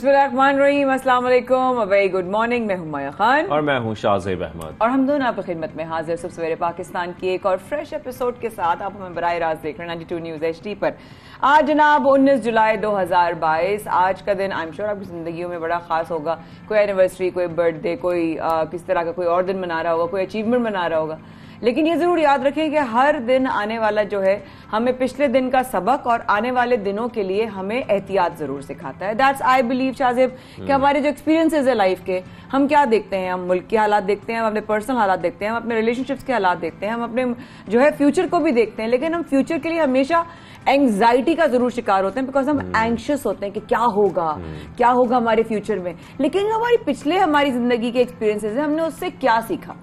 बिस्मिल्लाहिर्रहमानिर्रहीम, अस्सलाम वालेकुम, वेरी गुड मॉर्निंग। मैं हूं माया खान और मैं हूं शाहज़ेब अहमद और हम दोनों आपकी खिदमत में हाजिर सब सवेरे पाकिस्तान की एक और फ्रेश एपिसोड के साथ। आप हमें बराह रास्त देख रहे हैं 92 न्यूज़ HD पर। आज जनाब 19 जुलाई 2022, आज का दिन आई एम श्योर आपकी जिंदगियों में बड़ा खास होगा। कोई एनिवर्सरी, कोई बर्थडे, कोई किस तरह का कोई और दिन मना रहा होगा, कोई अचीवमेंट मना रहा होगा। लेकिन ये जरूर याद रखें कि हर दिन आने वाला जो है हमें पिछले दिन का सबक और आने वाले दिनों के लिए हमें एहतियात जरूर सिखाता है। दैट्स आई बिलीव शाहज़ेब कि हमारे जो एक्सपीरियंसेस है लाइफ के, हम क्या देखते हैं, हम मुल्क के हालात देखते हैं, हम अपने पर्सनल हालात देखते हैं, हम अपने रिलेशनशिप्स के हालात देखते हैं, हम अपने जो है फ्यूचर को भी देखते हैं। लेकिन हम फ्यूचर के लिए हमेशा एंग्जाइटी का जरूर शिकार होते हैं, बिकॉज हम एंग्शियस होते हैं कि क्या होगा हमारे फ्यूचर में। लेकिन हमारी हमारी जिंदगी के एक्सपीरियंसेस है, हमने उससे क्या सीखा।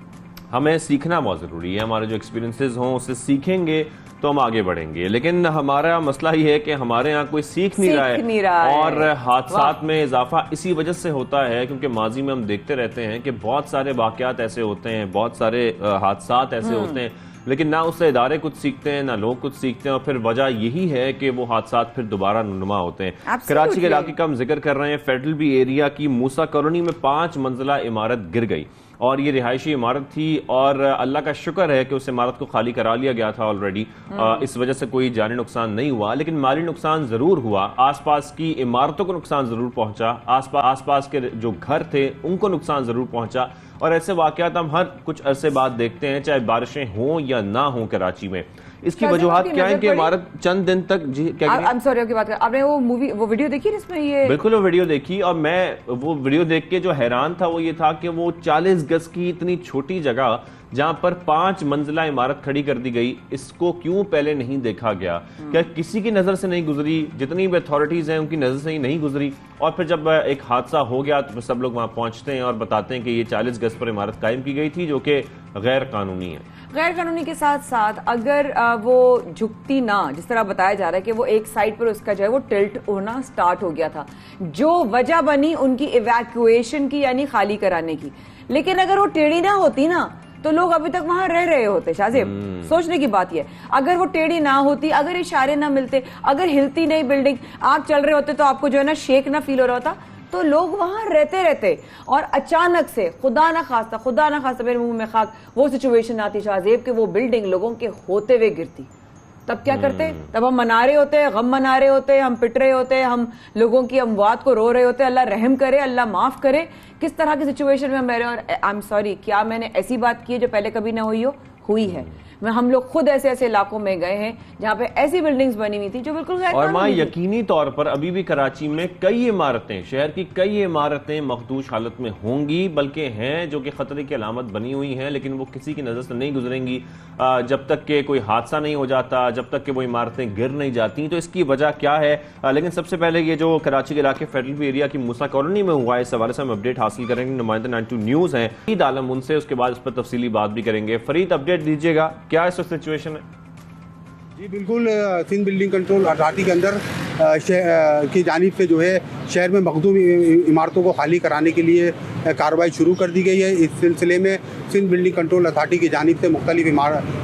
हमें सीखना बहुत ज़रूरी है। हमारे जो एक्सपीरियंसेस हों उससे सीखेंगे तो हम आगे बढ़ेंगे। लेकिन हमारा मसला ही है कि हमारे यहाँ कोई सीख नहीं रहा है और हादसात में इजाफा इसी वजह से होता है क्योंकि माजी में हम देखते रहते हैं कि बहुत सारे वाकयात ऐसे होते हैं, बहुत सारे हादसात ऐसे होते हैं, लेकिन ना उससे इदारे कुछ सीखते हैं ना लोग कुछ सीखते हैं। और फिर वजह यही है कि वो हादसात फिर दोबारा नुमा होते हैं। कराची के इलाके का हम जिक्र कर रहे हैं। फेडरल बी एरिया की मूसा कॉलोनी में 5 मंजिला इमारत गिर गई और ये रिहायशी इमारत थी और अल्लाह का शुक्र है कि उस इमारत को खाली करा लिया गया था ऑलरेडी। इस वजह से कोई जानी नुकसान नहीं हुआ, लेकिन माली नुकसान जरूर हुआ। आसपास की इमारतों को नुकसान जरूर पहुंचा, आसपास के जो घर थे उनको नुकसान जरूर पहुंचा। और ऐसे वाकयात हम हर कुछ अरसे बाद देखते हैं, चाहे बारिशें हों या ना हों कराची में। इसकी वजूहात क्या है कि इमारत चंद दिन तक आपकी बात कर, आपने वो वीडियो देखी जिसमें ये? बिल्कुल, वो वीडियो देखी और मैं वो वीडियो देख के जो हैरान था वो ये था कि वो 40 गज की इतनी छोटी जगह जहां पर 5 मंजिला इमारत खड़ी कर दी गई, इसको क्यों पहले नहीं देखा गया? क्या किसी की नजर से नहीं गुजरी? जितनी भी अथॉरिटीज हैं उनकी नजर से ही नहीं गुजरी। और फिर जब एक हादसा हो गया तो सब लोग वहां पहुंचते हैं और बताते हैं कि ये 40 गज पर इमारत कायम की गई थी जो कि गैर कानूनी है। गैर कानूनी के साथ साथ अगर वो झुकती ना, जिस तरह बताया जा रहा है कि वो एक साइड पर उसका जो है वो टिल्ट होना स्टार्ट हो गया था, जो वजह बनी उनकी इवैक्यूएशन की यानी खाली कराने की। लेकिन अगर वो टेढ़ी ना होती ना तो लोग अभी तक वहां रह रहे होते। शाहज़ेब, सोचने की बात यह, अगर वो टेढ़ी ना होती, अगर इशारे ना मिलते, अगर हिलती नहीं बिल्डिंग, आप चल रहे होते तो आपको जो है ना शेक ना फील हो रहा होता, तो लोग वहां रहते और अचानक से खुदा ना खास्ता मेरे मुंह में खाक वो सिचुएशन आती शाहज़ेब कि वो बिल्डिंग लोगों के होते हुए गिरती। तब क्या करते? तब हम मना रहे होते, गम मना रहे होते, हम पिट रहे होते, हम लोगों की अमवात को रो रहे होते, अल्लाह रहम करे, अल्लाह माफ करे। किस तरह की सिचुएशन में हम रह रहे हैं। और आई एम सॉरी, क्या मैंने ऐसी बात की है जो पहले कभी ना हुई है? हम लोग खुद ऐसे इलाकों में गए हैं जहां पे ऐसी बिल्डिंग्स बनी हुई थी जो बिल्कुल गैर और मां यकीनी तौर पर अभी भी कराची में कई इमारतें, शहर की कई इमारतें मखदूश हालत में होंगी, बल्कि हैं जो कि खतरे की अलामत बनी हुई हैं, लेकिन वो किसी की नजर से नहीं गुजरेंगी जब तक कि कोई हादसा नहीं हो जाता, जब तक कि वो इमारतें गिर नहीं जाती। तो इसकी वजह क्या है? लेकिन सबसे पहले ये जो कराची के इलाके फेडरल एरिया की मूसा कॉलोनी में हुआ है, इस हवाले से हम अपडेट हासिल करेंगे। नुमाइंदा 92 न्यूज़ हैं फरीद आलम, उनसे उसके बाद इस पर तफसीली बात भी करेंगे। फरीद, अपडेट दीजिएगा, क्या इस सिचुएशन है? जी बिल्कुल, सिंध बिल्डिंग कंट्रोल अथॉरिटी के अंदर की जानिब से जो है शहर में मखदूम इमारतों को खाली कराने के लिए कार्रवाई शुरू कर दी गई है। इस सिलसिले में सिंध बिल्डिंग कंट्रोल अथॉरिटी की जानिब से मुख्तलिफ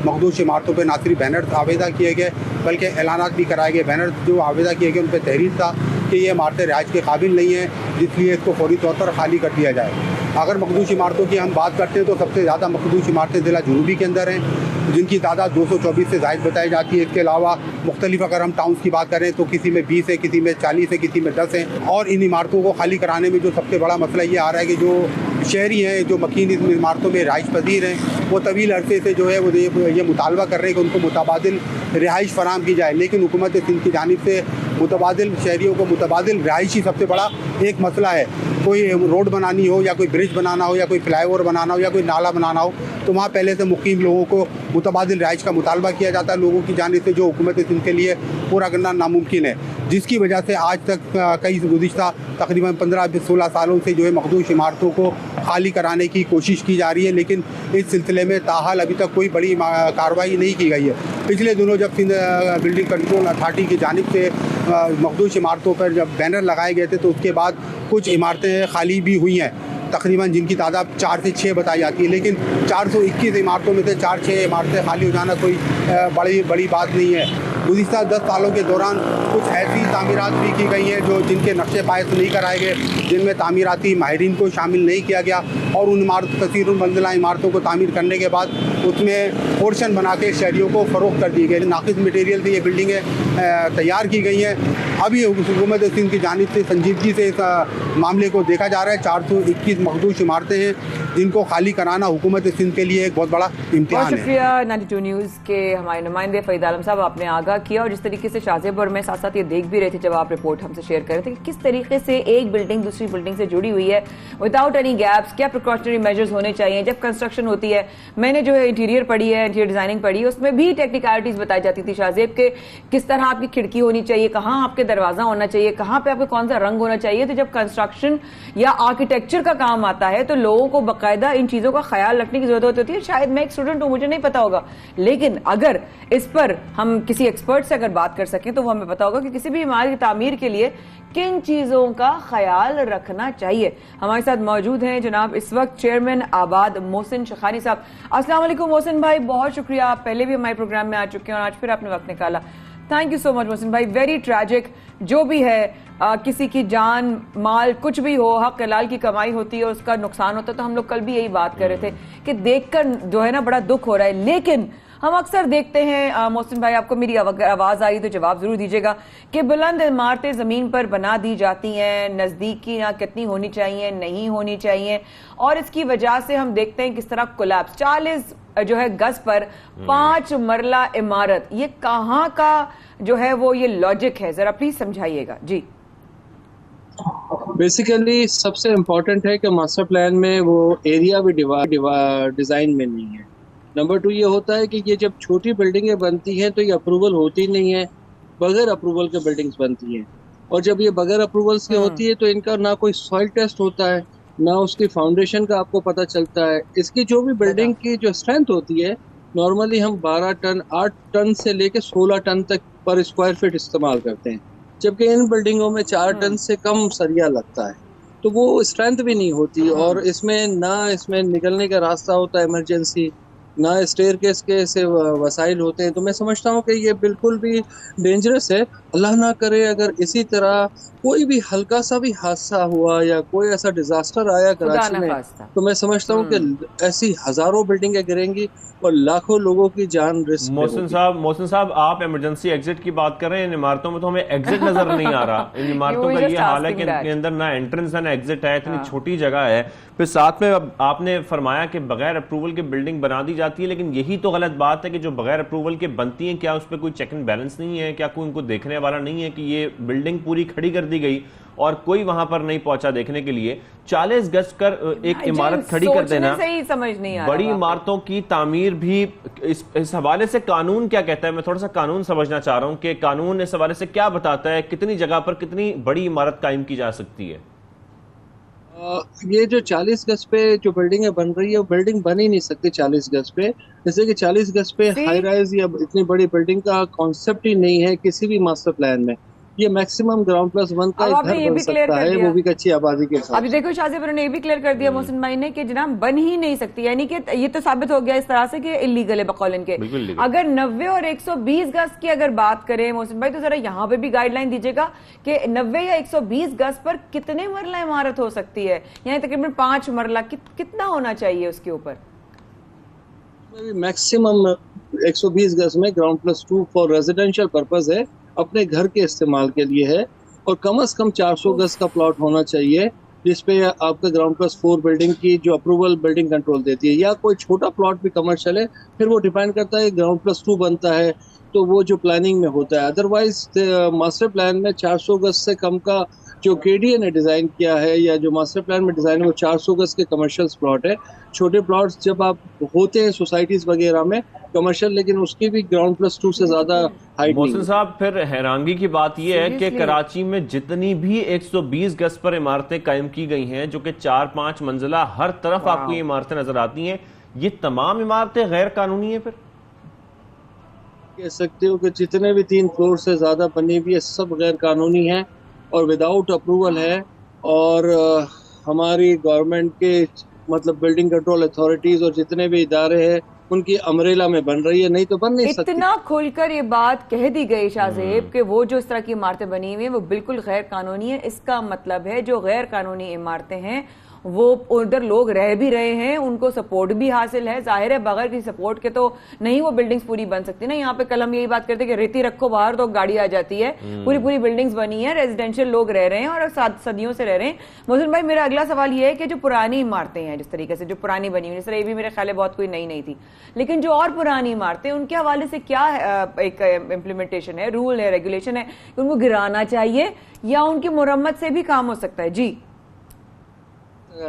मखदूश इमारतों पर ना सिर्फ बैनर आवेदा किए गए बल्कि ऐलानात भी कराए गए। बैनर जो आवेदा किए गए उन पर तहरीर था कि ये इमारतें रिहाइश के काबिल नहीं हैं, इसलिए इसको फौरी तौर पर खाली कर दिया जाए। अगर मखदूश इमारतों की हम बात करते हैं तो सबसे ज़्यादा मखदूश इमारतें ज़िला जुनूबी के अंदर हैं, जिनकी तादाद 224 से ज़ायद बताई जाती है। इसके अलावा मुख्तलिफ अगर हम टाउन्स की बात करें तो किसी में 20 है, किसी में 40 है, किसी में 10 है। और इन इमारतों को खाली कराने में जो सबसे बड़ा मसला ये आ रहा है कि जो शहरी हैं, जो मकीन इन इमारतों में रिहाइश पजीर हैं, वो तवील अरसे से जो है वो ये मुतालबा कर रहे हैं कि उनको मुतबादिल रिहाइश फराम की जाए। लेकिन हुकूमत सिंध की जानिब से मुतबादिल शहरियों को मुतबादिल रिहाइश ही सबसे बड़ा एक मसला है। कोई रोड बनानी हो या कोई ब्रिज बनाना हो या कोई फ्लाईओवर बनाना हो या कोई नाला बनाना हो तो वहाँ पहले से मुकीम लोगों को मुतबादिल रिहाइश का मुतालबा किया जाता है लोगों की जानिब से, जो हुकूमत सिंध के लिए पूरा करना नामुमकिन है। जिसकी वजह से आज तक कई गुज़िश्ता तकरीबन 15-16 सालों से जो है मखदूश इमारतों को खाली कराने की कोशिश की जा रही है, लेकिन इस सिलसिले में ताहाल अभी तक कोई बड़ी कार्रवाई नहीं की गई है। पिछले दिनों जब सिंध बिल्डिंग कंट्रोल अथॉरिटी की जानिब से मखदूश इमारतों पर जब बैनर लगाए गए थे तो उसके बाद कुछ इमारतें खाली भी हुई हैं, तकरीबन जिनकी तादाद 4 से 6 बताई जाती है। लेकिन 421 इमारतों में से 4-6 इमारतें खाली हो जाना कोई बड़ी बात नहीं है। गुज़िश्ता 10 सालों के दौरान कुछ ऐसी तामीरात भी की गई हैं जो जिनके नक्शे पायस नहीं कराए गए, जिनमें तामीराती माहिरीन को शामिल नहीं किया गया, और उन कसीरुल मंजिला इमारतों को तामीर करने के बाद उसमें पोर्शन बना के शहरियों को फ़रोख्त कर दी गई। नाक़िस मटेरियल से ये बिल्डिंगें तैयार की गई हैं। अभी हुकूमत सिंध की जानिब से संजीदगी से इस मामले को देखा जा रहा है। 421 मखदूश इमारतें हैं जिनको खाली कराना हुकूमत सिंध के लिए एक बहुत बड़ा इम्तिहान है। शुक्रिया 92 न्यूज़ के हमारे नुमाइंदे फरीद आलम साहब, आपने आगाह किया। और जिस तरीके से शाहजेब में साथ साथ ये देख भी रहे थे जब आप रिपोर्ट हमसे शेयर कर रहे थे कि किस तरीके से एक बिल्डिंग दूसरी बिल्डिंग से जुड़ी हुई है विदाउट एनी गैप्स, क्या प्रिकॉशनरी मेजर्स होने चाहिए जब कंस्ट्रक्शन होती है। मैंने जो है इंटीरियर पढ़ी है, इंटीरियर डिजाइनिंग पढ़ी है, उसमें भी टेक्निकलिटीज बताई जाती थी शाहजेब के किस तरह आपकी खिड़की होनी चाहिए, कहाँ आपके दरवाजा होना चाहिए, कहाँ पे आपको कौन सा रंग होना चाहिए। तो जब कंस्ट्रक्शन या आर्किटेक्चर का काम आता है तो लोगों को बाकायदा इन चीजों का ख्याल रखने की जरूरत होती है। शायद मैं एक स्टूडेंट हूं, मुझे नहीं पता होगा, लेकिन अगर इस पर हम किसी एक्सपर्ट से अगर बात कर सकें तो वो हमें पता होगा कि किसी भी इमारत की तामीर के लिए किन चीजों का ख्याल रखना चाहिए। हमारे साथ मौजूद हैं जनाब इस वक्त चेयरमैन आबाद मोहसिन शखानी साहब। अस्सलाम वालेकुम मोहसिन भाई, बहुत शुक्रिया, आप पहले भी हमारे प्रोग्राम में आ चुके हैं और आज फिर आपने वक्त निकाला। Thank you so much Mohsin भाई। वेरी ट्रैजिक, जो भी है किसी की जान माल कुछ भी हो, हक हलाल की कमाई होती है और उसका नुकसान होता है। तो हम लोग कल भी यही बात कर रहे थे कि देखकर जो है ना बड़ा दुख हो रहा है। लेकिन हम अक्सर देखते हैं मोहसिन भाई, आपको मेरी आवाज आ रही तो जवाब जरूर दीजिएगा, कि बुलंद इमारतें जमीन पर बना दी जाती हैं, नजदीकी ना कितनी होनी चाहिए, नहीं होनी चाहिए, और इसकी वजह से हम देखते हैं किस तरह कोलैप्स 40 जो है गज पर 5 मरला इमारत, ये कहाँ का जो है वो ये लॉजिक है, जरा प्लीज समझाइएगा जी। बेसिकली सबसे इम्पोर्टेंट है कि मास्टर प्लान में वो एरिया भी डिजाइन में नहीं है। नंबर 2 ये होता है कि ये जब छोटी बिल्डिंगें बनती हैं तो ये अप्रूवल होती नहीं है, बगैर अप्रूवल के बिल्डिंग्स बनती हैं। और जब ये बगैर अप्रूवल्स की होती है तो इनका ना कोई सॉइल टेस्ट होता है, ना उसकी फाउंडेशन का आपको पता चलता है। इसकी जो भी बिल्डिंग की जो स्ट्रेंथ होती है, नॉर्मली हम 12 टन 8 टन से लेके 16 टन तक पर स्क्वायर फीट इस्तेमाल करते हैं, जबकि इन बिल्डिंगों में 4 टन से कम सरिया लगता है, तो वो स्ट्रेंथ भी नहीं होती। और इसमें इसमें निकलने का रास्ता होता है इमरजेंसी, ना स्टेयरकेस के ऐसे वसाइल होते हैं। तो मैं समझता हूँ कि ये बिल्कुल भी डेंजरस है। अल्लाह ना करे अगर इसी तरह कोई भी हल्का सा भी हादसा हुआ या कोई ऐसा डिजास्टर आया कराची में, तो मैं समझता हूँ कि ऐसी हजारों बिल्डिंगें गिरेंगी और लाखों लोगों की जान रिस्क में होगी। मोहसिन साहब, आप इमरजेंसी एग्जिट की बात कर रहे हैं, इन इमारतों में तो हमें एग्जिट नजर नहीं आ रहा। इन इमारतों का ये हाल है कि इनके अंदर ना एंट्रेंस है ना एग्जिट है, इतनी छोटी जगह है। फिर साथ में आपने फरमाया कि बगैर अप्रूवल की बिल्डिंग बना दी जाती है, लेकिन यही तो गलत बात है कि जो बगैर अप्रूवल के बनती है, क्या उस पर कोई चेक एंड बैलेंस नहीं है? क्या कोई उनको देखने वाला नहीं है कि ये बिल्डिंग पूरी खड़ी कर दी गई और कोई वहां पर नहीं पहुंचा देखने के लिए? 40 गज कर एक इमारत खड़ी कर देना, सही समझ नहीं आ बड़ी इमारतों की तामीर भी, इस हवाले से कानून क्या कहता है? मैं थोड़ा सा कानून समझना चाह रहा हूं कि कानून इस हवाले से क्या बताता है, कितनी जगह पर कितनी बड़ी इमारत कायम की जा सकती है? ये जो 40 गज पे जो बिल्डिंग बन रही है, वो बिल्डिंग बन ही नहीं सकती 40 गज पे। जैसे कि 40 गज पे हाई राइज या इतनी बड़ी बिल्डिंग का कॉन्सेप्ट ही नहीं है किसी भी मास्टर प्लान में। ये मैक्सिमम ग्राउंड प्लस 1 का घर बन सकता है, वो भी अच्छी आबादी के साथ। अभी देखो शाहजेब ने ये भी क्लियर कर दिया मोहसिन भाई ने कि जनाब बन ही नहीं सकती, यानी कि ये तो साबित हो गया इस तरह से कि इलीगल है बकौल इनके। अगर 90 और 120 गज की अगर बात करें मोहसिन भाई, तो जरा यहाँ पे भी गाइडलाइन दीजिएगा कि 90 या 120 गज पर कितने मरला इमारत हो सकती है? यानी तकरीबन 5 मरला कितना होना चाहिए उसके ऊपर? मैक्सिमम 120 गज में ground plus 2 for residential purpose है, अपने घर के इस्तेमाल के लिए है। और कम से कम 400 गज का प्लॉट होना चाहिए जिसपे आपका ग्राउंड प्लस 4 बिल्डिंग की जो अप्रूवल बिल्डिंग कंट्रोल देती है, या कोई छोटा प्लॉट भी कमर्शियल है, फिर वो डिपेंड करता है ग्राउंड प्लस 2 बनता है तो वो जो प्लानिंग में होता है। अदरवाइज मास्टर प्लान में 400 गज से कम का जो केडीए ने डिज़ाइन किया है या जो मास्टर प्लान में डिज़ाइन है, वो 400 गज के कमर्शियल प्लॉट है। छोटे प्लॉट्स जब आप होते हैं सोसाइटीज वगैरह में कमर्शियल, लेकिन उसकी भी ग्राउंड प्लस 2 से ज्यादा हाइट नहीं। मोहसिन साहब, फिर हैरानगी की बात यह है कि कराची में जितनी भी 120 गज पर इमारतें कायम की गई हैं, जो कि 4-5 मंजिला, हर तरफ आपको ये इमारतें नजर आती हैं, ये तमाम इमारतें गैर कानूनी है। फिर कह सकते हो कि जितने भी 3 फ्लोर से ज्यादा बनी हुई है सब गैर कानूनी है और विदाउट अप्रूवल है। और हमारी गवर्नमेंट के मतलब बिल्डिंग कंट्रोल अथॉरिटीज और जितने भी इदारे हैं उनकी अमरेला में बन रही है, नहीं तो बन नहीं सकती। इतना खुलकर ये बात कह दी गई शाहजेब कि वो जो इस तरह की इमारतें बनी हुई हैं वो बिल्कुल गैर कानूनी है। इसका मतलब है जो गैर कानूनी इमारतें हैं वो उधर लोग रह भी रहे हैं, उनको सपोर्ट भी हासिल है। जाहिर है बगैर किसी सपोर्ट के तो नहीं वो बिल्डिंग्स पूरी बन सकती ना। यहाँ पे कल हम यही बात करते हैं कि रेती रखो बाहर तो गाड़ी आ जाती है। पूरी पूरी बिल्डिंग्स बनी है, रेजिडेंशियल लोग रह रहे हैं और सदियों से रह रहे हैं। मोहसिन भाई, मेरा अगला सवाल ये है कि जो पुरानी इमारतें हैं, जिस तरीके से जो पुरानी बनी हुई, जिस तरह ये भी मेरे ख्याल बहुत कोई नई नहीं थी, लेकिन जो और पुरानी इमारतें उनके हवाले से क्या एक इम्प्लीमेंटेशन है, रूल है, रेगुलेशन है कि उनको गिराना चाहिए या उनकी मुरम्मत से भी काम हो सकता है? जी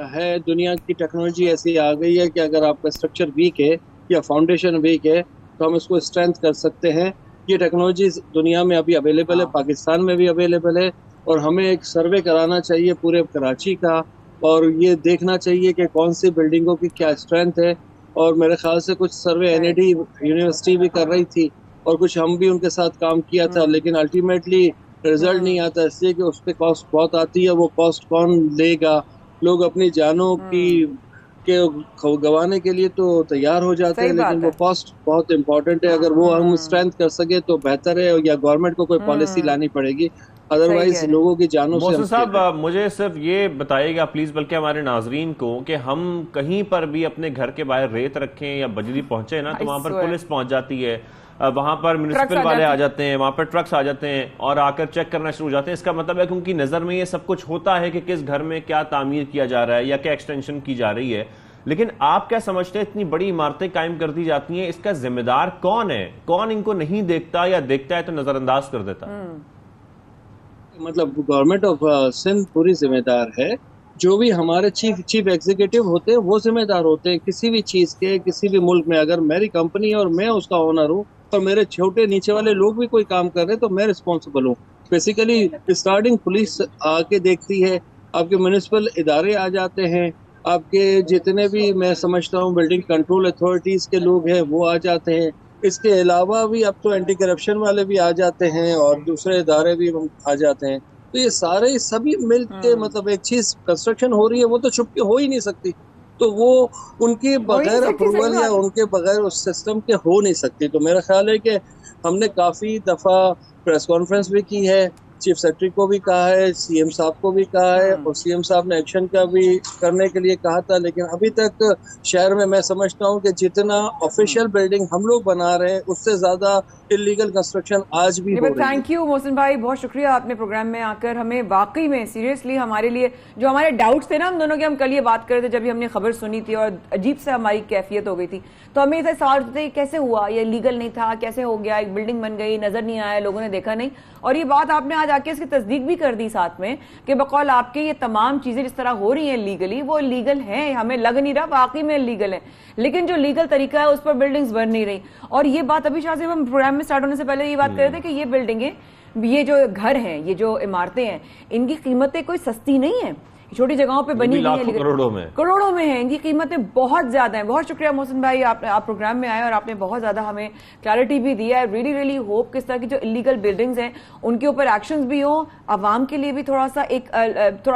है, दुनिया की टेक्नोलॉजी ऐसी आ गई है कि अगर आपका स्ट्रक्चर वीक है या फाउंडेशन वीक है तो हम इसको स्ट्रेंथ कर सकते हैं। ये टेक्नोलॉजी दुनिया में अभी अवेलेबल है, पाकिस्तान में भी अवेलेबल है, और हमें एक सर्वे कराना चाहिए पूरे कराची का और ये देखना चाहिए कि कौन सी बिल्डिंगों की क्या स्ट्रेंथ है। और मेरे ख्याल से कुछ सर्वे एनएडी यूनिवर्सिटी भी कर रही थी और कुछ हम भी उनके साथ काम किया था, लेकिन अल्टीमेटली रिजल्ट नहीं आता, इसलिए कि उस पर कॉस्ट बहुत आती है। वो कॉस्ट कौन लेगा? लोग अपनी जानों की के गंवाने के लिए तो तैयार हो जाते हैं, लेकिन वो कॉस्ट बहुत इंपॉर्टेंट है। अगर वो हम स्ट्रेंथ कर सके तो बेहतर है, या गवर्नमेंट को कोई पॉलिसी लानी पड़ेगी, अदरवाइज लोगों की जानों से। मोहसिन साहब, मुझे सिर्फ ये बताइएगा प्लीज, बल्कि हमारे नाजरीन को, कि हम कहीं पर भी अपने घर के बाहर रेत रखें या बजरी पहुंचे ना तो वहां पर पुलिस पहुंच जाती है, वहां पर म्युनिसिपल वाले आ जाते हैं, वहां पर ट्रक्स आ जाते हैं और आकर चेक करना शुरू हो जाते हैं। इसका मतलब है कि उनकी नजर में ये सब कुछ होता है कि किस घर में क्या तामीर किया जा रहा है या क्या एक्सटेंशन की जा रही है। लेकिन आप क्या समझते हैं, इतनी बड़ी इमारतें कायम कर दी जाती हैं, इसका जिम्मेदार कौन है? कौन इनको नहीं देखता या देखता है तो नजरअंदाज कर देता है? मतलब गवर्नमेंट ऑफ सिंध पूरी जिम्मेदार है। जो भी हमारे चीफ एग्जीक्यूटिव होते हैं वो जिम्मेदार होते हैं किसी भी चीज के, किसी भी मुल्क में। अगर मेरी कंपनी है और मैं उसका ओनर हूँ और मेरे छोटे नीचे वाले लोग भी कोई काम कर रहे हैं तो मैं रिस्पॉन्सिबल हूँ। बेसिकली स्टार्टिंग पुलिस आके देखती है, आपके म्युनिसिपल इदारे आ जाते हैं, आपके जितने भी मैं समझता हूँ बिल्डिंग कंट्रोल अथॉरिटीज के लोग हैं वो आ जाते हैं। इसके अलावा भी अब तो एंटी करप्शन वाले भी आ जाते हैं और दूसरे इदारे भी आ जाते हैं। तो ये सारे सभी मिल के, मतलब एक चीज कंस्ट्रक्शन हो रही है वो तो छुप के हो ही नहीं सकती, तो वो उनके बगैर अप्रूवल या उनके बगैर उस सिस्टम के हो नहीं सकती। तो मेरा ख्याल है कि हमने काफी दफा प्रेस कॉन्फ्रेंस भी की है, चीफ सेक्रेटरी को भी कहा है, सीएम साहब को भी कहा है, और सीएम साहब ने एक्शन का भी करने के लिए कहा था, लेकिन अभी तक शहर में मैं समझता हूँ कि जितना ऑफिशियल बिल्डिंग हम लोग बना रहे हैं उससे ज्यादा इलीगल कंस्ट्रक्शन आज भी हो रही है। थैंक यू मोहसिन भाई, बहुत शुक्रिया आपने प्रोग्राम में आकर हमें वाकई में सीरियसली हमारे लिए जो हमारे डाउट्स थे ना हम दोनों के, हम कल ये बात कर रहे थे जब भी हमने खबर सुनी थी और अजीब से हमारी कैफियत हो गई थी, तो हमें ऐसे सवाल थे कैसे हुआ, ये लीगल नहीं था, कैसे हो गया, एक बिल्डिंग बन गई, नजर नहीं आया, लोगों ने देखा नहीं। और ये बात आपने आज आके इसकी तस्दीक भी कर दी साथ में कि बकौल आपके ये तमाम चीजें जिस तरह हो रही हैं लीगली, वो लीगल हैं, हमें लग नहीं रहा वाकई में लीगल है, लेकिन जो लीगल तरीका है उस पर बिल्डिंग्स बन नहीं रही। और ये बात अभी शायद हम प्रोग्राम में स्टार्ट होने से पहले ये बात कर रहे थे कि ये बिल्डिंगें, ये जो घर हैं, ये जो इमारतें हैं, इनकी कीमतें कोई सस्ती नहीं है, छोटी जगहों पे बनी हुई है, करोड़ों में है, इनकी कीमतें बहुत ज्यादा हैं। बहुत शुक्रिया मोहसिन भाई, आप प्रोग्राम में आए और आपने बहुत ज्यादा हमें क्लैरिटी भी दिया है। रियली रियली होप किस तरह की जो इलीगल बिल्डिंग्स हैं उनके ऊपर एक्शंस भी हो, आवाम के लिए भी थोड़ा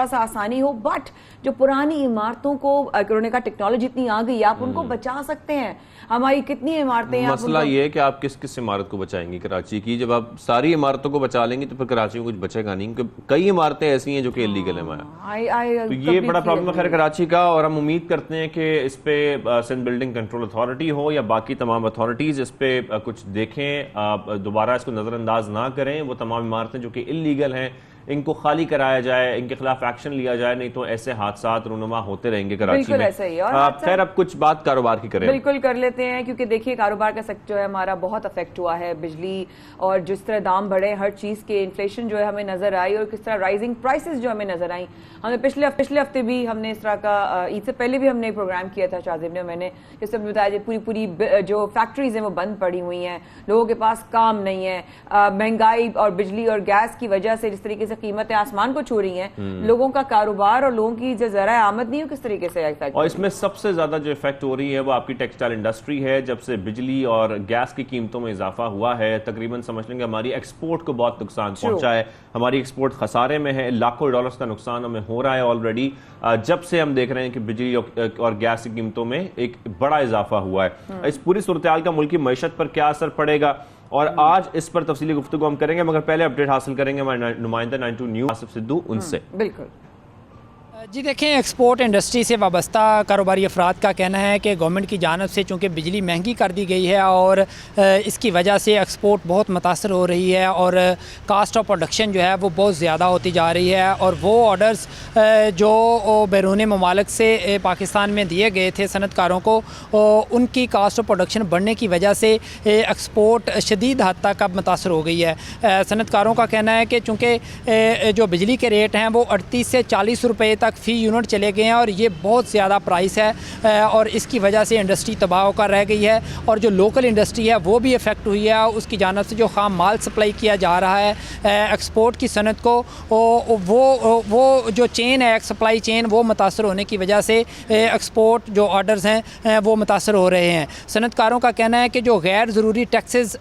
सा आसानी हो। बट जो पुरानी इमारतों को करने का टेक्नोलॉजी इतनी आ गई, आप उनको बचा सकते हैं। हमारी कितनी इमारतें हैं, मसला ये है कि आप किस किस इमारत को बचाएंगी कराची की। जब आप सारी इमारतों को बचा लेंगे तो फिर कराची में कुछ बचेगा नहीं, क्योंकि कई इमारतें ऐसी हैं जो कि इलीगल है माया। तो ये बड़ा प्रॉब्लम है खैर कराची का, और हम उम्मीद करते हैं कि इस पे सिंध बिल्डिंग कंट्रोल अथॉरिटी हो या बाकी तमाम अथॉरिटीज इस पे कुछ देखें, दोबारा इसको नजरअंदाज ना करें। वो तमाम इमारतें जो कि इलीगल हैं इनको खाली कराया जाए, इनके खिलाफ एक्शन लिया जाए, नहीं तो ऐसे हादसात रूनुमा होते रहेंगे कराची में। ऐसा ही है। खैर अब कुछ बात कारोबार की करें। बिल्कुल कर लेते हैं, क्योंकि देखिए कारोबार का सेक्टर जो है हमारा बहुत अफेक्ट हुआ है। बिजली और जिस तरह दाम बढ़े, हर चीज के इन्फ्लेशन जो है हमें नजर आई, और किस तरह राइजिंग प्राइसेस जो हमें नजर आई। हमें पिछले हफ्ते भी हमने इस तरह का, ईद से पहले भी हमने प्रोग्राम किया था शाहजेब ने, मैंने जैसे बताया पूरी जो फैक्ट्रीज हैं वो बंद पड़ी हुई हैं, लोगों के पास काम नहीं है, महंगाई और बिजली और गैस की वजह से जिस तरीके से से कीमतें आसमान को छू रही हैं, लोगों का कारोबार और लोगों की जो जरा आमद नहीं हो किस तरीके से इफेक्ट, और इसमें सबसे ज्यादा जो इफेक्ट हो रही है वो आपकी टेक्सटाइल इंडस्ट्री है। जब से बिजली और गैस की कीमतों में इजाफा हुआ है, तकरीबन समझ लेंगे हमारी एक्सपोर्ट को बहुत नुकसान पहुंचा है। हमारी एक्सपोर्ट खसारे में है, लाखों डॉलर्स का नुकसान हमें हो रहा है ऑलरेडी, जब से हम देख रहे हैं कि बिजली और गैस की कीमतों में एक बड़ा इजाफा हुआ है। इस पूरी सूरत हाल का मुल्क की मईशत पर क्या असर पड़ेगा, और आज इस पर तफसीली गुफ्तगू हम करेंगे, मगर पहले अपडेट हासिल करेंगे हमारे नुमाइंदा 92 न्यूज़ आसिफ सिद्धू उनसे। बिल्कुल जी देखें, एक्सपोर्ट इंडस्ट्री से वाबस्ता कारोबारी अफराद का कहना है कि गवर्नमेंट की जानब से चूँकि बिजली महंगी कर दी गई है और इसकी वजह से एक्सपोर्ट बहुत मुतासर हो रही है और कास्ट ऑफ प्रोडक्शन जो है वो बहुत ज़्यादा होती जा रही है, और वो ऑर्डर्स जो बैरून ममालिक से पाकिस्तान में दिए गए थे सनतकारों को, उनकी कास्ट ऑफ प्रोडक्शन बढ़ने की वजह से एक्सपोर्ट शदीद हद तक अब मुतासर हो गई है। सनतकारों का कहना है कि चूँकि जो बिजली के रेट हैं वो 38 से 40 रुपये तक फ़ी यूनिट चले गए हैं, और ये बहुत ज़्यादा प्राइस है और इसकी वजह से इंडस्ट्री तबाह होकर रह गई है, और जो लोकल इंडस्ट्री है वो भी इफ़ेक्ट हुई है। उसकी जानब से जो खाम माल सप्लाई किया जा रहा है एक्सपोर्ट की सनत को, वो जो चेन है, सप्लाई चेन, वो मुतासर होने की वजह से एक्सपोर्ट जो ऑर्डर्स हैं वो मुतासर हो रहे हैं। सनतकारों का कहना है कि जो गैर ज़रूरी टैक्सेस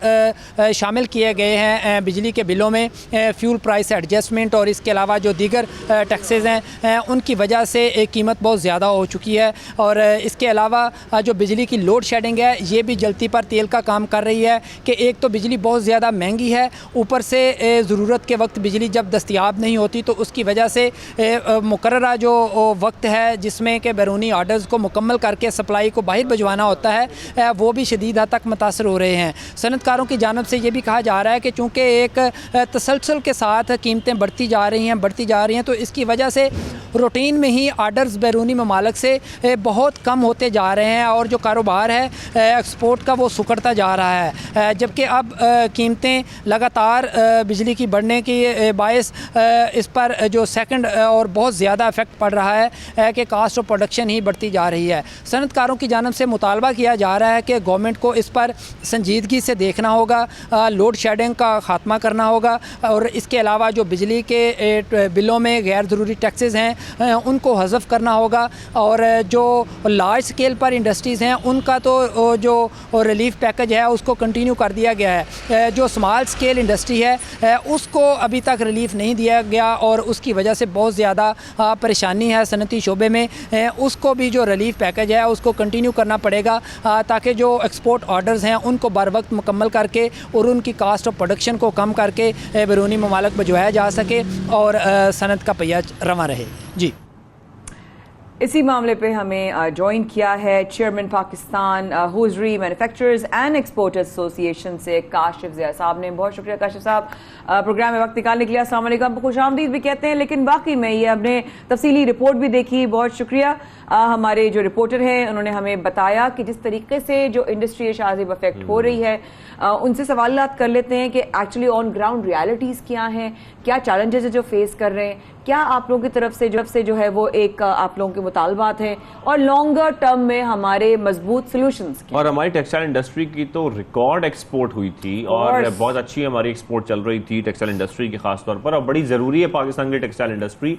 शामिल किए गए हैं बिजली के बिलों में, फ्यूल प्राइस एडजस्टमेंट और इसके अलावा जो दीगर टैक्सेस हैं उनकी वजह से कीमत बहुत ज़्यादा हो चुकी है, और इसके अलावा जो बिजली की लोड शेडिंग है ये भी जलती पर तेल का काम कर रही है कि एक तो बिजली बहुत ज़्यादा महंगी है, ऊपर से ज़रूरत के वक्त बिजली जब दस्तयाब नहीं होती तो उसकी वजह से मुकर्ररा जो वक्त है जिसमें कि बैरूनी आर्डर्स को मुकम्मल करके सप्लाई को बाहर भिजवाना होता है वो भी शदीद हद तक मुतासर हो रहे हैं। सनतकारों की जानब से ये भी कहा जा रहा है कि चूँकि एक तसलसल के साथ कीमतें बढ़ती जा रही हैं तो इसकी वजह से रूटीन में ही आर्डर्स बैरूनी ममालिक से बहुत कम होते जा रहे हैं, और जो कारोबार है एक्सपोर्ट का वो सुकड़ता जा रहा है। जबकि अब कीमतें लगातार बिजली की बढ़ने की बायस इस पर जो सेकंड और बहुत ज़्यादा इफेक्ट पड़ रहा है कि कास्ट ऑफ प्रोडक्शन ही बढ़ती जा रही है। सनतकारों की जानब से मुतालबा किया जा रहा है कि गवर्नमेंट को इस पर संजीदगी से देखना होगा, लोड शेडिंग का ख़ात्मा करना होगा, और इसके अलावा जो बिजली के बिलों में गैर ज़रूरी टैक्सेस हैं उनको हज़फ करना होगा, और जो लार्ज स्केल पर इंडस्ट्रीज़ हैं उनका तो जो रिलीफ पैकेज है उसको कंटिन्यू कर दिया गया है। जो स्मॉल स्केल इंडस्ट्री है उसको अभी तक रिलीफ नहीं दिया गया, और उसकी वजह से बहुत ज़्यादा परेशानी है सनती शोबे में। उसको भी जो रिलीफ पैकेज है उसको कंटिन्यू करना पड़ेगा ताकि जो एक्सपोर्ट ऑर्डर्स हैं उनको बर वक्त मुकम्मल करके और उनकी कास्ट ऑफ प्रोडक्शन को कम करके बैरूनी ममालिक भिजवाया जा सके और सनत का पहिया रवा रहे। जी, इसी मामले पे हमें ज्वाइन किया है chairman Pakistan hosiery manufacturers and exporters association से काशिफ ज़िया साहब ने। बहुत शुक्रिया काशिफ साहब प्रोग्राम में वक्त निकालने के लिए। अस्सलाम वालेकुम, खुशामदीद भी कहते हैं, लेकिन बाकी में ये हमने तफसीली रिपोर्ट भी देखी। बहुत शुक्रिया हमारे जो रिपोर्टर हैं उन्होंने हमें बताया कि जिस तरीके से जो इंडस्ट्री शाज़िब अफेक्ट हो रही है, उनसे सवालात कर लेते हैं कि एक्चुअली ऑन ग्राउंड रियलिटीज़ क्या हैं, क्या चैलेंजेस है जो फेस कर रहे हैं, क्या आप लोगों की तरफ से जो है वो एक आप लोगों के मुतालबात हैं, और लॉन्गर टर्म में हमारे मजबूत सोल्यूशंस। और हमारी टेक्सटाइल इंडस्ट्री की तो रिकॉर्ड एक्सपोर्ट हुई थी और बहुत अच्छी हमारी एक्सपोर्ट चल रही थी टेक्सटाइल इंडस्ट्री की खास तौर पर, और बड़ी ज़रूरी है पाकिस्तान की टेक्सटाइल इंडस्ट्री।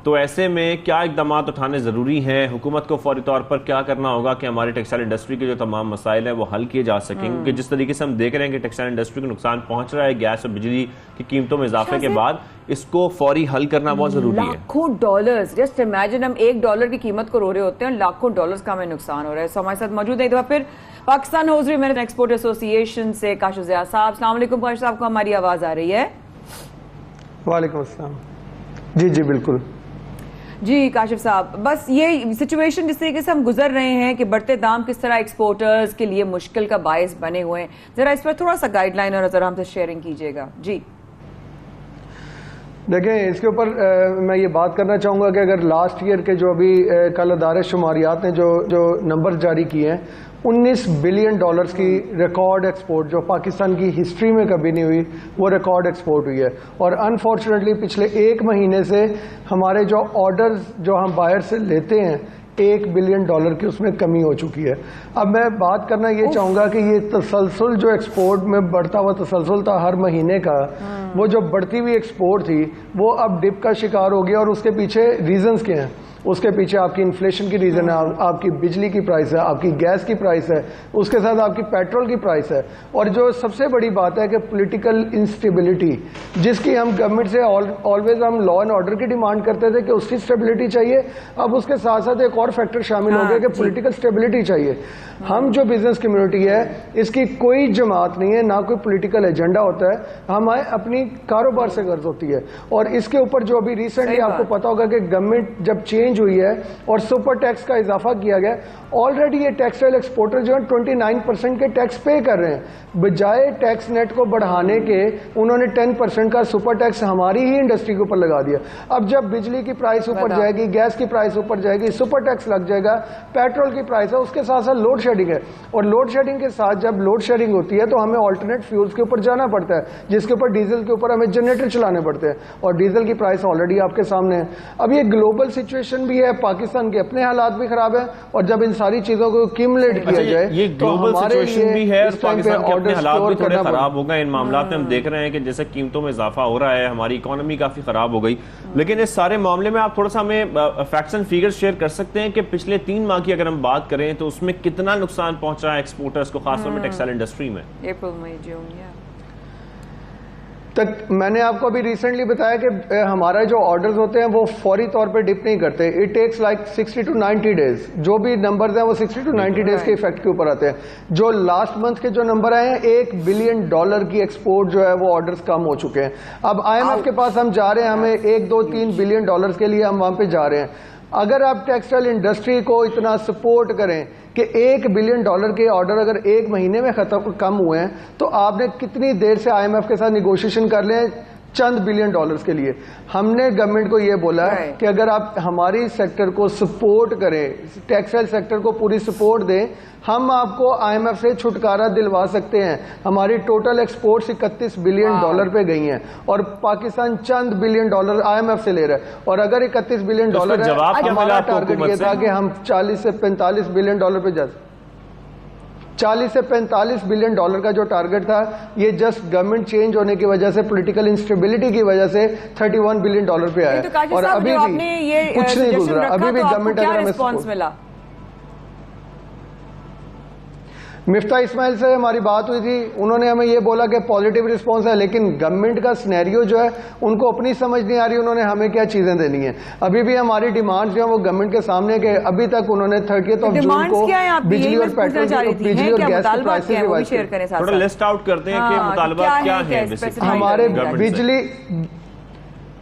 तो ऐसे में क्या इकदाम उठाने ज़रूरी हैं, हुकूमत को फौरी तौर पर क्या करना होगा कि हमारी टेक्सटाइल इंडस्ट्री के जो तमाम मसाइल हैं वो हल किए जा सकें, क्योंकि जिस तरीके से हम देख रहे हैं कि टेक्सटाइल इंडस्ट्री को नुकसान पहुंच रहा है गैस और बिजली की कीमतों में इजाफे के बाद, इसको फौरी हल करना बहुत जरूरी है। लाखों डॉलर्स, जस्ट इमेजिन, हम $1 की कीमत को रो रहे होते हैं, लाखों डॉलर्स का हमें नुकसान हो रहा है। सो हमारे साथ मौजूद है फिर Pakistan hosiery manufacturers export association से काशिफ ज़िया साहब। अस्सलाम वालेकुम काशिफ साहब, को हमारी आवाज आ रही है? वालेकुम अस्सलाम। जी जी बिल्कुल जी काशिफ साहब, बस ये सिचुएशन जिस तरीके से हम गुजर रहे हैं कि बढ़ते दाम किस तरह एक्सपोर्टर्स के लिए मुश्किल का बायस बने हुए हैं, जरा इस पर थोड़ा सा गाइडलाइन और जरा हमसे शेयरिंग कीजिएगा। जी देखें, इसके ऊपर मैं ये बात करना चाहूँगा कि अगर लास्ट ईयर के जो अभी कल अदारे शुमारियात ने जो नंबर जारी किए हैं, $19 बिलियन की रिकॉर्ड एक्सपोर्ट जो पाकिस्तान की हिस्ट्री में कभी नहीं हुई, वो रिकॉर्ड एक्सपोर्ट हुई है। और अनफॉर्चुनेटली पिछले 1 महीने से हमारे जो ऑर्डर्स जो हम बाहर से लेते हैं, 1 बिलियन डॉलर की उसमें कमी हो चुकी है। अब मैं बात करना ये चाहूँगा कि ये तसलसल जो एक्सपोर्ट में बढ़ता हुआ तसलसल था हर महीने का, वो जो बढ़ती हुई एक्सपोर्ट थी वो अब डिप का शिकार हो गया। और उसके पीछे रीजंस क्या हैं? उसके पीछे आपकी इन्फ्लेशन की रीज़न है, आपकी बिजली की प्राइस है, आपकी गैस की प्राइस है, उसके साथ आपकी पेट्रोल की प्राइस है। और जो सबसे बड़ी बात है कि पॉलिटिकल इंस्टेबिलिटी, जिसकी हम गवर्नमेंट से ऑलवेज हम लॉ एंड ऑर्डर की डिमांड करते थे कि उसकी स्टेबिलिटी चाहिए, अब उसके साथ साथ एक और फैक्टर शामिल हो गया कि पॉलिटिकल स्टेबिलिटी चाहिए। हम जो बिजनेस कम्युनिटी है इसकी कोई जमात नहीं है, ना कोई पॉलिटिकल एजेंडा होता है, हमारे अपनी कारोबार से गर्ज होती है। और इसके ऊपर जो अभी रिसेंटली आपको पता होगा कि गवर्नमेंट जब चेंज हुई है और सुपर टैक्स का इजाफा किया गया, ऑलरेडी ये टेक्सटाइल एक्सपोर्टर जो है 29% के टैक्स पे कर रहे हैं। बजाय टैक्स नेट को बढ़ाने के उन्होंने 10% का सुपर टैक्स हमारी ही इंडस्ट्री के ऊपर लगा दिया। अब जब बिजली की प्राइस ऊपर जाएगी, गैस की प्राइस ऊपर जाएगी, सुपर टैक्स लग जाएगा, पेट्रोल की प्राइस है, उसके साथ साथ लोड शेडिंग है। और लोड शेडिंग के साथ जब लोड शेडिंग होती है तो हमें ऑल्टरनेट फ्यूल्स के ऊपर जाना पड़ता है, जिसके ऊपर डीजल के ऊपर हमें जनरेटर चलाने पड़ते हैं, और डीजल की प्राइस ऑलरेडी आपके सामने है। अब ये ग्लोबल सिचुएशन भी है, पाकिस्तान के अपने हालात भी खराब है, और जब इन सारी चीजों को क्यूमुलेट किया जाए ये ग्लोबल सिचुएशन भी है और पाकिस्तान के अपने हालात भी थोड़े खराब हो गए। इन मामलात में हम देख रहे हैं कि जैसे कीमतों में इजाफा हो रहा है, हमारी इकोनॉमी काफी खराब हो गई। लेकिन इस सारे मामले में आप थोड़ा सा हमें फैक्ट्स एंड फिगर्स शेयर कर सकते हैं कि पिछले 3 माह की अगर हम बात करें तो उसमें कितना नुकसान पहुंचा है एक्सपोर्टर्स को, खासतौर में टेक्सटाइल इंडस्ट्री में? अप्रैल मई जून तक मैंने आपको अभी रिसेंटली बताया कि हमारा जो ऑर्डर्स होते हैं वो फौरी तौर पे डिप नहीं करते। It takes like 60 to 90 days. जो भी नंबर्स हैं वो 60 to 90 डेज के इफेक्ट के ऊपर आते हैं। जो लास्ट मंथ के जो नंबर आए हैं, $1 बिलियन की एक्सपोर्ट जो है वो ऑर्डर्स कम हो चुके हैं। अब IMF के पास हम जा रहे हैं, हमें 1, 2, 3 बिलियन डॉलर के लिए हम वहां पे जा रहे हैं। अगर आप टेक्सटाइल इंडस्ट्री को इतना सपोर्ट करें कि $1 बिलियन के ऑर्डर अगर 1 महीने में कम हुए हैं, तो आपने कितनी देर से IMF के साथ निगोशिएशन कर लें चंद बिलियन डॉलर्स के लिए। हमने गवर्नमेंट को यह बोला कि अगर आप हमारी सेक्टर को सपोर्ट करें, टेक्सटाइल सेक्टर को पूरी सपोर्ट दें, हम आपको IMF से छुटकारा दिलवा सकते हैं। हमारी टोटल एक्सपोर्ट्स $31 बिलियन पे गई हैं और पाकिस्तान चंद बिलियन डॉलर IMF से ले रहा है। और अगर $31 बिलियन है, हमारा टारगेट ये था कि हम 40 से 45 बिलियन डॉलर पे जा 40 से 45 बिलियन डॉलर का जो टारगेट था, ये जस्ट गवर्नमेंट चेंज होने की वजह से, पॉलिटिकल इंस्टेबिलिटी की वजह से $31 बिलियन पे आया। तो और अभी भी कुछ नहीं गुजरा, अभी भी गवर्नमेंट क्या रिस्पॉन्स मिला? मिफ्ता इस्माइल से हमारी बात हुई थी, उन्होंने हमें ये बोला कि पॉजिटिव रिस्पांस है, लेकिन गवर्नमेंट का सिनेरियो जो है उनको अपनी समझ नहीं आ रही, उन्होंने हमें क्या चीजें देनी है। अभी भी हमारी डिमांड्स जो है वो गवर्नमेंट के सामने के अभी तक उन्होंने 30 जून को बिजली और पेट्रोल, बिजली और गैस की प्राइसेस रिवाइज करें। थोड़ा लिस्ट आउट करते हैं कि मुतालबात क्या है। हमारे बिजली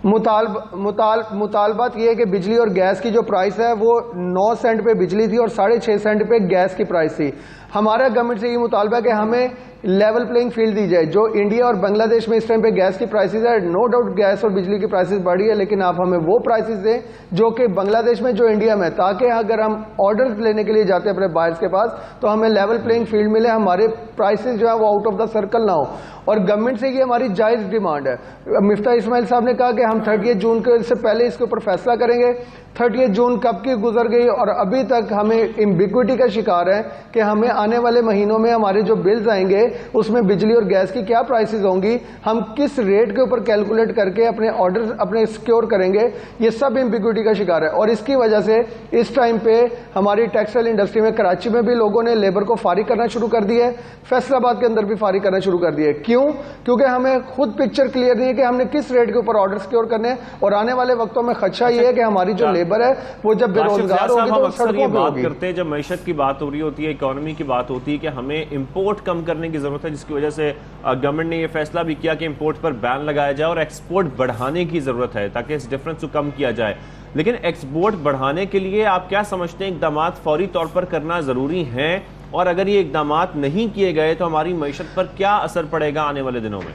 मुतालबात ये है कि बिजली और गैस की जो प्राइस है वो 9 सेंट पे बिजली थी और 6.5 सेंट पे गैस की प्राइस थी। हमारा गवर्नमेंट से ये मुतालबा है कि हमें लेवल प्लेइंग फील्ड दी जाए। जो इंडिया और बांग्लादेश में इस टाइम पे गैस की प्राइसेस है, नो डाउट गैस और बिजली की प्राइसेस बढ़ी है, लेकिन आप हमें वो प्राइसेस दें जो कि बांग्लादेश में, जो इंडिया में, ताकि अगर हम ऑर्डर्स लेने के लिए जाते हैं अपने बायर्स के पास तो हमें लेवल प्लेइंग फील्ड मिले, हमारे प्राइसेस जो है वो आउट ऑफ द सर्कल ना हो। और गवर्नमेंट से ये हमारी जायज डिमांड है। मिफ्ता इस्माइल साहब ने कहा कि हम 30 जून के से पहले इसके ऊपर फैसला करेंगे। 30 जून कब की गुजर गई और अभी तक हमें एम्बिग्विटी का शिकार है कि हमें आने वाले महीनों में हमारे जो बिल्स आएंगे उसमें बिजली और गैस की क्या प्राइसेस होंगी, हम किस रेट के ऊपर कैलकुलेट करके अपने ऑर्डर अपने सिक्योर करेंगे, ये सब एम्बिग्विटी का शिकार है। और इसकी वजह से इस टाइम पे हमारी टेक्सटाइल इंडस्ट्री में कराची में भी लोगों ने लेबर को फारिग करना शुरू कर दिया है, फैसलाबाद के अंदर भी फारिग करना शुरू कर दिया है। क्यों? क्योंकि हमें खुद पिक्चर क्लियर नहीं है कि हमने किस रेट के ऊपर ऑर्डर सिक्योर करने हैं। और आने वाले वक्तों में खदशा ये है कि हमारी जो लेबर है वो जब बेरोजगार होगी तो सड़कों पे होगी। करते हैं जब मैशत की बात हो रही होती है, इकोनॉमी की बात होती है कि हमें इंपोर्ट कम करने की जरूरत है, जिसकी वजह से गवर्नमेंट ने यह फैसला भी किया कि इंपोर्ट पर बैन लगाया जाए और एक्सपोर्ट बढ़ाने की जरूरत है ताकि इस डिफरेंस को कम किया जाए। लेकिन एक्सपोर्ट बढ़ाने के लिए आप क्या समझते हैं इकदाम फौरी तौर पर करना जरूरी है, और अगर ये इकदाम नहीं किए गए तो हमारी मैशत पर क्या असर पड़ेगा आने वाले दिनों में?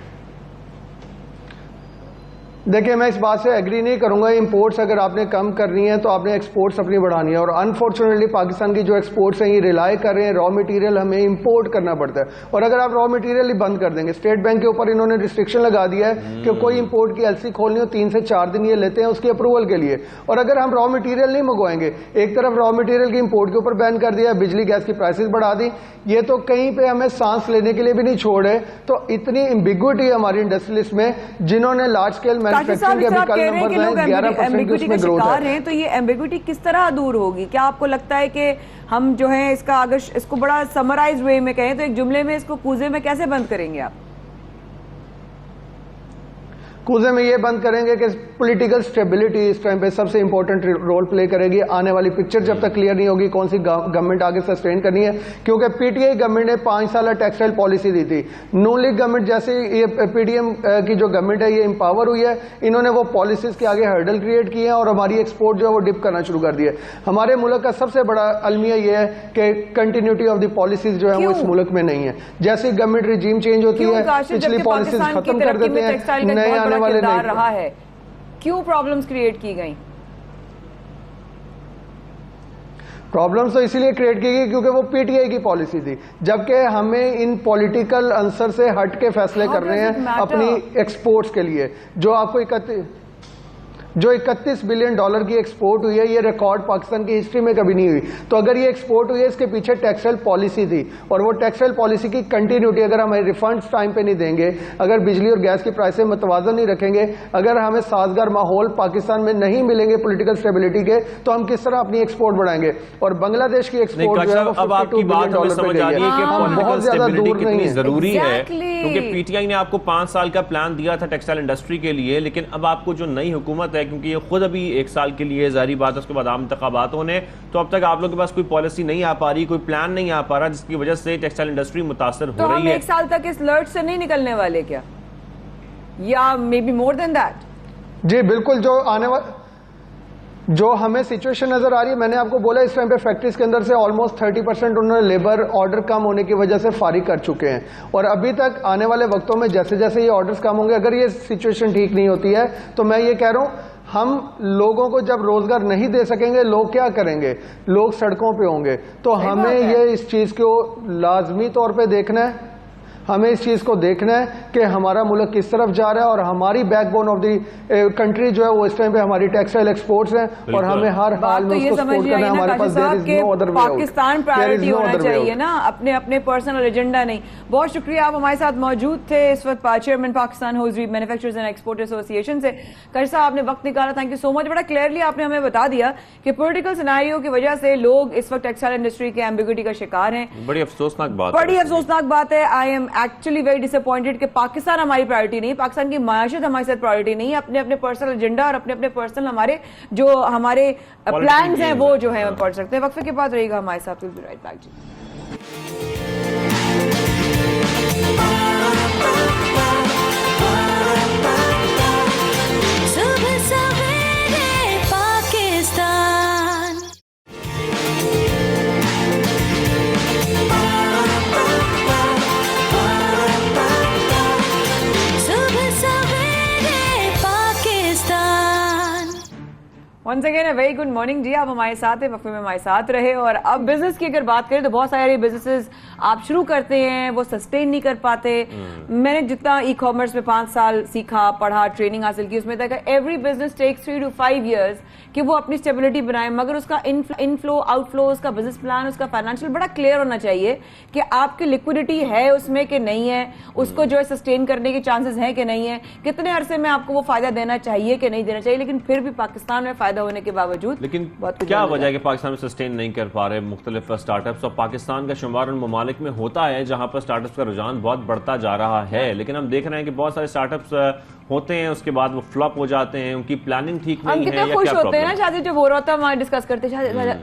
देखिए, मैं इस बात से एग्री नहीं करूंगा। इंपोर्ट्स अगर आपने कम करनी है तो आपने एक्सपोर्ट्स अपनी बढ़ानी है, और अनफॉर्चुनेटली पाकिस्तान की जो एक्सपोर्ट्स हैं ये रिलाई कर रहे हैं, रॉ मटेरियल हमें इंपोर्ट करना पड़ता है। और अगर आप रॉ मटेरियल ही बंद कर देंगे, स्टेट बैंक के ऊपर इन्होंने रिस्ट्रिक्शन लगा दिया है कि कोई इंपोर्ट की एलसी खोलनी हो 3 से 4 दिन ये लेते हैं उसकी अप्रूवल के लिए। और अगर हम रॉ मटेरियल नहीं मंगवाएंगे, एक तरफ रॉ मटेरियल की इंपोर्ट के ऊपर बैन कर दिया, बिजली गैस की प्राइसेस बढ़ा दी, ये तो कहीं पे हमें सांस लेने के लिए भी नहीं छोड़े। तो इतनी एम्बिग्विटी है हमारी इंडस्ट्रियलिस्ट में, जिन्होंने लार्ज स्केल मैन्युफैक्चरिंग के अभी कल नंबर है 11% की उसमें ग्रोथ है। तो ये एम्बिग्विटी किस तरह दूर होगी? क्या आपको लगता है कि हम जो है इसका अगर इसको बड़ा समराइज वे में कहें तो एक जुमले में इसको कूजे में कैसे बंद करेंगे आप? कूजे में ये बंद करेंगे कि पॉलिटिकल स्टेबिलिटी इस टाइम पे सबसे इंपॉर्टेंट रोल प्ले करेगी। आने वाली पिक्चर जब तक क्लियर नहीं होगी कौन सी गवर्नमेंट आगे सस्टेन करनी है, क्योंकि पीटीआई गवर्नमेंट ने 5 साल टेक्सटाइल पॉलिसी दी थी। नून लीग गवर्नमेंट जैसे ये पीडीएम की जो गवर्नमेंट है ये इंपावर हुई है, इन्होंने वो पॉलिसीज के आगे हर्डल क्रिएट किए हैं और हमारी एक्सपोर्ट जो है वो डिप करना शुरू कर दिया। हमारे मुल्क का सबसे बड़ा अलमिया ये है कि कंटिन्यूटी ऑफ द पॉलिसीज जो है वो इस मुल्क में नहीं है। जैसे गवर्नमेंट रिजीम चेंज होती है, पिछली पॉलिसीज खत्म कर देते हैं, नए आने वाले नहीं रहा है। क्यों प्रॉब्लम्स क्रिएट की गई? प्रॉब्लम्स तो इसीलिए क्रिएट की गई क्योंकि वो पीटीआई की पॉलिसी थी, जबकि हमें इन पॉलिटिकल आंसर से हट के फैसले कर रहे हैं अपनी एक्सपोर्ट्स के लिए। जो आपको 31 बिलियन डॉलर की एक्सपोर्ट हुई है, ये रिकॉर्ड पाकिस्तान की हिस्ट्री में कभी नहीं हुई। तो अगर ये एक्सपोर्ट हुई है इसके पीछे टेक्सटाइल पॉलिसी थी, और वो टेक्सटाइल पॉलिसी की कंटिन्यूटी अगर हमें रिफंड्स टाइम पे नहीं देंगे, अगर बिजली और गैस की प्राइसें मुतवाज़न नहीं रखेंगे, अगर हमें साजगार माहौल पाकिस्तान में नहीं मिलेंगे पॉलिटिकल स्टेबिलिटी के, तो हम किस तरह अपनी एक्सपोर्ट बढ़ाएंगे। और बांग्लादेश की एक्सपोर्ट जो है वो 52 बिलियन डॉलर पे गई है। हम बहुत ज्यादा दूर नहीं है। जरूरी है क्योंकि पीटीआई ने आपको 5 साल का प्लान दिया था टेक्सटाइल इंडस्ट्री के लिए, लेकिन अब आपको जो नई हुकूमत है, क्योंकि ये खुद अभी 1 साल के लिए जारी बात है, उसके बाद आम इंतखाबात होने, तो अब तक आप लोगों के पास कोई पॉलिसी नहीं आ पा रही, कोई प्लान नहीं आ पा रहा, जिसकी वजह से टेक्सटाइल इंडस्ट्री मुतासर हो रही है। तो हम 1 साल तक इस लर्ट से नहीं निकलने वाले क्या, या maybe more than that? जी बिल्कुल, जो हमें सिचुएशन नजर आ रही है, मैंने आपको बोला इस टाइम पे फैक्ट्रीज के अंदर से ऑलमोस्ट 30% उन्होंने लेबर ऑर्डर कम होने की वजह से फारिग कर चुके हैं। और अभी तक आने वाले वक्तों में जैसे जैसे ये ऑर्डर्स कम होंगे, अगर ये सिचुएशन ठीक नहीं होती है, तो मैं ये कह रहा हूं हम लोगों को जब रोजगार नहीं दे सकेंगे, लोग क्या करेंगे? लोग सड़कों पे होंगे। तो हमें ये इस चीज को लाजमी तौर पे देखना है, हमें इस चीज को देखना है कि हमारा मुल्क किस तरफ जा रहा है, और हमारी बैकबोन ऑफ द कंट्री जो है वो इस टाइम पे हमारी टेक्सटाइल एक्सपोर्ट्स हैं, और हमें हर हाल में उसको सपोर्ट करना है। हमारे पास there is no other way out. Pakistan priority होना चाहिए ना, अपने अपने पर्सनल एजेंडा नहीं। बहुत शुक्रिया, आप हमारे साथ मौजूद थे इस वक्त chairman Pakistan hosiery manufacturers and export association से। कर साहब, आपने वक्त निकाला, थैंक यू सो मच। बड़ा क्लियरली आपने हमें बता दिया कि पॉलिटिकल सिनेरियो की वजह से लोग इस वक्त टेक्सटाइल इंडस्ट्री के एम्बिग्विटी का शिकार हैं। बड़ी अफसोसनाक बात है। I am actually very disappointed कि पाकिस्तान हमारी प्रायोरिटी नहीं, पाकिस्तान की मायशत हमारे साथ प्रायोरिटी नहीं है। अपने अपने पर्सनल एजेंडा और अपने अपने पर्सनल हमारे प्लान्स हैं वो जो है हम पढ़ सकते हैं। वक्फे के बाद रहेगा हमारे साथ, विल बी राइट बैक जी। Once again a very good morning जी, आप हमारे साथ हैं, वक्फे में हमारे साथ रहे। और अब बिजनेस की अगर बात करें तो बहुत सारे बिजनेसेस आप शुरू करते हैं वो सस्टेन नहीं कर पाते। मैंने जितना ई कॉमर्स में 5 साल सीखा, पढ़ा, ट्रेनिंग हासिल की, उसमें तक every business takes 3 to 5 years कि वो अपनी स्टेबिलिटी बनाए, मगर उसका इनफ्लो आउटफ्लो, उसका बिजनेस प्लान, उसका फाइनेंशियल बड़ा क्लियर होना चाहिए कि आपकी लिक्विडिटी है उसमें कि नहीं है, उसको जो है सस्टेन करने के चांसेस हैं कि नहीं है, कितने अरसे में आपको वो फायदा देना चाहिए कि नहीं देना चाहिए। लेकिन फिर भी पाकिस्तान में फायदा होने के बावजूद, लेकिन क्या वजह है कि पाकिस्तान में सस्टेन नहीं कर पा रहे मुख्तलिफ स्टार्टअप्स? और पाकिस्तान का शुमार उन ममालिक में होता है जहां पर स्टार्टअप्स का रुझान बहुत बढ़ता जा रहा है, लेकिन हम देख रहे हैं कि बहुत सारे स्टार्टअप्स होते हैं, उसके बाद वो फ्लॉप हो जाते हैं, उनकी प्लानिंग ठीक नहीं है। हम खुश होते हैं ना, शादी जब हो रहा था हमारे डिस्कस करते,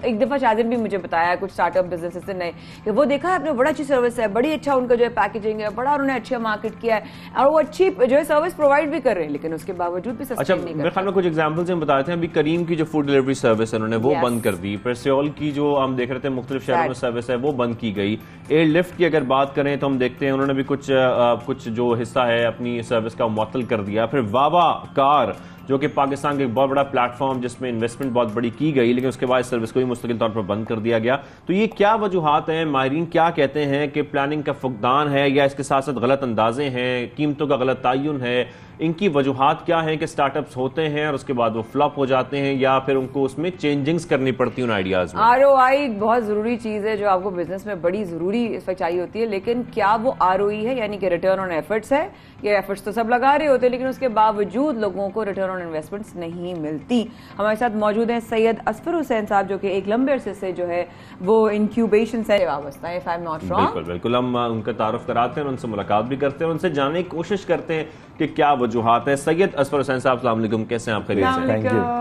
एक दफा शादिर भी मुझे बताया कुछ स्टार्टअप बिजनेस से नए कि वो देखा है आपने, बड़ा अच्छी सर्विस है, बड़ी अच्छा उनका जो है पैकेजिंग है, बड़ा उन्होंने अच्छा मार्केट किया है और वो अच्छी जो है सर्विस प्रोवाइड भी कर रहे हैं, लेकिन उसके बावजूद भी सस्टेन नहीं कर रहे। मेरे ख्याल में कुछ एग्जांपल्स हम बताते हैं। अभी करीम की जो फूड डिलीवरी सर्विस है उन्होंने वो बंद कर दी, फिर सियोल की जो हम देख रहे थे मुख्तलिफ शहरों में सर्विस है वो बंद की गई, एयरलिफ्ट की अगर बात करें तो हम देखते हैं उन्होंने भी कुछ जो हिस्सा है अपनी सर्विस का मुअत्तल कर दिया। फिर वावा कार जो कि पाकिस्तान का एक बहुत बड़ा प्लेटफॉर्म जिसमें इन्वेस्टमेंट बहुत बड़ी की गई, लेकिन उसके बाद सर्विस को ही मुस्तकिल तौर पर बंद कर दिया गया। तो ये क्या वजूहात हैं? माहिरीन क्या कहते हैं कि प्लानिंग का फुकदान है या इसके साथ साथ गलत अंदाजे हैं, कीमतों का गलत तयन है? इनकी वजूहात क्या है कि स्टार्टअप्स होते हैं और उसके बाद वो फ्लॉप हो जाते हैं या फिर उनको उसमें चेंजिंग्स करनी पड़ती है उन आइडियाज में? ROI बहुत जरूरी चीज है जो आपको बिजनेस में बड़ी जरूरी इस वक्त चाहिए होती है, लेकिन क्या वो ROI है, यानी कि रिटर्न ऑन एफर्ट्स है? ये एफर्ट्स तो सब लगा रहे होते हैं लेकिन उसके बावजूद लोगों को रिटर्न ऑन इन्वेस्टमेंट्स नहीं मिलती। हमारे साथ मौजूद हैं सैयद असफर हुसैन साहब जो कि एक लंबे अरसे से जो है वो इंक्यूबेशन से वाबस्ता है, if I am not wrong. बिल्कुल बिल्कुल, हम उनका तारुफ कराते हैं, उनसे मुलाकात भी करते हैं, उनसे जानने की कोशिश करते हैं कि क्या वजूहात है। सैयद असफर हुसैन साहब, अस्सलाम वालेकुम, कैसे हैं आप? खैरियत से?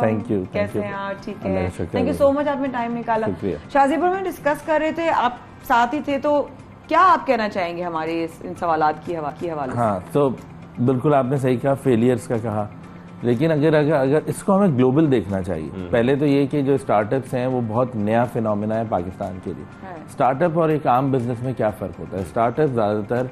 थैंक यू कैसे हैं आप? ठीक है, थैंक यू सो मच, आपने टाइम निकाला। शाजीपुर में डिस्कस कर रहे थे, आप साथ ही थे, तो क्या आप कहना चाहेंगे हमारे इन सवालात की हवाले से? हाँ, तो बिल्कुल आपने सही कहा, फेलियर्स का कहा, लेकिन अगर इसको हमें ग्लोबल देखना चाहिए। पहले तो ये कि जो स्टार्टअप्स हैं वो बहुत नया फिनोमेना है पाकिस्तान के लिए। स्टार्टअप और एक आम बिजनेस में क्या फ़र्क होता है? स्टार्टअप ज़्यादातर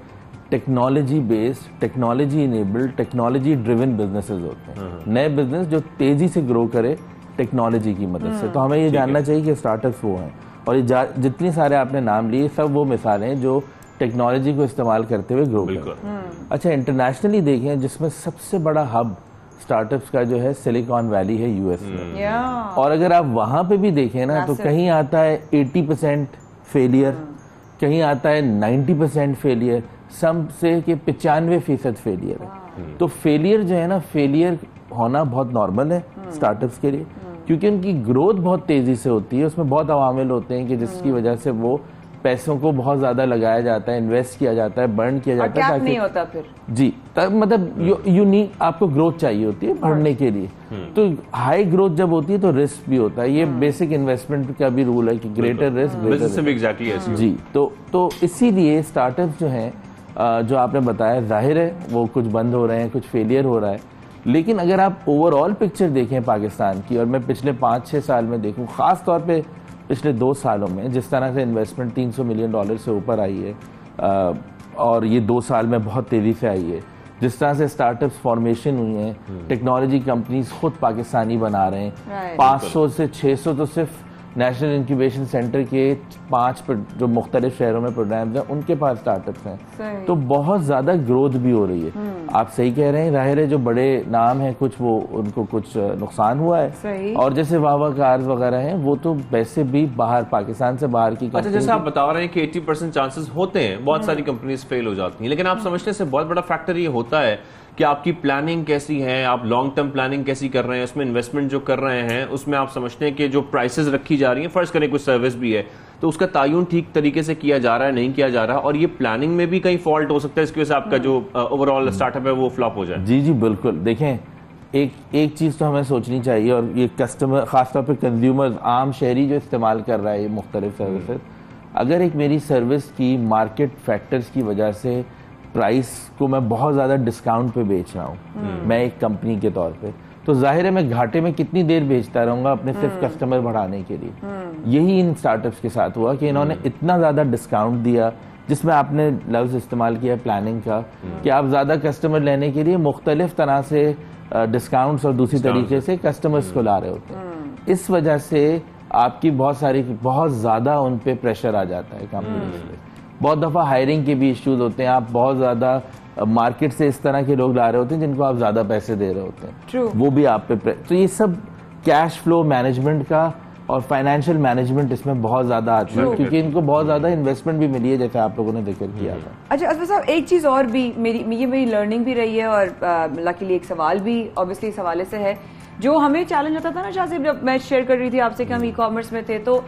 technology based, technology enabled, technology driven businesses होते हैं। नए बिजनेस जो तेज़ी से ग्रो करे टेक्नोलॉजी की मदद से। तो हमें ये जानना चाहिए कि स्टार्टअप्स वो हैं, और ये जितनी सारे आपने नाम लिए सब वो मिसालें हैं जो टेक्नोलॉजी को इस्तेमाल करते हुए ग्रो करते हैं। अच्छा, इंटरनेशनली देखें जिसमें सबसे बड़ा हब स्टार्टअप्स का जो है सिलिकॉन वैली है यूएस में, और अगर आप वहां पे भी देखें ना तो कहीं आता है 80% फेलियर, कहीं आता है 90% फेलियर, सम से कि 95% फेलियर है। तो फेलियर जो है ना, फेलियर होना बहुत नॉर्मल है स्टार्टअप्स के लिए, क्योंकि उनकी ग्रोथ बहुत तेजी से होती है। उसमें बहुत अवामिल होते हैं कि जिसकी वजह से वो पैसों को बहुत ज्यादा लगाया जाता है, इन्वेस्ट किया जाता है, बर्न किया जाता है, ताकि नहीं होता फिर जी, मतलब यू नीड, आपको ग्रोथ चाहिए होती है बढ़ने के लिए। तो हाई ग्रोथ जब होती है तो रिस्क भी होता है। ये बेसिक इन्वेस्टमेंट का भी रूल है कि ग्रेटर रिस्क ग्रेटर। जी, तो इसीलिए स्टार्टअप जो हैं, जो आपने बताया, जाहिर है वो कुछ बंद हो रहे हैं, कुछ फेलियर हो रहा है, लेकिन अगर आप ओवरऑल पिक्चर देखें पाकिस्तान की, और मैं पिछले 5-6 साल में देखूं, खास तौर पे पिछले 2 सालों में जिस तरह से इन्वेस्टमेंट $300 मिलियन से ऊपर आई है, और ये 2 साल में बहुत तेज़ी से आई है, जिस तरह से स्टार्टअप्स फॉर्मेशन हुई हैं, टेक्नोलॉजी कंपनीज खुद पाकिस्तानी बना रहे हैं, 500 से 600 तो सिर्फ नेशनल इंक्यूबेशन सेंटर के 5 जो मुख्तलिफ शहरों में प्रोग्राम्स हैं उनके पास स्टार्टअप्स हैं। तो बहुत ज़्यादा ग्रोथ भी हो रही है। आप सही कह रहे हैं, जाहिर है जो बड़े नाम हैं कुछ वो उनको कुछ नुकसान हुआ है, और जैसे वावा कार्स वगैरह हैं वो तो वैसे भी बाहर, पाकिस्तान से बाहर की। अच्छा, जैसे आप बता रहे हैं कि 80% चांसेस होते हैं, बहुत सारी कंपनीज फेल हो जाती हैं, लेकिन आप समझने से बहुत बड़ा फैक्टर ये होता है कि आपकी प्लानिंग कैसी है, आप लॉन्ग टर्म प्लानिंग कैसी कर रहे हैं, उसमें इन्वेस्टमेंट जो कर रहे हैं उसमें आप समझते हैं कि जो प्राइसेस रखी जा रही हैं, फर्ज करें कुछ सर्विस भी है तो उसका तयन ठीक तरीके से किया जा रहा है, नहीं किया जा रहा, और ये प्लानिंग में भी कहीं फॉल्ट हो सकता है, इसकी वजह से आपका जो ओवरऑल स्टार्टअप है वो फ्लॉप हो जाए। जी बिल्कुल। देखें, एक चीज़ तो हमें सोचनी चाहिए, और ये कस्टमर, खासतौर पर कंज्यूमर, आम शहरी जो इस्तेमाल कर रहा है ये मुख्तलिफ सर्विसेज, अगर एक मेरी सर्विस की मार्केट फैक्टर्स की वजह से प्राइस को मैं बहुत ज़्यादा डिस्काउंट पे बेच रहा हूँ, मैं एक कंपनी के तौर पे, तो जाहिर है मैं घाटे में कितनी देर बेचता रहूँगा अपने सिर्फ कस्टमर बढ़ाने के लिए। यही इन स्टार्टअप्स के साथ हुआ कि इन्होंने इतना ज़्यादा डिस्काउंट दिया, जिसमें आपने लफ्ज़ इस्तेमाल किया प्लानिंग का, कि आप ज़्यादा कस्टमर लेने के लिए मुख्तलिफ तरह से डिस्काउंट्स और दूसरी तरीके से कस्टमर्स को ला रहे होते हैं। इस वजह से आपकी बहुत ज़्यादा उन पर प्रेशर आ जाता है कंपनीज पे। बहुत दफ़ा हायरिंग के भी इश्यूज होते हैं, आप बहुत ज़्यादा मार्केट से इस तरह के लोग ला रहे होते हैं जिनको आप ज़्यादा पैसे दे रहे होते हैं, वो भी आप पे। तो ये सब कैश फ्लो मैनेजमेंट का और फाइनेंशियल मैनेजमेंट इसमें बहुत ज़्यादा आती है, क्योंकि इनको बहुत ज़्यादा इन्वेस्टमेंट भी मिली है, जैसे आप लोगों ने जिक्र किया था। अच्छा असफर साहब, एक चीज़ और भी मेरी लर्निंग भी रही है, और लकीली एक सवाल भी ऑब्वियसली इस हवाले से है, जो हमें चैलेंज आता था ना शाह, जब मैं शेयर कर रही थी आपसे कि हम ई-कॉमर्स में थे, तो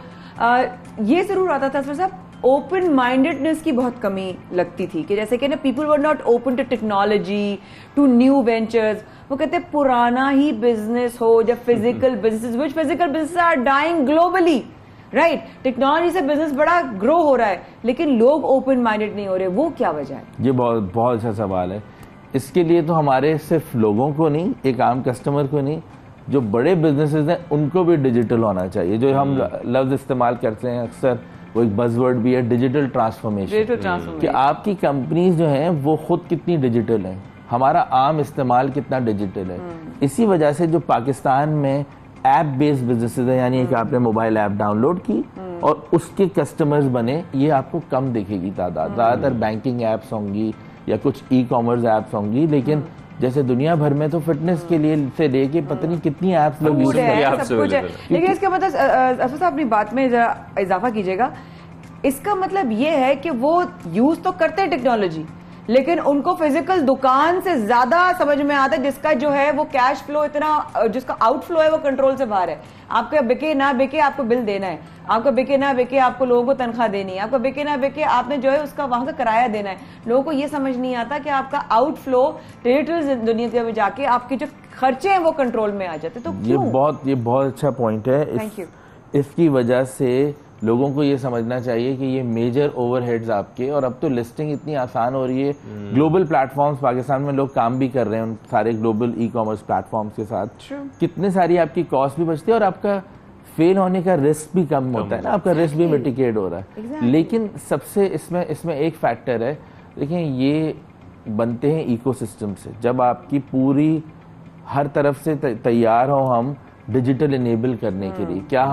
ये ज़रूर आता था असफर साहब, ओपन माइंडेडनेस की बहुत कमी लगती थी, कि जैसे कि ना people were not open to technology, to new ventures. वो कहते हैं पुराना ही बिजनेस हो या physical business, which physical business are dying globally, right? Technology से बिजनेस बड़ा ग्रो हो रहा है, लेकिन लोग ओपन माइंडेड नहीं हो रहे, वो क्या वजह है? ये बहुत अच्छा सवाल है। इसके लिए तो हमारे सिर्फ लोगों को नहीं, एक आम कस्टमर को नहीं, जो बड़े बिजनेसेस हैं उनको भी डिजिटल होना चाहिए। जो हम लफ्ज इस्तेमाल करते हैं अक्सर, वो एक बज़वर्ड भी है, डिजिटल ट्रांसफॉर्मेशन, कि आपकी कंपनीज जो हैं वो खुद कितनी डिजिटल हैं, हमारा आम इस्तेमाल कितना डिजिटल है। इसी वजह से जो पाकिस्तान में ऐप बेस्ड बिजनेसेस है, यानी कि आपने मोबाइल ऐप डाउनलोड की और उसके कस्टमर्स बने, ये आपको कम दिखेगी तादाद। ज़्यादातर बैंकिंग ऐप्स होंगी या कुछ ई कॉमर्स ऐप्स होंगी, लेकिन जैसे दुनिया भर में तो फिटनेस के लिए से लेके पता नहीं कितनी ऐप्स लोग यूज करते हैं, सब कुछ है। लेकिन इसका मतलब अफसर साहब अपनी बात में जरा इजाफा कीजिएगा, इसका मतलब ये है कि वो यूज तो करते हैं टेक्नोलॉजी, लेकिन उनको फिजिकल दुकान से ज्यादा समझ में आता है, जिसका जो है वो कैश फ्लो इतना, जिसका आउटफ्लो है वो कंट्रोल से बाहर है। आपका बिके ना बिके आपको बिल देना है, आपका बिके ना बिके आपको लोगों को तनख्वाह देनी है, आपका बिके ना बिके आपने जो है उसका वहां का किराया देना है। लोगों को ये समझ नहीं आता कि आपका आउटफ्लो डिजिटल दुनिया में जाके आपके जो खर्चे हैं वो कंट्रोल में आ जाते। तो ये बहुत अच्छा पॉइंट है। Thank you. इसकी वजह से लोगों को ये समझना चाहिए कि ये मेजर ओवरहेड्स आपके, और अब तो लिस्टिंग इतनी आसान हो रही है, ग्लोबल प्लेटफॉर्म्स पाकिस्तान में लोग काम भी कर रहे हैं उन सारे ग्लोबल ई कॉमर्स प्लेटफॉर्म्स के साथ, कितने सारी आपकी कॉस्ट भी बचती है और आपका फेल होने का रिस्क भी कम होता है ना, आपका रिस्क भी मिटिगेट हो रहा है। लेकिन सबसे इसमें एक फैक्टर है, देखिए ये बनते हैं इकोसिस्टम से, जब आपकी पूरी हर तरफ से तैयार हो हम डिजिटल इनेबल करने के लिए, क्या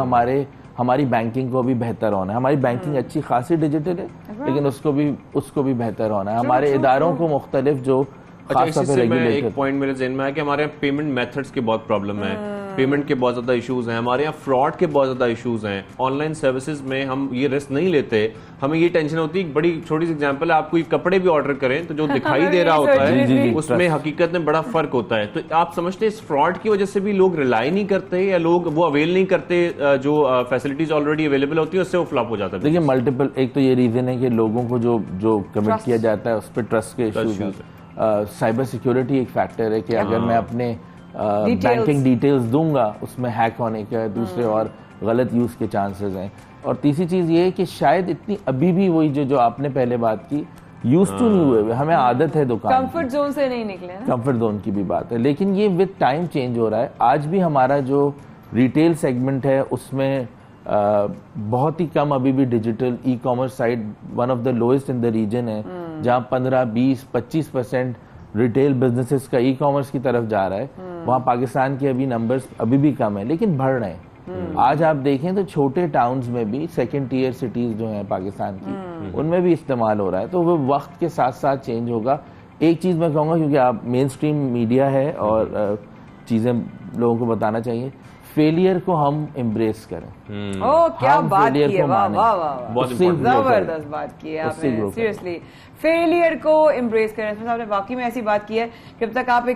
हमारी बैंकिंग को भी बेहतर होना है, हमारी बैंकिंग अच्छी खासी डिजिटल है, लेकिन उसको भी बेहतर होना है, हमारे इदारों को मुख्तलिफ जो अच्छा, इसी से मैं एक पॉइंट मेरे ज़हन में है कि हमारे यहाँ पेमेंट मेथड्स के बहुत प्रॉब्लम है, पेमेंट के बहुत ज़्यादा इश्यूज हैं, हमारे यहाँ फ्रॉड के बहुत ज़्यादा इश्यूज हैं, ऑनलाइन सर्विसेज में हम ये रिस्क नहीं लेते, हमें ये टेंशन होती है। बड़ी छोटी सी एग्जांपल है, आप कोई कपड़े भी ऑर्डर करें तो जो दिखाई दे रहा होता है उसमें हकीकत में बड़ा फर्क होता है। तो आप समझते हैं इस फ्रॉड की वजह से भी लोग रिलाई नहीं करते या लोग वो अवेल नहीं करते जो फैसिलिटीज ऑलरेडी अवेलेबल होती है, उससे वो फ्लॉप हो जाता है? देखिए मल्टीपल, एक तो ये रीजन है कि लोगों को जो कमिट किया जाता है उस पर ट्रस्ट के इश्यूज, साइबर सिक्योरिटी एक फैक्टर है कि अगर मैं अपने बैंकिंग डिटेल्स दूंगा उसमें हैक होने का दूसरे और गलत यूज के चांसेस हैं। और तीसरी चीज ये है कि शायद इतनी अभी भी वही जो आपने पहले बात की, यूज टू नहीं हुए, हमें आदत है दुकान, कंफर्ट जोन से नहीं निकले ना, कंफर्ट जोन की भी बात है, लेकिन ये विद टाइम चेंज हो रहा है। आज भी हमारा जो रिटेल सेगमेंट है उसमें बहुत ही कम अभी भी digital e commerce side one of the lowest in the region है, जहाँ 15, 20, 25% रिटेल बिजनेसेस का ई कॉमर्स की तरफ जा रहा है। वहाँ पाकिस्तान के अभी नंबर्स अभी भी कम है, लेकिन बढ़ रहे हैं। आज आप देखें तो छोटे टाउन्स में भी सेकंड टीयर सिटीज जो हैं पाकिस्तान की, उनमें भी इस्तेमाल हो रहा है। तो वो वक्त के साथ साथ चेंज होगा। एक चीज मैं कहूँगा, क्योंकि आप मेन स्ट्रीम मीडिया है और चीजें लोगों को बताना चाहिए, फेलियर को हम एम्ब्रेस करें। क्या बात की है, वाह वाह वाह, जबरदस्त बात की है आपने, सीरियसली फेलियर को एम्ब्रेस करें। आपने वाकई में ऐसी बात की है कि जब तक आप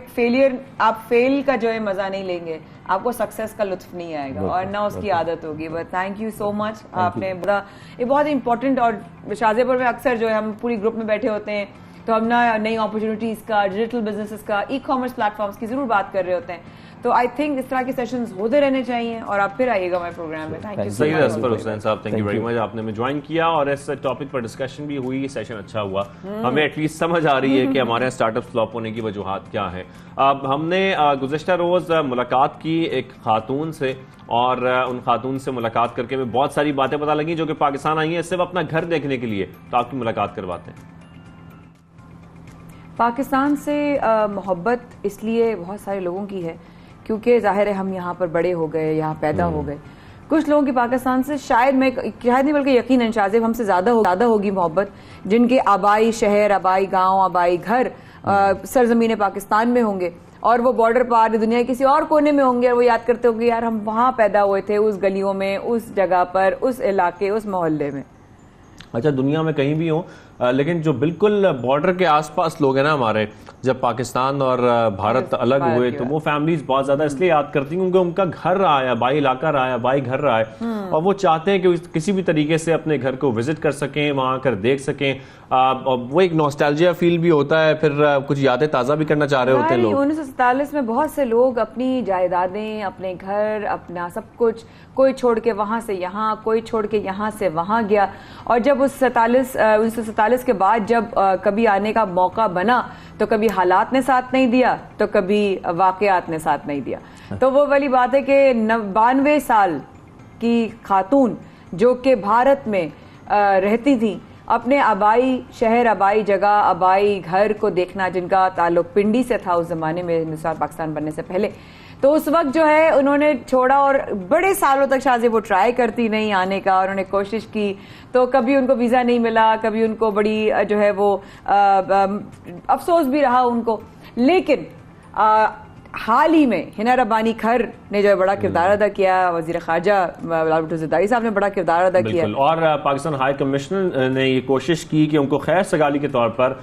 आप फेल का जो है मजा नहीं लेंगे, आपको सक्सेस का लुत्फ नहीं आएगा और ना उसकी आदत होगी। But thank you so much, आपने ये बहुत इंपॉर्टेंट, और शाहजहांपुर में अक्सर जो है हम पूरी ग्रुप में बैठे होते हैं तो हम ना नई अपॉर्चुनिटीज का, डिजिटल बिजनेसेस का, ई कॉमर्स प्लेटफॉर्म्स की जरूर बात कर रहे होते हैं। तो आई थिंक इस तरह के सेशंस होते रहने चाहिए और आप फिर आइएगा हमारे प्रोग्राम में। Thank you so much Asfar Hussain साहब, थैंक यू वेरी मच, आपने हमें ज्वाइन किया और इस टॉपिक पर डिस्कशन भी हुई, सेशन अच्छा हुआ। हमें एटलीस्ट समझ आ रही है कि हमारे यहाँ स्टार्टअप फ्लॉप होने की वजूहात क्या है। अब हमने गुज़िश्ता रोज मुलाकात की एक खातून से, और उन खातून से मुलाकात करके हमें बहुत सारी बातें पता लगी जो कि पाकिस्तान आई हैं सिर्फ अपना घर देखने के लिए। तो आपकी मुलाकात करवाते हैं। पाकिस्तान से मोहब्बत इसलिए बहुत सारे लोगों की है क्योंकि जाहिर है हम यहाँ पर बड़े हो गए, यहाँ पैदा हो गए। कुछ लोगों की पाकिस्तान से शायद नहीं बल्कि यकीनन शाज़िब हमसे ज़्यादा होगी मोहब्बत, जिनके आबाई शहर, आबाई गांव, आबाई घर सरजमीन पाकिस्तान में होंगे और वो बॉर्डर पार दुनिया के किसी और कोने में होंगे और वो याद करते होंगे यार हम वहाँ पैदा हुए थे, उस गलियों में, उस जगह पर, उस इलाके, उस मोहल्ले में। अच्छा, दुनिया में कहीं भी हो, लेकिन जो बिल्कुल बॉर्डर के आसपास लोग हैं ना हमारे, जब पाकिस्तान और भारत अलग हुए तो वो फैमिलीज बहुत ज्यादा इसलिए याद करती हैं क्योंकि उनका घर रहा है, बाई इलाका रहा है, बाई घर रहा है, और वो चाहते हैं कि किसी भी तरीके से अपने घर को विजिट कर सकें, वहां आकर देख सकें। वो एक नॉस्टैल्जिया फील भी होता है, फिर कुछ यादें ताज़ा भी करना चाह रहे होते हैं लोग। 1947 में बहुत से लोग अपनी जायदादें, अपने घर, अपना सब कुछ, कोई छोड़ के वहां से यहाँ, कोई छोड़ के यहाँ से वहां गया, और जब उस 1947 के बाद जब कभी आने का मौका बना तो कभी हालात ने साथ नहीं दिया तो कभी वाकयात ने साथ नहीं दिया। तो वो वाली बात है कि 92 साल की खातून जो कि भारत में रहती थी, अपने आबाई शहर, आबाई जगह, आबाई घर को देखना, जिनका ताल्लुक पिंडी से था उस जमाने में, हिंदुस्तान पाकिस्तान बनने से पहले, तो उस वक्त जो है उन्होंने छोड़ा और बड़े सालों तक शायद वो ट्राई करती नहीं आने का, उन्होंने कोशिश की तो कभी उनको वीज़ा नहीं मिला, कभी उनको बड़ी जो है वो अफसोस भी रहा उनको। लेकिन हाल ही में हिना रब्बानी खर ने जो है बड़ा किरदार अदा किया, वज़ीर ख़ारजा बिलावल भुट्टो ज़रदारी साहब ने बड़ा किरदार अदा किया, और पाकिस्तान हाई कमिश्नर ने ये कोशिश की कि उनको खैर सगाली के तौर पर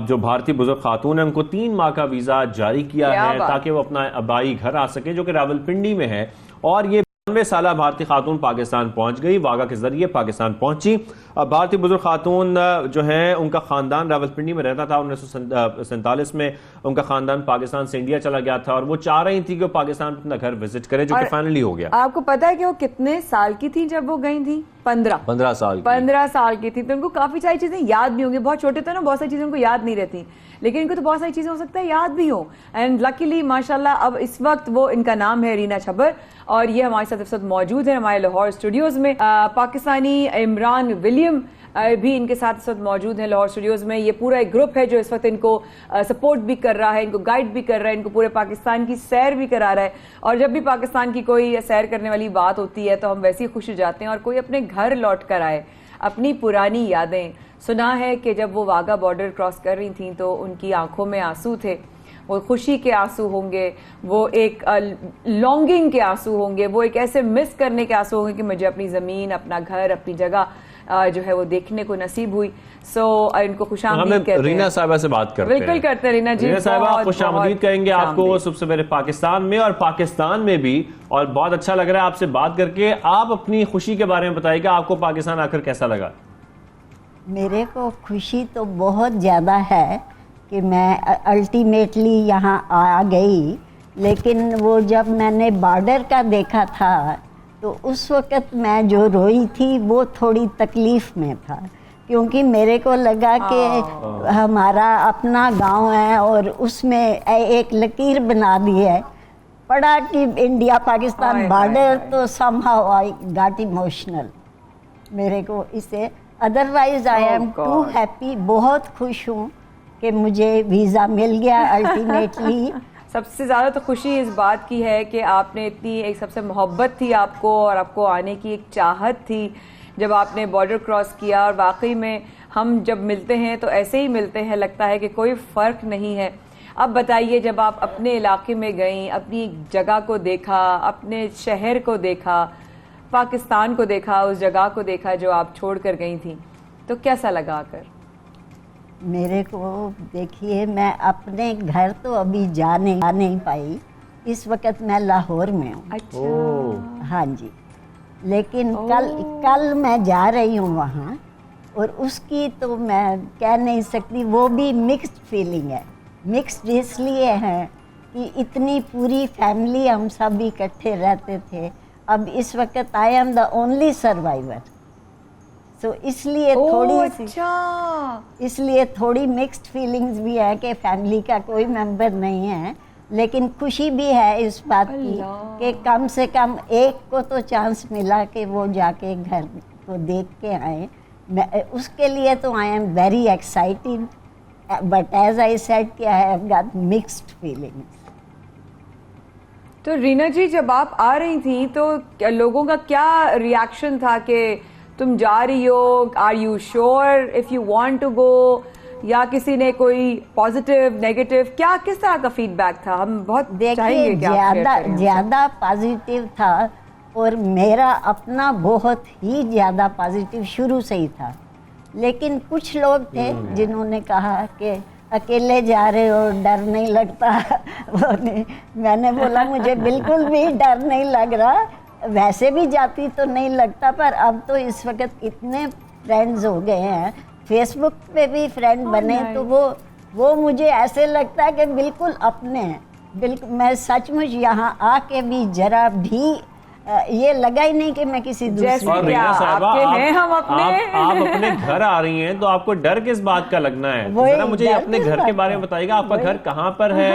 जो भारतीय बुजुर्ग खातून है उनको 3 माह का वीजा जारी किया है ताकि वो अपना आबाई घर आ सके जो कि रावलपिंडी में है। और ये 92 साल भारतीय खातून पाकिस्तान पहुंच गई, वागा के जरिए पाकिस्तान पहुंची। भारतीय बुजुर्ग खातून जो है उनका खानदान रावलपिंडी में रहता था, 1947 में उनका खानदान पाकिस्तान से इंडिया चला गया था और वो चाह रही थी कि वो पाकिस्तान अपना घर विजिट करे, जो कि फाइनली हो गया। आपको पता है कि वो कितने साल की थी जब वो गई थी? 15 साल की थी। तो उनको काफी सारी चीजें याद भी होंगी, बहुत छोटे थे ना, बहुत सारी चीजें उनको याद नहीं रहती, लेकिन इनको तो बहुत सारी चीजें हो सकता है याद भी हो। एंड लकीली माशाल्लाह अब इस वक्त वो, इनका नाम है रीना छबर और ये हमारे साथ इस वक्त मौजूद है हमारे लाहौर स्टूडियोज में। पाकिस्तानी इमरान विलियम भी इनके साथ इस वक्त मौजूद है लाहौर स्टूडियोज में। ये पूरा एक ग्रुप है जो इस वक्त इनको सपोर्ट भी कर रहा है, इनको गाइड भी कर रहा है, इनको पूरे पाकिस्तान की सैर भी करा रहा है। और जब भी पाकिस्तान की कोई सैर करने वाली बात होती है तो हम वैसे ही खुश हो जाते हैं और कोई अपने घर लौट कर आए, अपनी पुरानी यादें। सुना है कि जब वो वाघा बॉर्डर क्रॉस कर रही थी तो उनकी आंखों में आंसू थे, वो खुशी के आंसू होंगे, वो एक लॉन्गिंग के आंसू होंगे, वो एक ऐसे मिस करने के आंसू होंगे कि मुझे अपनी ज़मीन, अपना घर, अपनी जगह जो है वो देखने को नसीब हुई। सो इनको खुशामदीद कहते हैं। रीना साहिबा से बात करते हैं। बिल्कुल करते हैं रीना जी। रीना साहिबा खुशामदीद कहेंगे आपको सबसे पहले पाकिस्तान में और पाकिस्तान में भी, और बहुत अच्छा लग रहा है आपसे बात करके। आप अपनी खुशी के बारे में बताइएगा, आपको पाकिस्तान आकर कैसा लगा? मेरे को खुशी तो बहुत ज़्यादा है कि मैं अल्टीमेटली यहाँ आ गई, लेकिन वो जब मैंने बॉर्डर का देखा था तो उस वक़्त मैं जो रोई थी वो थोड़ी तकलीफ़ में था, क्योंकि मेरे को लगा कि हमारा अपना गांव है और उसमें एक लकीर बना दी है, पड़ा कि इंडिया पाकिस्तान बॉर्डर, तो समहाउ आई गॉट इमोशनल मेरे को इसे। Otherwise I am too happy, बहुत खुश हूँ कि मुझे वीज़ा मिल गया अल्टीमेटली। सबसे ज़्यादा तो खुशी इस बात की है कि आपने इतनी, एक सबसे मोहब्बत थी आपको और आपको आने की एक चाहत थी जब आपने बॉर्डर क्रॉस किया। और वाकई में हम जब मिलते हैं तो ऐसे ही मिलते हैं, लगता है कि कोई फ़र्क नहीं है। अब बताइए, जब आप अपने इलाके में गई, अपनी जगह को देखा, अपने शहर को देखा, पाकिस्तान को देखा, उस जगह को देखा जो आप छोड़ कर गई थी, तो कैसा लगा आकर? मेरे को देखिए, मैं अपने घर तो अभी जा नहीं पाई, इस वक्त मैं लाहौर में हूँ। अच्छा। हाँ जी, लेकिन कल मैं जा रही हूँ वहाँ, और उसकी तो मैं कह नहीं सकती, वो भी मिक्स्ड फीलिंग है। मिक्स्ड इसलिए है कि इतनी पूरी फैमिली हम सब इकट्ठे रहते थे, अब इस वक्त I am the only survivor, so इसलिए इसलिए थोड़ी मिक्स्ड फीलिंग्स भी है कि फैमिली का कोई मेंबर नहीं है, लेकिन खुशी भी है इस बात की कि कम से कम एक को तो चांस मिला कि वो जाके घर को देख के आए। उसके लिए तो I am very excited, but as I said कि I have got mixed feelings. तो रीना जी, जब आप आ रही थी तो लोगों का क्या रिएक्शन था कि तुम जा रही हो, are you sure if you want to go, या किसी ने कोई पॉजिटिव नेगेटिव, क्या किस तरह का फीडबैक था? हम बहुत देखिए, ज़्यादा पॉजिटिव था, और मेरा अपना बहुत ही ज़्यादा पॉजिटिव शुरू से ही था। लेकिन कुछ लोग थे जिन्होंने कहा कि अकेले जा रहे हो, डर नहीं लगता? मैंने बोला मुझे बिल्कुल भी डर नहीं लग रहा, वैसे भी जाती तो नहीं लगता, पर अब तो इस वक्त इतने फ्रेंड्स हो गए हैं, फेसबुक पे भी फ्रेंड बने, तो वो मुझे ऐसे लगता है कि बिल्कुल अपने हैं। बिल्कुल, मैं सचमुच यहाँ आके भी जरा भी ये लगा ही नहीं कि मैं किसी दूसरी और रीना साहिबा आप अपने घर आ रही हैं तो आपको डर किस बात का लगना है? जरा मुझे अपने घर के बारे में बताइएगा, आपका घर कहाँ पर है,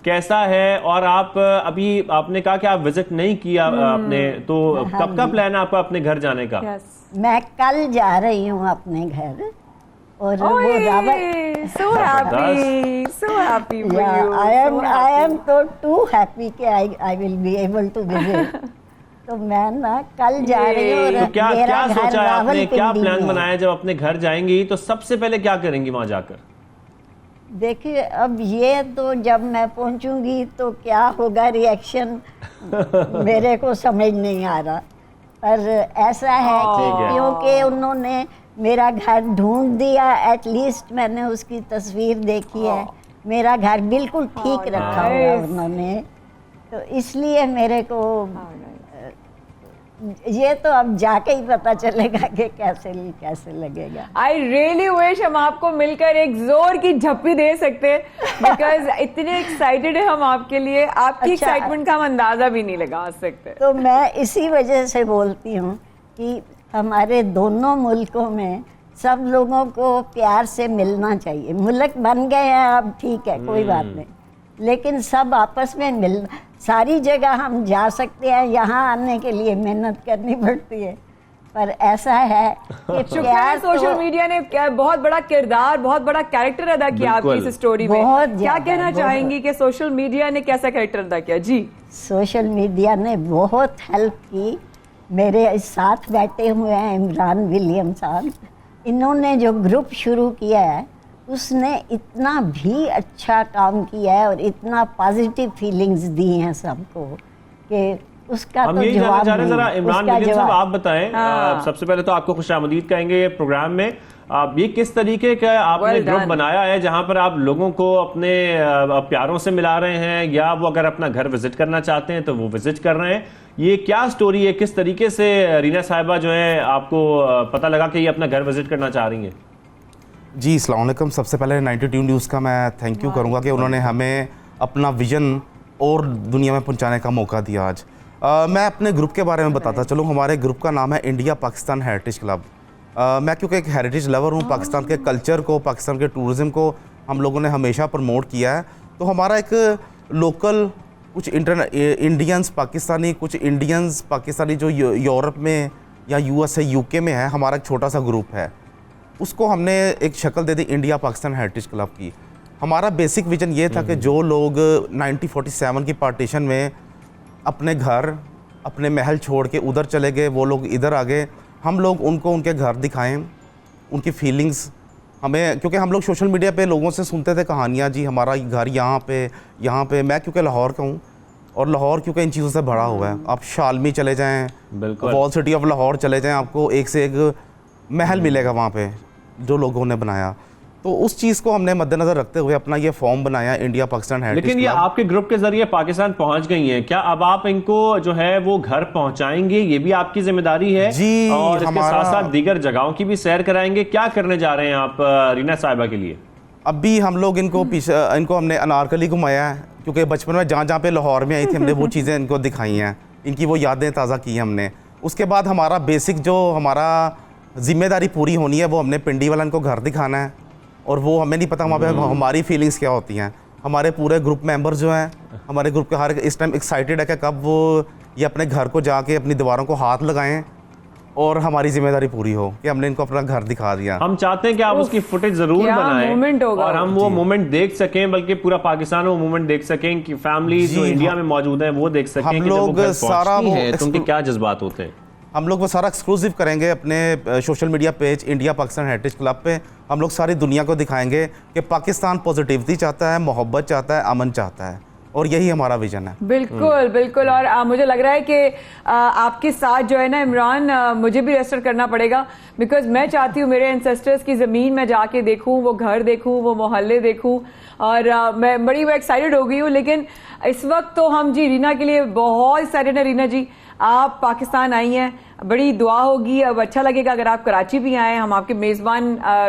कैसा है, और आप अभी आपने कहा कि आप विजिट नहीं किया आपने, तो कब का प्लान है आपका अपने घर जाने का? मैं कल जा रही हूँ अपने घर, और वो so happy for you. I am so too happy कि I will be able to visit. तो मैं ना कल जा रही हूँ। तो क्या सोचा है आपने, क्या प्लान बनाया? जब अपने घर जाएंगी तो सबसे पहले क्या करेंगी वहां जाकर? देखिए, अब ये तो जब मैं पहुंचूंगी तो क्या होगा रिएक्शन मेरे को समझ नहीं आ रहा, पर ऐसा है कि क्योंकि उन्होंने मेरा घर ढूंढ दिया, एटलीस्ट मैंने उसकी तस्वीर देखी है, मेरा घर बिल्कुल ठीक रखा हुआ उन्होंने, तो इसलिए मेरे को ये तो अब जाके ही पता चलेगा कि कैसे लगेगा। आई रियली विश हम आपको मिलकर एक जोर की झप्पी दे सकते, बिकॉज इतने एक्साइटेड है हम आपके लिए, आपकी एक्साइटमेंट का हम अंदाजा भी नहीं लगा सकते। तो मैं इसी वजह से बोलती हूँ कि हमारे दोनों मुल्कों में सब लोगों को प्यार से मिलना चाहिए। मुल्क बन गए हैं अब, ठीक है, कोई बात नहीं, लेकिन सब आपस में मिल, सारी जगह हम जा सकते हैं, यहाँ आने के लिए मेहनत करनी पड़ती है, पर ऐसा है कि प्यार सोशल मीडिया ने बहुत बड़ा किरदार, बहुत बड़ा कैरेक्टर अदा किया आपकी इस स्टोरी में। क्या कहना चाहेंगी कि सोशल मीडिया ने कैसा कैरेक्टर अदा किया? जी, सोशल मीडिया ने बहुत हेल्प की। मेरे साथ बैठे हुए हैं इमरान विलियम साहब, इन्होंने जो ग्रुप शुरू किया है उसने इतना भी अच्छा काम किया है और इतना पॉजिटिव फीलिंग्स दी हैं सबको कि उसका हम तो यही जानना चाह रहे हैं। जरा इमरान विलियम साहब आप बताएं, सबसे पहले तो आपको खुशामदीद कहेंगे ये प्रोग्राम में। आप ये किस तरीके का आपने ग्रुप बनाया है जहां पर आप लोगों को अपने प्यारों से मिला रहे हैं, या वो अगर अपना घर विजिट करना चाहते हैं तो वो विजिट कर रहे हैं? ये क्या स्टोरी है, किस तरीके से रीना साहिबा जो है आपको पता लगा कि ये अपना घर विजिट करना चाह रही हैं? जी, अस्सलाम वालेकुम। सबसे पहले 92 न्यूज़ का मैं थैंक यू करूंगा कि उन्होंने हमें अपना विजन और दुनिया में पहुंचाने का मौका दिया आज। मैं अपने ग्रुप के बारे में बताता चलूँ। हमारे ग्रुप का नाम है इंडिया पाकिस्तान हेरिटेज क्लब। मैं क्योंकि एक हेरिटेज लवर हूँ, पाकिस्तान के कल्चर को, पाकिस्तान के टूरिज़्म को हम लोगों ने हमेशा प्रमोट किया है, तो हमारा एक लोकल कुछ इंडियंस पाकिस्तानी, कुछ इंडियंस पाकिस्तानी जो यूरोप में या USA UK में है, हमारा एक छोटा सा ग्रुप है, उसको हमने एक शक्ल दे दी इंडिया पाकिस्तान हेरिटेज क्लब की। हमारा बेसिक विजन ये था कि जो लोग 1947 की पार्टीशन में अपने घर, अपने महल छोड़ के उधर चले गए, वो लोग इधर आ गए, हम लोग उनको उनके घर दिखाएं, उनकी फीलिंग्स हमें, क्योंकि हम लोग सोशल मीडिया पे लोगों से सुनते थे कहानियाँ, जी हमारा घर यहाँ पे। मैं क्योंकि लाहौर का हूँ और लाहौर क्योंकि इन चीज़ों से भरा हुआ है, आप शालमी चले जाएँ, वॉल सिटी ऑफ लाहौर चले जाएँ, आपको एक से एक महल मिलेगा वहाँ पे जो लोगों ने बनाया। तो उस चीज़ को हमने मद्देनजर रखते हुए अपना ये फॉर्म बनाया इंडिया पाकिस्तान हेरिटेज। लेकिन ये आपके ग्रुप के जरिए पाकिस्तान पहुंच गई हैं, क्या अब आप इनको जो है वो घर पहुंचाएंगे? ये भी आपकी जिम्मेदारी है जी, और इसके साथ साथ दीगर जगहों की भी सैर कराएंगे। क्या करने जा रहे हैं आप रीना साहिबा के लिए? अब भी हम लोग इनको हमने अनारकली घुमाया है, क्योंकि बचपन में जहाँ पे लाहौर में आई थी हमने वो चीज़ें इनको दिखाई हैं, इनकी वो यादें ताज़ा की हैं हमने। उसके बाद हमारा बेसिक जो हमारा जिम्मेदारी पूरी होनी है, वो हमने पिंडी वाला इनको घर दिखाना है, और वो हमें नहीं पता वहाँ पे हमारी फीलिंग्स क्या होती हैं। हमारे पूरे ग्रुप मेंबर जो हैं, हमारे ग्रुप के हर इस टाइम एक्साइटेड है कि कब वो ये अपने घर को जाके अपनी दीवारों को हाथ लगाएं और हमारी जिम्मेदारी पूरी हो कि हमने इनको अपना घर दिखा दिया। हम चाहते हैं कि आप उसकी फुटेज जरूर बनाएं और हम वो मोमेंट देख सकें, बल्कि पूरा पाकिस्तान वो मोमेंट देख सकें कि फैमिली जो इंडिया में मौजूद है वो देख सकें। हम लोग सारा तो उनके क्या जज्बात होते हैं, हम लोग वो सारा एक्सक्लूसिव करेंगे अपने social media page India Pakistan heritage club पे। हम लोग सारी दुनिया को दिखाएंगे कि पाकिस्तान पॉजिटिविटी चाहता है, मोहब्बत चाहता है, अमन चाहता है, और यही हमारा विजन है। बिल्कुल बिल्कुल। और मुझे लग रहा है कि आपके साथ जो है ना इमरान, मुझे भी रजिस्टर करना पड़ेगा, बिकॉज मैं चाहती हूँ मेरे एंसेस्टर्स की ज़मीन में जाके देखूँ, वो घर देखूँ, वो मोहल्ले देखूँ, और मैं बड़ी एक्साइटेड हो गई हूँ। लेकिन इस वक्त तो हम जी रीना के लिए बहुत एक्साइटेड है। रीना जी, आप पाकिस्तान आई हैं, बड़ी दुआ होगी, अब अच्छा लगेगा अगर आप कराची भी आए। हम आपके मेज़बान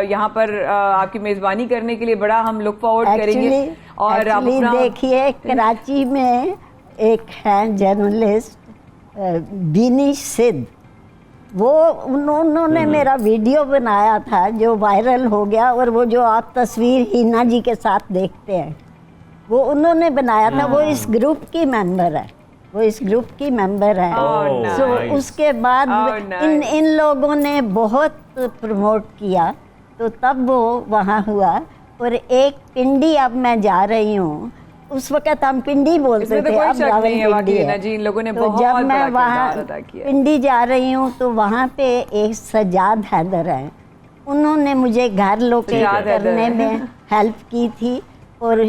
यहाँ पर आपकी मेज़बानी करने के लिए बड़ा हम लुक फॉरवर्ड करेंगे। और देखिए, कराची में एक हैं जर्नलिस्ट बीनी सिद्ध, वो उन्होंने मेरा वीडियो बनाया था जो वायरल हो गया, और वो जो आप तस्वीर हिना जी के साथ देखते हैं वो उन्होंने बनाया था। वो इस ग्रुप की मेंबर है, वो इस ग्रुप की मेंबर है। सो उसके बाद इन लोगों ने बहुत प्रमोट किया, तो तब वो वहाँ हुआ। और एक पिंडी, अब मैं जा रही हूँ, उस वक्त हम पिंडी बोलते थे, अब रावलपिंडी है। जी, इन लोगों ने तो बहुत जब मैं बड़ा वहाँ किरदार अदा किया। पिंडी जा रही हूँ तो वहाँ पे एक सजाद हैदर है, उन्होंने मुझे घर लोकेट करने में हेल्प की थी। और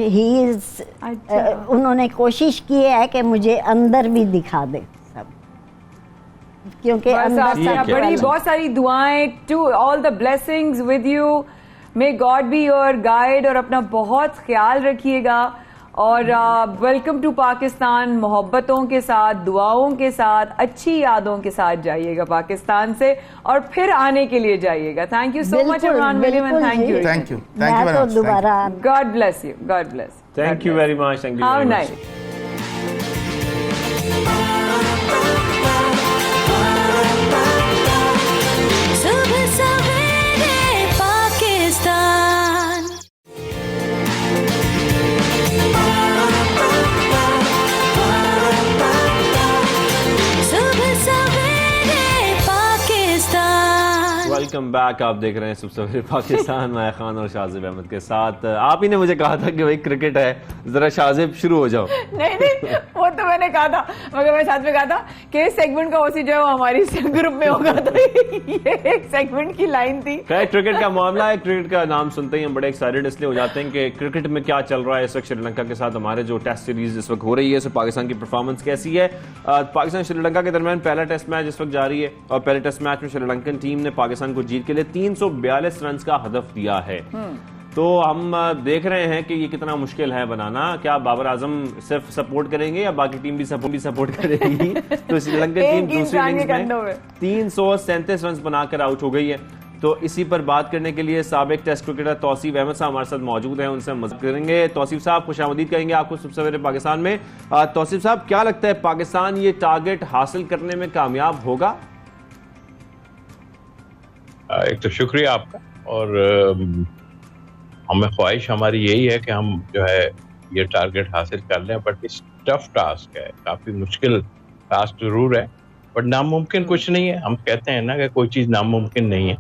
उन्होंने कोशिश की है कि मुझे अंदर भी दिखा दे सब, क्योंकि अंदर बड़ी बहुत सारी दुआएं, to all the blessings with you, may God be your guide, और अपना बहुत ख्याल रखिएगा। और वेलकम टू पाकिस्तान, मोहब्बतों के साथ, दुआओं के साथ, अच्छी यादों के साथ जाइएगा पाकिस्तान से, और फिर आने के लिए जाइएगा। Thank you so much Imran William, thank you मैं तो दोबारा, God bless you, God bless, thank you very much, thank you, how nice. Welcome back, आप देख रहे हैं सुबह सवेरे पाकिस्तान। मैं खान और शाहजेब अहमद के साथ। आप ही ने मुझे कहा था कि भाई क्रिकेट है, जरा शाहजेब शुरू हो जाओ। नहीं, वो तो मैंने कहा था, मगर मैं साथ में कहा था कि इस सेगमेंट का ओसी जो है वो हमारी ग्रुप में होगा, तो ये एक सेगमेंट की लाइन थी। क्रिकेट का मामला है, क्रिकेट का नाम सुनते ही हम बड़े एक्साइटेड इसलिए हो जाते हैं कि क्रिकेट में क्या चल रहा है इस वक्त श्रीलंका के साथ। हमारे जो टेस्ट सीरीज इस वक्त हो रही है, इसमें पाकिस्तान की परफॉर्मेंस कैसी है। पाकिस्तान श्रीलंका के दरमियान पहला टेस्ट मैच इस वक्त जारी है, और पहले टेस्ट मैच में श्रीलंकन टीम ने पाकिस्तान को जीत के लिए 342 रन का हदफ दिया है। तो हम देख रहे हैं कि ये कितना मुश्किल है बनाना। क्या बाबर आजम सिर्फ सपोर्ट करेंगे या बाकी टीम भी सपोर्ट करेगी? तो श्रीलंकन टीम दूसरी इनिंग्स में 337 रन बनाकर आउट हो गई है। तो इसी पर बात करने के लिए साबिक टेस्ट क्रिकेटर तौसीफ अहमद साहब हमारे साथ मौजूद हैं, उनसे मदद करेंगे। तौसीफ साहब, खुशामदीद कहेंगे आपको सुबह सवेरे पाकिस्तान में। तौसीफ साहब, क्या लगता है पाकिस्तान ये टारगेट हासिल करने में कामयाब होगा? एक तो शुक्रिया आपका, और हमें ख्वाहिश हमारी यही है कि हम जो है ये टारगेट हासिल कर लें। बट इस टफ टास्क है, काफ़ी मुश्किल टास्क जरूर है, बट नामुमकिन कुछ नहीं है। हम कहते हैं ना कि कोई चीज़ नामुमकिन नहीं है,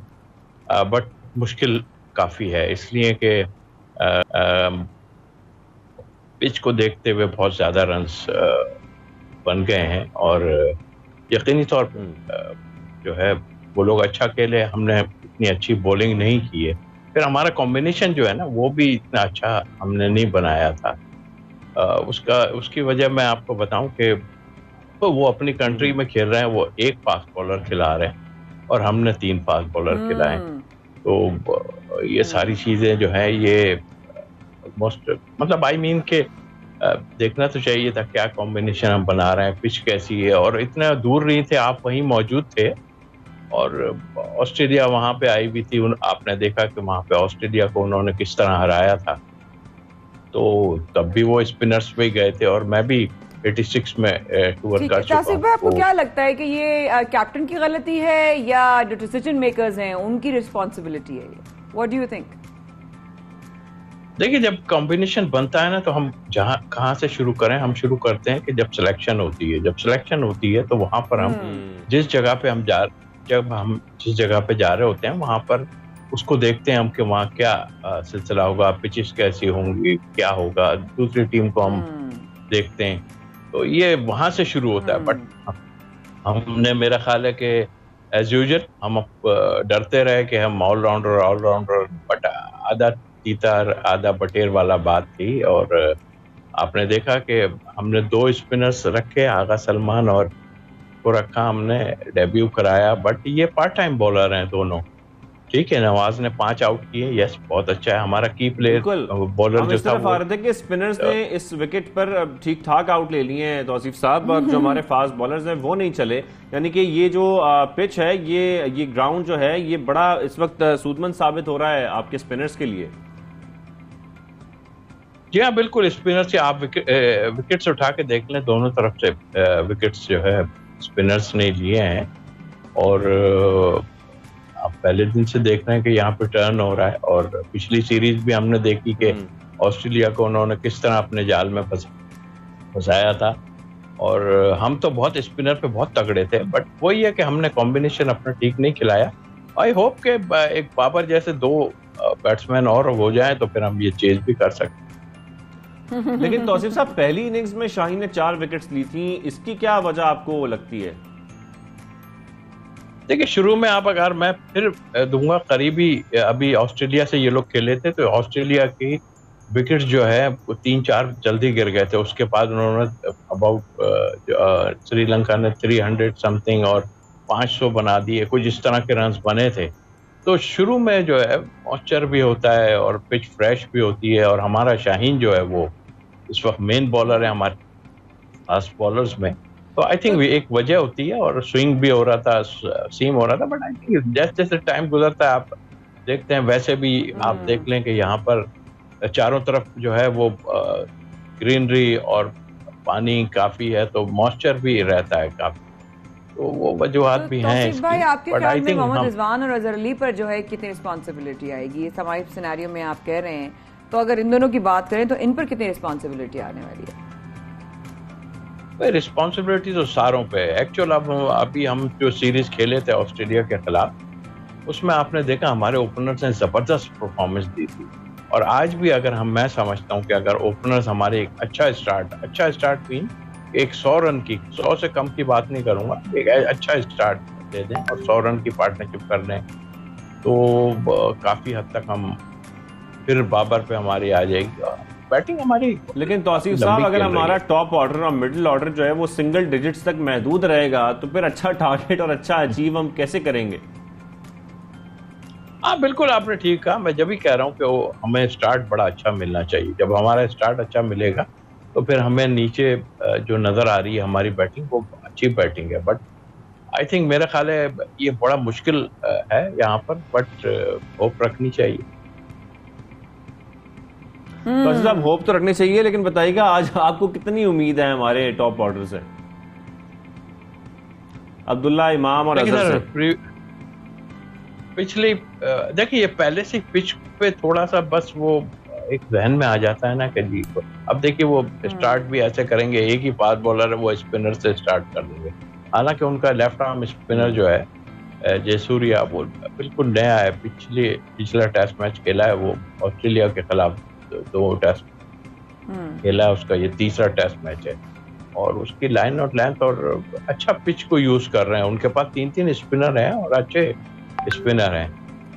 बट मुश्किल काफ़ी है, इसलिए कि पिच को देखते हुए बहुत ज़्यादा रन्स बन गए हैं, और यकीनी तौर पर जो है वो लोग अच्छा खेले, हमने इतनी अच्छी बॉलिंग नहीं की है। फिर हमारा कॉम्बिनेशन जो है ना वो भी इतना अच्छा हमने नहीं बनाया था। उसकी वजह मैं आपको बताऊं कि तो वो अपनी कंट्री में खेल रहे हैं, वो एक फास्ट बॉलर खिला रहे हैं और हमने 3 फास्ट बॉलर खिलाए। तो ये सारी चीज़ें जो है ये ऑलमोस्ट मतलब आई मीन के देखना तो चाहिए था क्या कॉम्बिनेशन हम बना रहे हैं, पिच कैसी है, और इतना दूर नहीं थे, आप वहीं मौजूद थे। और ऑस्ट्रेलिया वहाँ पे आई भी थी, आपने देखा कि वहाँ पे ऑस्ट्रेलिया को उन्होंने किस तरह हराया था। तो तब भी वो स्पिनर्स पे गए थे, और मैं भी 86 में टूर कर चुका हूं। आपको क्या लगता है कि ये कैप्टन की गलती है या जो डिसीजन मेकर्स हैं उनकी रिस्पॉन्सिबिलिटी है? What do you think? देखिए, जब कॉम्बिनेशन बनता है ना तो हम कहाँ से शुरू करें? हम शुरू करते हैं कि जब सिलेक्शन होती है। जब सिलेक्शन होती है तो वहाँ पर हम जिस जगह पे जिस जगह पे जा रहे होते हैं वहाँ पर उसको देखते हैं हम कि वहाँ क्या सिलसिला होगा, पिचेस कैसी होंगी, क्या होगा, दूसरी टीम को हम देखते हैं। तो ये वहाँ से शुरू होता है। बट हमने, मेरा ख्याल है कि एज यूजुअल हम डरते रहे कि हम ऑलराउंडर, बट आधा तीतर आधा बटेर वाला बात थी। और आपने देखा कि हमने 2 स्पिनर्स रखे, आगा सलमान और को रखा, हमने डेब्यू कराया। बट ये पार्ट टाइम बॉलर हैं दोनों, ठीक है। नवाज ने 5 आउट किए, यस बहुत अच्छा है। हमारा की प्लेयर बॉलर जो था वो कि स्पिनर्स ने इस विकेट पर ठीक ठाक आउट ले लिए हैं तौसीफ साहब, और जो हमारे फास्ट बॉलर्स हैं वो नहीं चले। यानी कि ये जो पिच है, ये ग्राउंड जो है, ये बड़ा इस वक्त सूदमंद साबित हो रहा है आपके स्पिनर्स के लिए। जी हाँ, बिल्कुल। स्पिनर से आप विकेट्स उठा के देख लें, दोनों तरफ से विकेट्स जो है स्पिनर्स ने लिए हैं और आप पहले दिन से देख रहे हैं कि यहाँ पे टर्न हो रहा है। और पिछली सीरीज भी हमने देखी कि ऑस्ट्रेलिया को उन्होंने किस तरह अपने जाल में फंसाया था और हम तो बहुत स्पिनर पे बहुत तगड़े थे, बट वही है कि हमने कॉम्बिनेशन अपना ठीक नहीं खिलाया। आई होप के एक बाबर जैसे 2 बैट्समैन और हो जाए तो फिर हम ये चेज भी कर सकते। लेकिन तौसीफ साहब, पहली इनिंग्स में शाहीन ने 4 विकेट्स ली थी, इसकी क्या वजह आपको लगती है? देखिए, शुरू में आप अगर मैं फिर दूंगा करीबी, अभी ऑस्ट्रेलिया से ये लोग खेले थे तो ऑस्ट्रेलिया की विकेट्स जो है वो 3-4 जल्दी गिर गए थे। उसके बाद उन्होंने अबाउट श्रीलंका ने 300 समथिंग और 500 बना दिए, कुछ इस तरह के रन्स बने थे। तो शुरू में जो है मॉइस्चर भी होता है और पिच फ्रेश भी होती है और हमारा शाहीन जो है वो इस वक्त मेन बॉलर है हमारे फास्ट बॉलर्स में। तो आई थिंक एक वजह होती है और स्विंग भी हो रहा था, सीम हो रहा था, बट आई थिंक जैसे जैसे टाइम गुजरता है आप देखते हैं वैसे भी आप देख लें कि यहाँ पर चारों तरफ जो है वो ग्रीनरी और पानी काफी है तो मॉइस्चर भी रहता है काफी, तो वो वजूहात भी हैं इसकी। भाई, आपके ख्याल में मोहम्मद रिजवान और अजहर अली पर जो है कितनी रिस्पॉन्सिबिलिटी आएगी? ये समाई सिनेरियो में आप कह रहे हैं, तो अगर इन दोनों की बात करें तो इन पर कितनी रिस्पॉन्सिबिलिटी आने वाली है? रिस्पॉन्सिबिलिटी तो सारों पे है एक्चुअल। अब अभी हम जो सीरीज खेले थे ऑस्ट्रेलिया के खिलाफ उसमें आपने देखा हमारे ओपनर्स ने जबरदस्त परफॉर्मेंस दी थी और आज भी अगर मैं समझता हूं कि अगर ओपनर्स हमारे एक अच्छा स्टार्ट भी एक 100 रन की, 100 से कम की बात नहीं करूंगा, एक अच्छा स्टार्ट दे दें और 100 रन की पार्टनरशिप कर लें तो काफी हद तक हम फिर बाबर पे हमारी आ जाएगी बैटिंग हमारी। लेकिन तौसीफ साहब, अगर हमारा टॉप ऑर्डर और मिडिल ऑर्डर जो है वो सिंगल डिजिट्स तक महदूद रहेगा तो फिर अच्छा टारगेट और अच्छा अचीव हम कैसे करेंगे? हाँ बिल्कुल, आपने ठीक कहा। मैं जब भी कह रहा हूँ कि हमें स्टार्ट बड़ा अच्छा मिलना चाहिए। जब हमारा स्टार्ट अच्छा मिलेगा तो फिर हमें नीचे जो नजर आ रही है हमारी बैटिंग वो अच्छी बैटिंग है, बट आई थिंक मेरा ख्याल है ये बड़ा मुश्किल है यहाँ पर, बट होप रखनी चाहिए। तो साहब, होप तो रखनी चाहिए, लेकिन बताइएगा आज आपको कितनी उम्मीद है हमारे टॉप ऑर्डर से? अब्दुल्ला, इमाम और अजहर से। पिछली देखिए, ये पहले से पिच पे थोड़ा सा बस वो एक जहन में आ जाता है ना कि जी अब देखिए वो स्टार्ट भी ऐसे करेंगे, एक ही फास्ट बॉलर है वो स्पिनर से स्टार्ट कर देंगे। हालांकि उनका लेफ्ट आर्म स्पिनर जो है जयसूर्या वो बिल्कुल नया है, पिछला टेस्ट मैच खेला है वो ऑस्ट्रेलिया के खिलाफ, 2 टेस्ट खेला है उसका, ये तीसरा टेस्ट मैच है और उसकी लाइन और लेंथ और अच्छा पिच को यूज कर रहे हैं। उनके पास 3 स्पिनर हैं और अच्छे स्पिनर हैं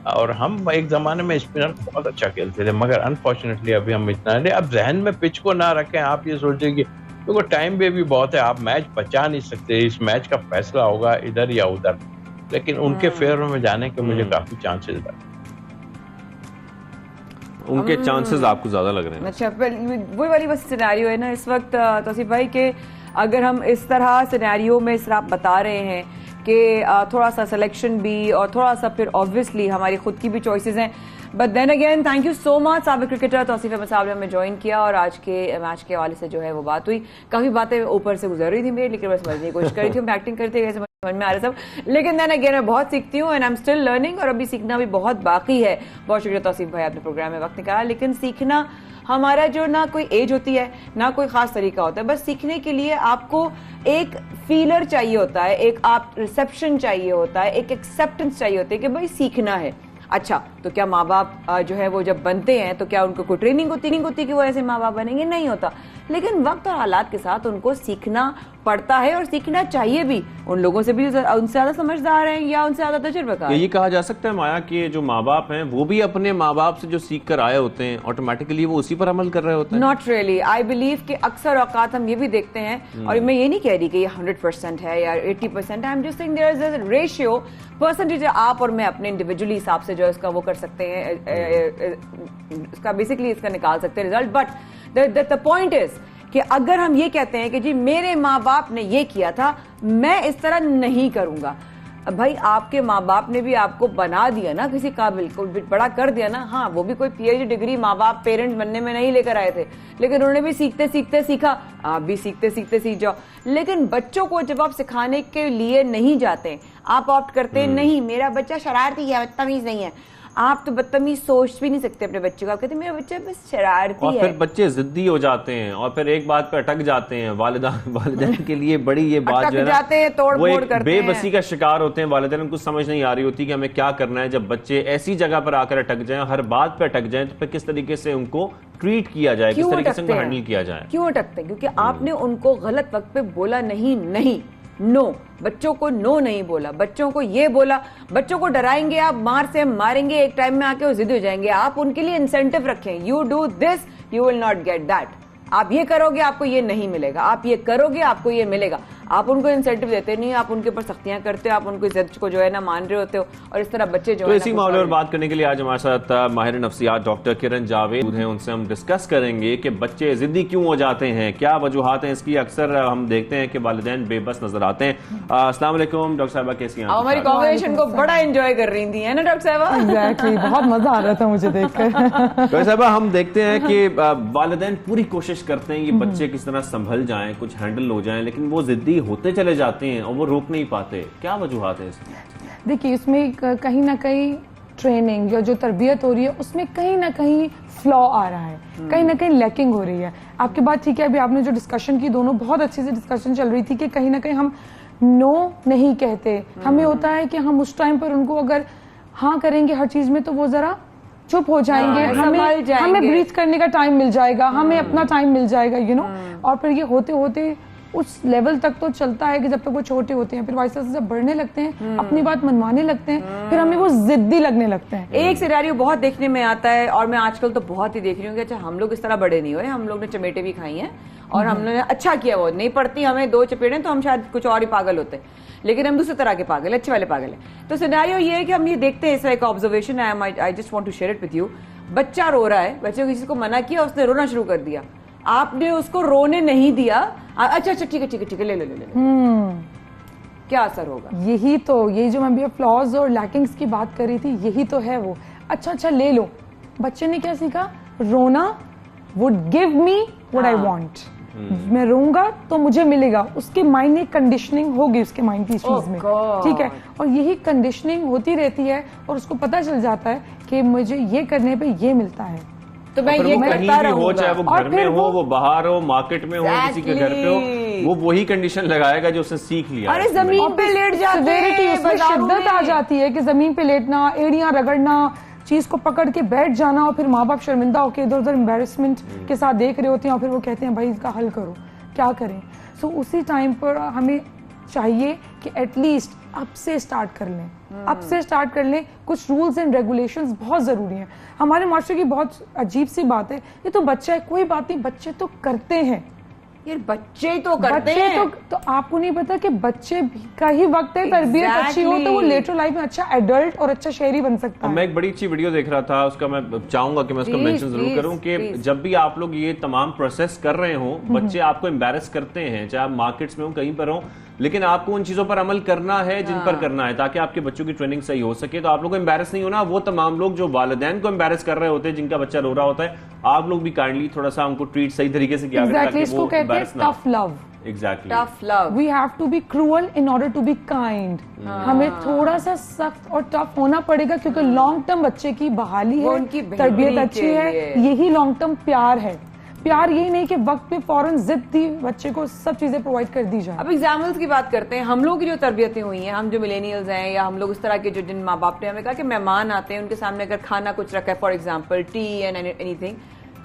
और हम एक जमाने में स्पिनर बहुत अच्छा खेलते थे, मगर अनफॉर्चुनेटली अभी हम इतना नहीं। अब जहन में पिच को ना रखें, आप ये सोचें कि क्योंकि टाइम भी बहुत है, आप मैच बचा नहीं सकते, इस मैच का फैसला होगा इधर या उधर, लेकिन उनके फेवर में जाने के मुझे काफी चांसेस लग रहे हैं। उनके चांसेस आपको ज्यादा लग रहे हैं? अच्छा, वही वाली बस सिनेरियो है ना इस वक्त तौसीफ भाई के, अगर हम इस तरह सिनेरियो में इस तरह आप बता रहे हैं कि थोड़ा सा सिलेक्शन भी और थोड़ा सा फिर ऑब्वियसली हमारी खुद की भी चॉइसेस हैं, but then again thank you so much साबिक क्रिकेटर तौसीफ अहमद साहब ने हमें ज्वाइन किया और आज के मैच के हवाले से जो है वो बात हुई। काफी बातें ऊपर से गुजर रही थी मेरी, लेकिन मैं समझने की कोशिश कर रही थी, हम एक्टिंग करते गए समझ में आ रहा सब, लेकिन देन अगेन मैं बहुत सीखती हूँ and I am still learning और अभी सीखना भी बहुत बाकी है। बहुत शुक्रिया तौसीफ भाई, आपने प्रोग्राम में वक्त निकाला। लेकिन सीखना हमारा जो ना कोई एज होती है ना कोई खास तरीका होता है, बस सीखने के लिए आपको एक फीलर चाहिए होता है, एक आप रिसेप्शन चाहिए होता है, एक एक्सेप्टेंस चाहिए होती है कि भाई सीखना है। अच्छा, तो क्या माँ बाप जो है वो जब बनते हैं तो क्या उनको कोई ट्रेनिंग होती है कि वो ऐसे माँ बाप बनेंगे? नहीं होता, लेकिन वक्त और हालात के साथ उनको सीखना पड़ता है और सीखना चाहिए भी। उन लोगों से भी उनसे ज्यादा समझदार हैं या उनसे ज्यादा तजुर्बेकार। यही कहा जा सकता है माया कि जो माँ बाप हैं वो भी अपने माँ बाप से जो सीख कर आए होते हैं ऑटोमेटिकली वो उसी पर अमल कर रहे होते हैं। नॉट रियली, आई बिलीव कि अक्सर औकात हम ये भी देखते हैं, और मैं ये नहीं कह रही कि ये 100% है या 80%, I am just saying there is a ratio, percentage आप और मैं अपने इंडिविजुअली हिसाब से जो है उसका वो कर सकते हैं, इसका बेसिकली इसका निकाल सकते हैं result. But the point is कि अगर हम ये कहते हैं कि जी मेरे माँ बाप ने ये किया था, मैं इस तरह नहीं करूंगा, भाई आपके माँ बाप ने भी आपको बना दिया ना किसी काबिल को, बड़ा कर दिया ना। हाँ, वो भी कोई पीएचडी डिग्री माँ बाप पेरेंट्स बनने में नहीं लेकर आए थे, लेकिन उन्होंने भी सीखते सीखते सीखा। आप भी सीखते सीखते सीख जाओ। लेकिन बच्चों को जब आप सिखाने के लिए नहीं जाते, आप ऑप्ट करते नहीं, मेरा बच्चा शरारती है, बदतमीज नहीं है। आप तो बदतमीज सोच भी नहीं सकते अपने बच्चे को। आप कहते मेरा बच्चा बस शरारती है। और फिर बच्चे जिद्दी हो जाते हैं और फिर एक बात पे अटक जाते हैं। वालिदैन के लिए बड़ी ये बात जो है ना, वो एक बेबसी का शिकार होते हैं। वालिदैन को समझ नहीं आ रही होती कि हमें क्या करना है। जब बच्चे ऐसी जगह पर आकर अटक जाएं, हर बात पे अटक जाएं, तो फिर किस तरीके से उनको ट्रीट किया जाए, किस तरीके से उनको हैंडल किया जाए। क्यों अटकते हैं? क्योंकि आपने उनको गलत वक्त पे बोला नहीं, नो, बच्चों को नो नहीं बोला, बच्चों को ये बोला। बच्चों को डराएंगे आप, मार से मारेंगे, एक टाइम में आके वो जिद हो जाएंगे। आप उनके लिए इंसेंटिव रखें, you do this you will not get that. आप ये करोगे आपको ये नहीं मिलेगा, आप ये करोगे आपको ये मिलेगा। आप उनको इंसेंटिव देते नहीं, आप उनके ऊपर सख्तियां करते हो, आप उनको जिद को जो है ना मान रहे होते हो, और इस तरह बच्चे जो तो इसी मामले पर बात करने के लिए आज हमारे साथ माहिर नफ्सियात डॉक्टर किरण जावेद हैं। उनसे हम डिस्कस करेंगे कि बच्चे जिद्दी क्यों हो जाते हैं, क्या वजूहात हैं इसकी। अक्सर हम देखते हैं कि वालिदैन बेबस नजर आते हैं। अस्सलाम वालेकुम डॉक्टर साहिबा, कैसी हैं आप? हमारी कॉन्वर्सेशन को बड़ा एंजॉय कर रही थी, है ना डॉक्टर साहिबा? एग्जैक्टली, बहुत मजा आ रहा था मुझे देखकर। डॉक्टर साहिबा, हम देखते हैं कि वालिदैन पूरी कोशिश करते हैं ये बच्चे किस तरह संभल जाएं, कुछ हैंडल हो जाएं, लेकिन वो जिद्दी होते चले जाते हैं और वो रोक नहीं पाते। क्या वजूहात है इसकी? देखिए, इसमें कहीं ना कहीं ट्रेनिंग या जो तरबियत हो रही है उसमें कहीं ना कहीं फ्लॉ आ रहा है, कहीं ना कहीं लैकिंग हो रही है। आपकी बात ठीक है, अभी आपने जो डिस्कशन की, दोनों बहुत अच्छी से डिस्कशन चल रही थी कि कहीं ना कहीं हम नो नहीं कहते। हमें होता है कि हम उस टाइम पर उनको अगर हाँ करेंगे हर चीज में तो वो जरा चुप हो जाएंगे, हमें ब्रीथ करने का टाइम मिल जाएगा, हमें अपना टाइम मिल जाएगा, यू नो। और फिर ये होते होते उस लेवल तक तो चलता है कि जब तक वो छोटे होते हैं, फिर वैसे जब बढ़ने लगते हैं, अपनी बात मनवाने लगते हैं, फिर हमें वो जिद्दी लगने लगते हैं। एक सिनेरियो बहुत देखने में आता है, और मैं आजकल तो बहुत ही देख रही हूँ कि अच्छा हम लोग इस तरह बड़े नहीं हुए, हम लोग ने चमेटे भी खाई हैं और हमने अच्छा किया, वो नहीं पड़ती हमें 2 चपेटें तो हम शायद कुछ और ही पागल होते, लेकिन हम दूसरे तरह के पागल, अच्छे वाले पागल हैं। तो सिनेरियो ये है कि हम ये देखते हैं, इसका एक ऑब्जर्वेशन है, I just want to share it with you. बच्चा रो रहा है, बच्चे को किसी को मना किया, उसने रोना शुरू कर दिया, आपने उसको रोने नहीं दिया। अच्छा ठीक है ले ले। क्या असर होगा? यही जो मैं भी फ्लॉज और लैकिंग्स की बात कर रही थी, यही तो है वो। अच्छा ले लो। बच्चे ने क्या सीखा? रोना would give me what I want. मैं रोऊंगा तो मुझे मिलेगा। उसके माइंड में कंडीशनिंग होगी, उसके माइंड की इस चीज में, ठीक है। और यही कंडीशनिंग होती रहती है और उसको पता चल जाता है कि मुझे ये करने पे ये मिलता है, तो मैं ये करता रहूंगा। चाहे वो घर में हो, वो बाहर हो, मार्केट में हो, किसी के घर पे हो, वो वही कंडीशन लगाएगा जो उसने सीख लिया। अरे जमीन पे लेट जाते हैं, शिद्दत आ जाती है कि जमीन पे लेटना, एड़ियां रगड़ना, चीज को पकड़ के बैठ जाना, और फिर माँ बाप शर्मिंदा होकर इधर उधर एम्बेरसमेंट के साथ देख रहे होते हैं, और फिर वो कहते हैं भाई इसका हल करो, क्या करें। सो उसी टाइम पर हमें चाहिए कि एटलीस्ट अब से स्टार्ट कर लें, अब से स्टार्ट कर लें। कुछ रूल्स एंड रेगुलेशंस बहुत जरूरी हैं। हमारे मास्टर की बहुत अजीब सी बात है, ये तो बच्चा है, कोई बात नहीं, बच्चे तो करते हैं यार, बच्चे तो करते हैं। तो आपको नहीं पता कि बच्चे का ही वक्त है, तरबियत अच्छी हो तो वो लेटर लाइफ में अच्छा एडल्ट और अच्छा शहरी बन सकता है। मैं एक बड़ी अच्छी वीडियो देख रहा था, उसका मैं चाहूंगा कि मैं उसको मेंशन जरूर करूं कि जब भी आप लोग ये तमाम प्रोसेस कर रहे हो, बच्चे आपको एम्बैरस करते हैं, चाहे आप मार्केट्स में हो, कहीं पर हो, लेकिन आपको उन चीजों पर अमल करना है जिन पर करना है, ताकि आपके बच्चों की ट्रेनिंग सही हो सके। तो आप लोग को एम्बैरस नहीं होना। वो तमाम लोग जो वालिदैन को एम्बैरस कर रहे होते हैं, जिनका बच्चा रो रहा होता है, आप लोग भी काइंडली थोड़ा सा उनको ट्रीट सही तरीके से किया करें, इसको कहते हैं tough love. Exactly. Tough love. We have to be cruel in order to be kind. हमें थोड़ा सा सख्त और टफ होना पड़ेगा, क्योंकि लॉन्ग टर्म बच्चे की बहाली है, तरबियत अच्छी है, यही लॉन्ग टर्म प्यार है। प्यार यही नहीं कि वक्त पे फौरन जिद दी, बच्चे को सब चीजें प्रोवाइड कर दी जाए। अब एग्जाम्पल्स की बात करते हैं। हम लोग की जो तरबियतें हुई हैं, हम जो मिलेनियल्स हैं, या हम लोग इस तरह के जो जिन माँ बाप ने हमें कहा कि मेहमान आते हैं, उनके सामने अगर खाना कुछ रखा है, for example T and anything,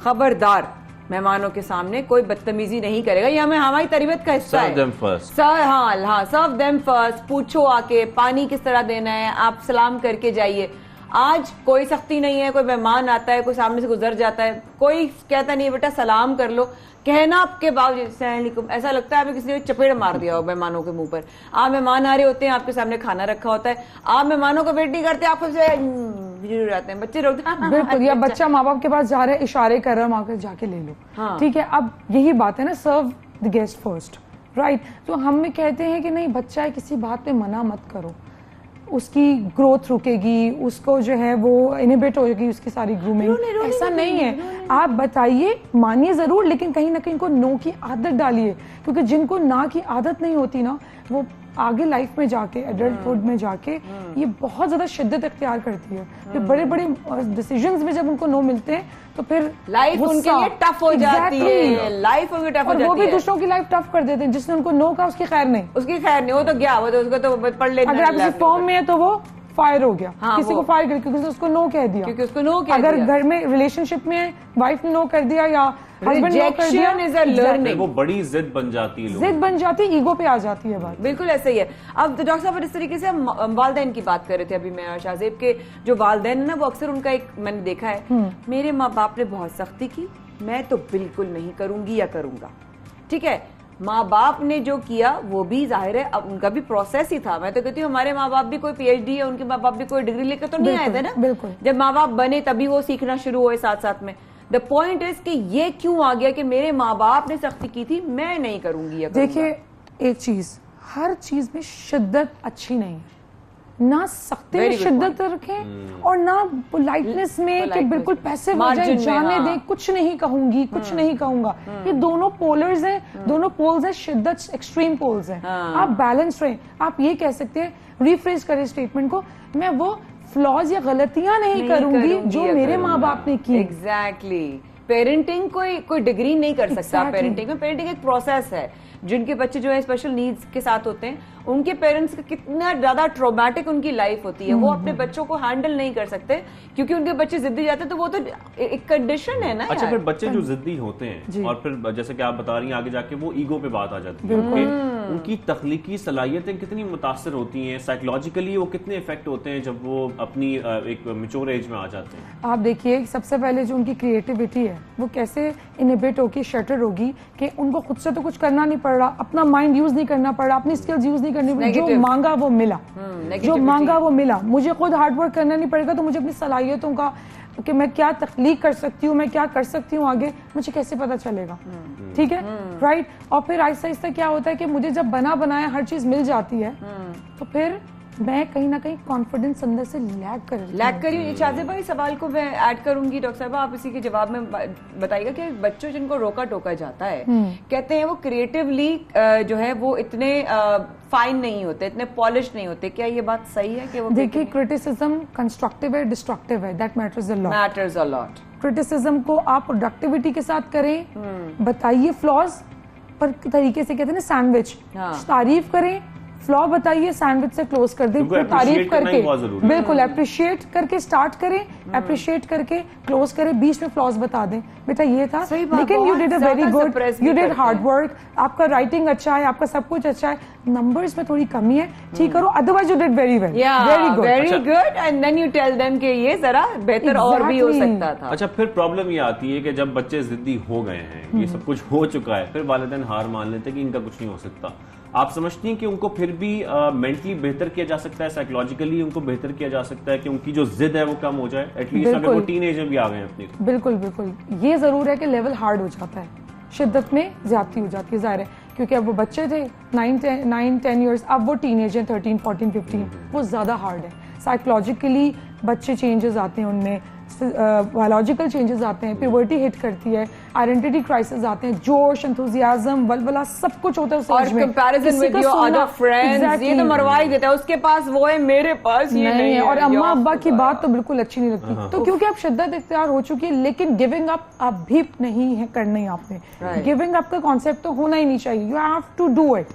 खबरदार मेहमानों के सामने कोई बदतमीजी नहीं करेगा। ये हमारी तरबियत का हिस्सा है। Serve them first. पूछो आके पानी किस तरह देना है, आप सलाम करके जाइए। आज कोई सख्ती नहीं है, कोई मेहमान आता है, कोई सामने से गुजर जाता है, कोई कहता नहीं बेटा सलाम कर लो, कहना आपके बावजूद ऐसा लगता है आपने किसी ने चपेट मार दिया हो मेहमानों के मुंह पर। आप मेहमान आ रहे होते हैं, आपके सामने खाना रखा होता है, आप मेहमानों को वेट नहीं करते, आप जाते हैं, बच्चे रोकते हैं। बिल्कुल, या बच्चा माँ बाप के पास जा रहा है, इशारे कर रहा है, वहां जाके ले लो, ठीक है। अब यही बात है ना, serve the guest first, right. तो हम में कहते हैं कि नहीं, बच्चा है, किसी बात पे मना मत करो, उसकी ग्रोथ रुकेगी, उसको जो है वो इनहिबिट होगी उसकी सारी ग्रूमिंग। ऐसा नहीं है। आप बताइए, मानिए जरूर, लेकिन कहीं ना कहीं इनको नो की आदत डालिए, क्योंकि जिनको ना की आदत नहीं होती ना, वो आगे लाइफ में जाके, एडल्टहुड में जाके ये बहुत ज्यादा शिद्दत इख्तियार करती है। फिर बड़े बड़े डिसीजंस में जब उनको नो मिलते हैं तो फिर लाइफ उनके लिए टफ हो जाती है, लाइफ उनकी टफ हो जाती है, वो भी दूसरों की लाइफ टफ कर देते हैं। जिसने उनको नो कहा उसकी खैर नहीं, उसकी खैर नहीं, वो तो गया, वो तो उसको तो पढ़ लेना। अगर आप किसी फॉर्म में है तो वो फायर हो गया। हाँ, किसी को फायर कर, क्योंकि उसको नो कह दिया, क्योंकि उसको नो कह अगर दिया। घर में रिलेशनशिप में वाइफ ने नो कर दिया या हस्बैंड नो कर दिया, Rejection is a learning। वो बड़ी जिद बन जाती है, जिद बन जाती है, ईगो पे आ जाती है बात। बिल्कुल ऐसा ही है। अब तो डॉक्टर साहब इस तरीके से हम वालदैन की बात कर रहे थे अभी मैं और शाहजेब के, जो वालदैन है ना, वो अक्सर उनका एक मैंने देखा है, मेरे माँ बाप ने बहुत सख्ती की, मैं तो बिल्कुल नहीं करूंगी या करूंगा। ठीक है, माँ बाप ने जो किया वो भी जाहिर है अब उनका भी प्रोसेस ही था। मैं तो कहती हूँ हमारे माँ बाप भी कोई पीएचडी या उनके माँ बाप भी कोई डिग्री लेकर तो नहीं आए थे ना। बिल्कुल। जब माँ बाप बने तभी वो सीखना शुरू हुए साथ साथ में। द पॉइंट इज कि ये क्यों आ गया कि मेरे माँ बाप ने सख्ती की थी, मैं नहीं करूंगी या करूंगा। देखिए एक चीज, हर चीज में शिद्दत अच्छी नहीं है। ना सख्ती में Very good शिद्दत रखें और ना पोलाइटनेस में कि बिल्कुल पैसे हो जाए, जाने दें, कुछ नहीं कहूंगी, कुछ नहीं कहूंगा। ये दोनों पोलर्स हैं, दोनों पोल्स हैं, शिद्दत एक्सट्रीम पोल्स हैं। आप बैलेंस रहें। आप ये कह सकते हैं, रिफ्रेश करें स्टेटमेंट को, मैं वो फ्लॉज या गलतियां नहीं करूंगी जो मेरे माँ बाप ने की। एग्जैक्टली। पेरेंटिंग कोई डिग्री नहीं कर सकता। पेरेंटिंग एक प्रोसेस है। जिनके बच्चे जो है स्पेशल नीड्स के साथ होते हैं, उनके पेरेंट्स का कितना ज्यादा ट्रॉमेटिक उनकी लाइफ होती है, वो अपने बच्चों को हैंडल नहीं कर सकते क्योंकि उनके बच्चे जिद्दी जाते हैं। तो वो तो एक कंडीशन है ना। अच्छा, फिर बच्चे जो जिद्दी होते हैं और फिर जैसे कि आप बता रही हैं आगे जाके वो ईगो पे बात आ जाती है, उनकी तख्लीकी सलाहियतें कितनी मुतासर होती हैं, साइकोलॉजिकली वो कितने इफेक्ट होते हैं जब वो अपनी एक मैच्योर एज में आ जाते हैं। आप देखिए, सबसे पहले जो उनकी क्रिएटिविटी है वो कैसे इनहिबिट होगी, शटर होगी कि उनको खुद से तो कुछ करना नहीं पड़ रहा, अपना माइंड यूज नहीं करना पड़ रहा, अपनी स्किल्स यूज नहीं करनी पड़ी, जो मांगा वो मिला, जो मांगा वो मिला। मुझे खुद हार्ड वर्क करना नहीं पड़ेगा, तो मुझे अपनी सलाहियतों का कि मैं क्या तख्लीक कर सकती हूँ, मैं क्या कर सकती हूँ आगे, मुझे कैसे पता चलेगा। ठीक है, राइट। और फिर आहिस्ता आहिस्ता क्या होता है कि मुझे जब बना बनाया हर चीज मिल जाती है तो फिर मैं कहीं ना कहीं कॉन्फिडेंस अंदर से लैग कर रही हूँ। शाहजेब भाई सवाल को मैं ऐड करूंगी, डॉक्टर साहब आप इसी के जवाब में बताइएगा कि बच्चों जिनको रोका टोका जाता है, कहते हैं वो क्रिएटिवली जो है वो इतने फाइन नहीं होते, इतने पॉलिश नहीं होते, क्या ये बात सही है कि वो? देखिए, क्रिटिसिज्म कंस्ट्रक्टिव है, डिस्ट्रक्टिव है, that matters a lot. Criticism को आप प्रोडक्टिविटी के साथ करें, बताइए फ्लॉज पर तरीके से, कहते हैं ना सैंडविच, तारीफ करें, फ्लॉ बताइए, सैंडविच से क्लोज कर दें, फिर तारीफ करके, बिल्कुल अप्रिशिएट करके स्टार्ट करें, अप्रिशिएट करके क्लोज करें, बीच में फ्लॉज बता दें, बेटा ये था, लेकिन you did a very good, you did hard work, आपका राइटिंग अच्छा है, आपका सब कुछ अच्छा है, नंबर्स में थोड़ी कमी है, ठीक करो, otherwise you did very well, very good, and then you tell them कि ये जरा बेहतर और भी हो सकता था। अच्छा, फिर प्रॉब्लम ये आती है कि जब बच्चे जिद्दी हो गए हैं, ये सब कुछ हो चुका है, फिर वालिदैन हार मान लेते हैं कि इनका कुछ नहीं हो सकता। आप समझती हैं कि उनको फिर भी मेंटली बेहतर किया जा सकता है, साइकोलॉजिकली उनको बेहतर किया जा सकता है कि उनकी जो जिद है वो कम हो जाए, एटलीस्ट अगर वो टीनेज में भी आ गए अपनी? बिल्कुल बिल्कुल, ये जरूर है कि लेवल हार्ड हो जाता है, शिद्दत में ज्यादती हो जाती है, जाहिर है, क्योंकि अब वो बच्चे थे 9-10 इयर्स, अब वो टीनेज है 13, 14, 15, वो ज्यादा हार्ड है। साइकोलॉजिकली बच्चे चेंजेस आते हैं उनमें, बायोलॉजिकल चेंजेस आते हैं, प्यूबर्टी हिट करती है, आइडेंटिटी क्राइसिस आते हैं, जोश, एंथुसियाज्म, वलवला सब कुछ होता है उस और comparison with your other friends, ये तो मरवा ही देता है, उसके पास वो है, मेरे पास ये नहीं है। और अम्मा अब्बा की बात तो बिल्कुल अच्छी नहीं लगती, तो क्योंकि आप शिद्दत इख्तियार हो चुकी है, लेकिन गिविंग अप अब भी नहीं है, करना ही आपने, गिविंग अप का कॉन्सेप्ट तो होना ही नहीं चाहिए, you have to do it.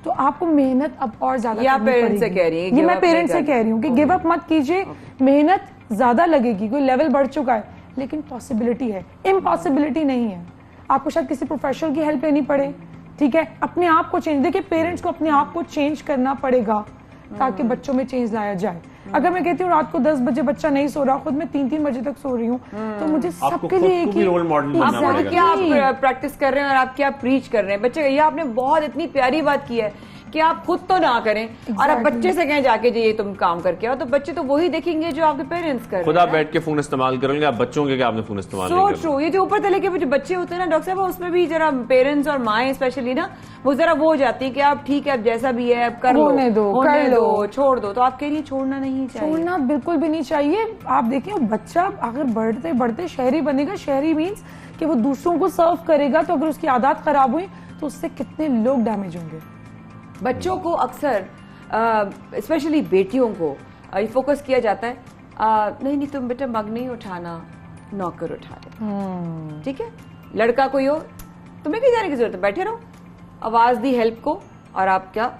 तो आपको मेहनत अब और ज्यादा करनी पड़ेगी। पेरेंट्स से कह रही है, ये मैं पेरेंट्स से कह रही हूँ कि गिव अप मत कीजिए, मेहनत ज्यादा लगेगी, कोई लेवल बढ़ चुका है, लेकिन पॉसिबिलिटी है, इम्पॉसिबिलिटी नहीं है। आपको शायद किसी प्रोफेशनल की हेल्प लेनी पड़े, ठीक है, अपने आप को चेंज, देखिए पेरेंट्स को अपने आप को चेंज करना पड़ेगा ताकि बच्चों में चेंज लाया जाए। अगर मैं कहती हूँ रात को 10 बजे बच्चा नहीं सो रहा, खुद मैं 3-3 बजे तक सो रही हूँ, तो मुझे सबके लिए एक ही रोल मॉडल आप क्या प्रैक्टिस कर रहे हैं और आप क्या प्रीच कर रहे हैं बच्चे। ये आपने बहुत इतनी प्यारी बात की है कि आप खुद तो ना करें और आप बच्चे से कहें जाके जी ये तुम काम करके आओ, तो बच्चे तो वही देखेंगे जो आपके पेरेंट्स कर रहे हैं। खुद आप बैठ के फोन इस्तेमाल करेंगे, आप बच्चों के क्या आपने फोन इस्तेमाल नहीं करना। ट्रू। ये जो ऊपर तले के जो बच्चे होते हैं ना डॉक्टर साहब, उसमें भी जरा पेरेंट्स और माएं स्पेशली ना वो जरा वो हो जाती है कि आप ठीक है अब जैसा भी है अब कर लो, होने दो, छोड़ दो। तो आप कह रही छोड़ना नहीं चाहिए? छोड़ना बिल्कुल भी नहीं चाहिए। आप देखिए बच्चा अगर बढ़ते बढ़ते शहरी बनेगा, शहरी मीन्स कि वो दूसरों को सर्व करेगा, तो अगर उसकी आदत खराब हुई तो उससे कितने लोग डैमेज होंगे। बच्चों को अक्सर स्पेशली बेटियों को ये फोकस किया जाता है, नहीं तुम बेटा मग नहीं उठाना, नौकर उठा ले, ठीक है। लड़का कोई हो, तुम्हें कहीं जाने की जरूरत है, बैठे रहो। आवाज दी हेल्प को, और आप क्या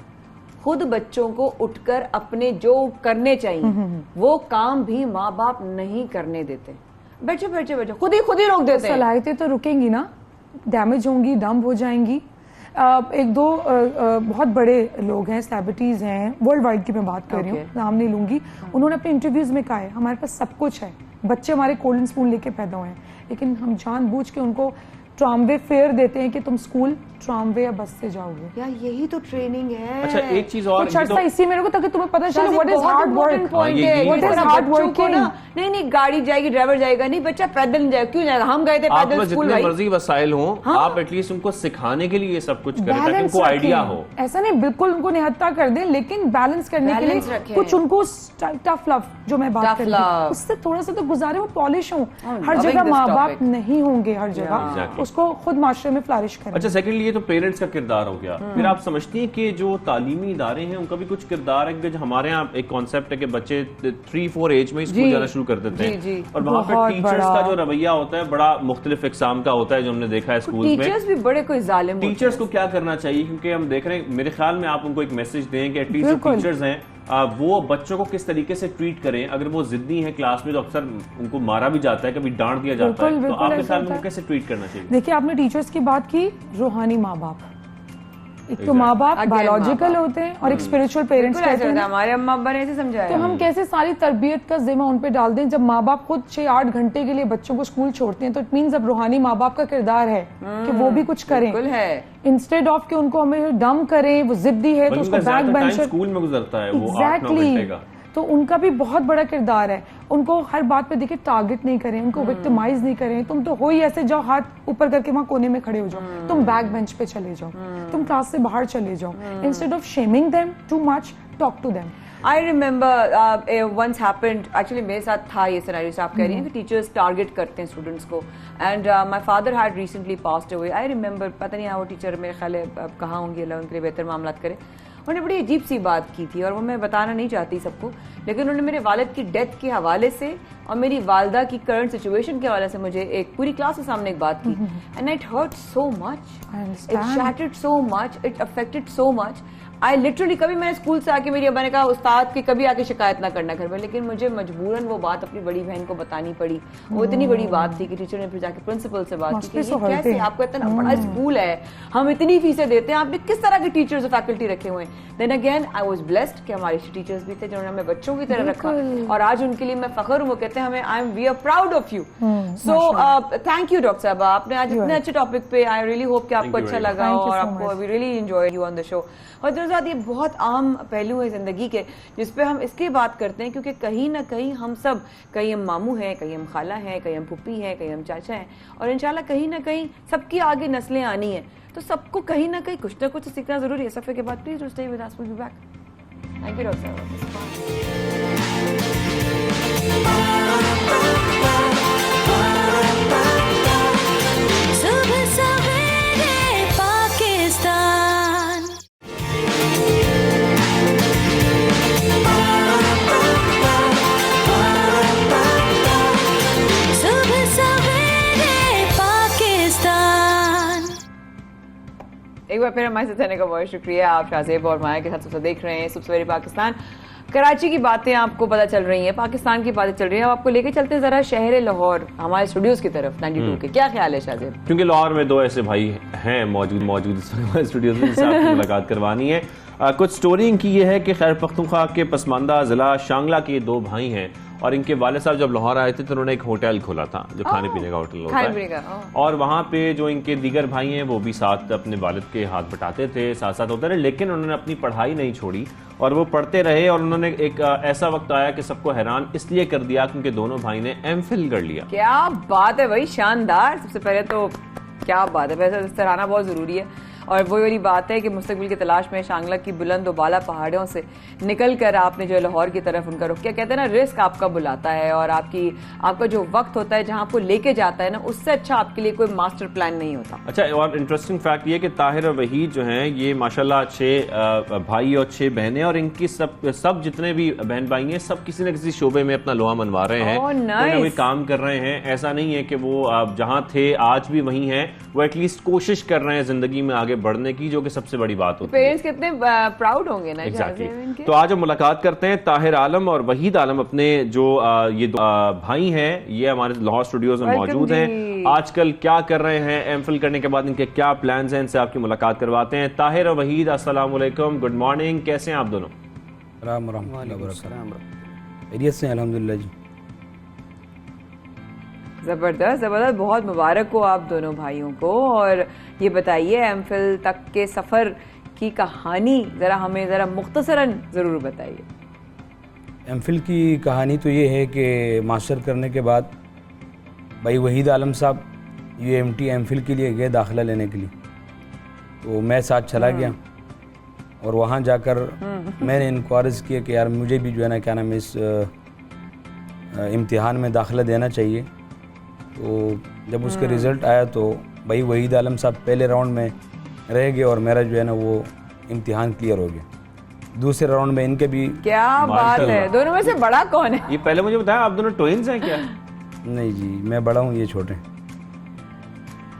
खुद बच्चों को उठकर अपने जो करने चाहिए वो काम भी माँ बाप नहीं करने देते। बैठो बैठो बैठो, खुद ही रोक देते हैं। सलाहियतें तो रुकेंगी ना, डैमेज होंगी, डंप हो जाएंगी। एक दो बहुत बड़े लोग हैं, सेलिब्रिटीज हैं, वर्ल्ड वाइड की मैं बात कर रही हूँ, नाम नहीं लूंगी, उन्होंने अपने इंटरव्यूज में कहा है हमारे पास सब कुछ है, बच्चे हमारे गोल्डन स्पून लेके पैदा हुए हैं, लेकिन हम जानबूझ के उनको ट्रामवे फेयर देते हैं कि तुम स्कूल ट्रामवे या बस से जाओगे। यार यही तो ट्रेनिंग है। अच्छा एक चीज और, कुछ अर्सा इसी मेरे को, ताकि तुम्हें पता चले what is hard work, what is hard work ना। नहीं गाड़ी जाएगी, ड्राइवर जाएगा नहीं, बच्चा पैदल जाएगा, क्यों जाएगा? हम गए थे पैदल स्कूल, जितने मर्जी वसाइल हो, आप एटलीस्ट उनको सिखाने के लिए ये सब कुछ करें ताकि उनको आइडिया हो। ऐसा नहीं बिल्कुल उनको निहत्ता कर दें, लेकिन बैलेंस करने के लिए कुछ उनको टफ लव जो मैं बात कर रही हूँ उससे थोड़ा सा तो गुजारे, वो पॉलिश हो। हर जगह माँ बाप नहीं होंगे, हर जगह उसको खुद माशरे में फ्लरिश करें। अच्छा सेकंडली ये तो पेरेंट्स का किरदार हो गया, फिर आप समझती हैं कि जो तालीमी इदारे हैं उनका भी कुछ किरदार है? कि हमारे यहाँ एक कॉन्सेप्ट है कि बच्चे 3-4 एज में स्कूल जाना शुरू कर देते हैं, और वहाँ पे टीचर्स का जो रवैया होता है बड़ा मुख्तलिफ इकसाम का होता है, जो हमने देखा है स्कूल में। टीचर्स भी बड़े कोई जालिम होते हैं। टीचर्स को क्या करना चाहिए? क्योंकि हम देख रहे हैं, मेरे ख्याल में आप उनको एक मैसेज दें कि एटलीस्ट जो टीचर्स हैं वो बच्चों को किस तरीके से ट्रीट करें। अगर वो जिद्दी हैं क्लास में तो अक्सर उनको मारा भी जाता है, कभी डांट दिया जाता है, तो आपके ख्याल में उनको कैसे ट्रीट करना चाहिए? देखिए आपने टीचर्स की बात की, रूहानी माँ बाप, एक तो माँ बाप बायोलॉजिकल होते हैं और एक स्पिरिचुअल पेरेंट्स कहते हैं। हमारे अम्मा अब्बा ने ऐसे समझाया, तो हम कैसे सारी तरबियत का जिम्मा उन पे डाल दें? जब माँ बाप खुद 6-8 घंटे के लिए बच्चों को स्कूल छोड़ते हैं, तो इट मीन्स अब रूहानी माँ बाप का किरदार है कि वो भी कुछ करें, इंस्टेड ऑफ कि उनको हमें डम करें, वो जिद्दी है तो उसको बैक बेंचर स्कूल में गुजरता है, वो 8-9 घंटे का, तो उनका भी बहुत बड़ा किरदार है। उनको हर बात पे देखिए टारगेट नहीं करें, उनको विक्टिमाइज नहीं करें। तुम तो हो ही ऐसे, जाओ हाथ ऊपर करके वहां कोने में खड़े हो जाओ, तुम बैक बेंच पे चले जाओ, तुम क्लास से बाहर चले जाओ। Instead of shaming them too much, talk to them. I remember once happened, actually मेरे साथ था ये सिनेरियो। आप कह रही हैं कि टीचर्स टारगेट करते हैं स्टूडेंट्स को, and my father had recently passed away. I remember, पता नहीं वो टीचर मेरे ख्याल है कहाँ होंगी, अल्लाह उनके लिए बेहतर मामला करे। उन्होंने बड़ी अजीब सी बात की थी, और वो मैं बताना नहीं चाहती सबको, लेकिन उन्होंने मेरे वालिद की डेथ के हवाले से और मेरी वालदा की करंट सिचुएशन के हवाले से मुझे एक पूरी क्लास के सामने एक बात की, and it hurt so much, it shattered so much, it affected so much. I literally, कभी मैंने स्कूल से आके, मेरी अब्बा ने कहा उस्ताद की कभी आके शिकायत ना करना घर में, लेकिन मुझे मजबूरन वो बात अपनी बड़ी बहन को बतानी पड़ी। वो इतनी बड़ी बात थी कि टीचर ने फिर जाके प्रिंसिपल से बात की कि ये कैसे, आपको इतना बड़ा स्कूल है, हम इतनी फीसें देते हैं, आपने किस तरह के टीचर्स और फैकल्टी रखे हुए हैं। Then again I was blessed कि हमारे टीचर्स भी थे जिन्होंने हमें बच्चों की तरह रखा, और आज उनके लिए मैं फख्र हूँ। वो कहते हैं हमें we are proud of you. So thank you doctor साहब, आपने आज इतने अच्छे टॉपिक पे, आई रियली होप कि आपको अच्छा लगा और आपको we really enjoy you on the show. और दूसरी बात, ये बहुत आम पहलू है जिंदगी के जिसपे हम इसलिए बात करते हैं क्योंकि कहीं ना कहीं हम सब, कहीं हम मामू हैं, कहीं हम खाला हैं, कहीं हम पुप्पी हैं, कहीं हम चाचा हैं, और इंशाल्लाह कहीं ना कहीं सबकी आगे नस्लें आनी हैं, तो सबको कहीं ना कहीं कुछ ना कुछ सीखना जरूरी है। सफे के बाद please do stay with us, will be back. Thank you doctor एक बार फिर हमारे साथ रहने का बहुत शुक्रिया। आप शाहजेब और माया के साथ सबसे देख रहे हैं सुबह सवेरे पाकिस्तान। कराची की बातें आपको पता चल रही हैं, पाकिस्तान की बातें चल रही हैं। अब आपको लेके चलते हैं जरा शहर लाहौर, हमारे स्टूडियोज की तरफ 92 के। क्या ख्याल है शाहजेब? क्योंकि लाहौर में दो ऐसे भाई हैं मौजूद हमारे स्टूडियोज में जिनसे आपकी मुलाकात करवानी है। कुछ स्टोरी इनकी ये है कि खैर पख्तूनख्वा के पसमानदा जिला शांगला के दो भाई हैं, और इनके वाले साहब जब लाहौर आए थे तो उन्होंने एक होटल खोला था, जो खाने पीने का होटल होता है, और वहाँ पे जो इनके दीगर भाई हैं वो भी साथ अपने वालिद के हाथ बटाते थे, साथ साथ होते रहे, लेकिन उन्होंने अपनी पढ़ाई नहीं छोड़ी और वो पढ़ते रहे। और उन्होंने एक ऐसा वक्त आया कि सबको हैरान इसलिए कर दिया क्योंकि दोनों भाई ने एमफिल कर लिया। क्या बात है भाई, शानदार। सबसे पहले तो क्या बात है, वैसे सराहना बहुत जरूरी है। और वही वाली बात है कि मुस्तकबिल की तलाश में शांगला की बुलंद बाला पहाड़ियों से निकल कर आपने जो लाहौर की तरफ उनका रुख किया। कहते हैं ना, रिस्क आपका बुलाता है और आपका जो वक्त होता है जहां आपको लेके जाता है ना, उससे अच्छा आपके लिए कोई मास्टर प्लान नहीं होता। अच्छा, और इंटरेस्टिंग फैक्ट ये कि ताहिर और वहीद जो हैं ये माशाल्लाह 6 भाई और 6 बहनें, और इनकी सब जितने भी बहन भाई हैं सब किसी न किसी शोबे में अपना लोहा मनवा रहे हैं, कोई ना कोई काम कर रहे हैं। ऐसा नहीं है कि वो जहां थे आज भी वहीं हैं, वो एटलीस्ट कोशिश कर रहे हैं जिंदगी में आगे बढ़ने की, जो कि सबसे बड़ी बात होती है। पेरेंट्स कितने प्राउड होंगे ना। Exactly. तो आज हम मुलाकात करते हैं ताहिर आलम और वहीद आलम, अपने जो ये भाई हैं, ये हमारे लाहौर स्टूडियोज में मौजूद हैं। आजकल क्या कर रहे हैं, एमफिल करने के बाद इनके क्या प्लान्स हैं, इनसे आपकी मुलाकात करवाते हैं। ताहिर और वहीद, अस्सलाम वालेकुम, गुड मॉर्निंग, कैसे हैं आप दोनों? अल्हम्दुलिल्लाह जी, जबरदस्त जबरदस्त, बहुत मुबारक हो आप दोनों भाइयों को। और ये बताइए, एमफिल तक के सफर की कहानी जरा हमें जरा मुख्तसरन जरूर बताइए। एमफिल की कहानी तो ये है कि मास्टर करने के बाद भाई वहीद आलम साहब UMT एमफिल के लिए गए दाखिला लेने के लिए, तो मैं साथ चला गया और वहाँ जाकर मैंने इंक्वायरीज किया कि यार मुझे भी जो है ना क्या नाम इस इम्तिहान में दाखिला देना चाहिए। तो जब उसके रिज़ल्ट आया तो भाई वहीद आलम साहब पहले राउंड में रह गए और मेरा जो है ना वो इम्तिहान क्लियर हो गया। दूसरे राउंड में इनके भी। क्या बात है, दोनों में से बड़ा कौन है? ये पहले मुझे बताया, आप दोनों ट्विन्स हैं क्या? नहीं जी, मैं बड़ा हूँ, ये छोटे।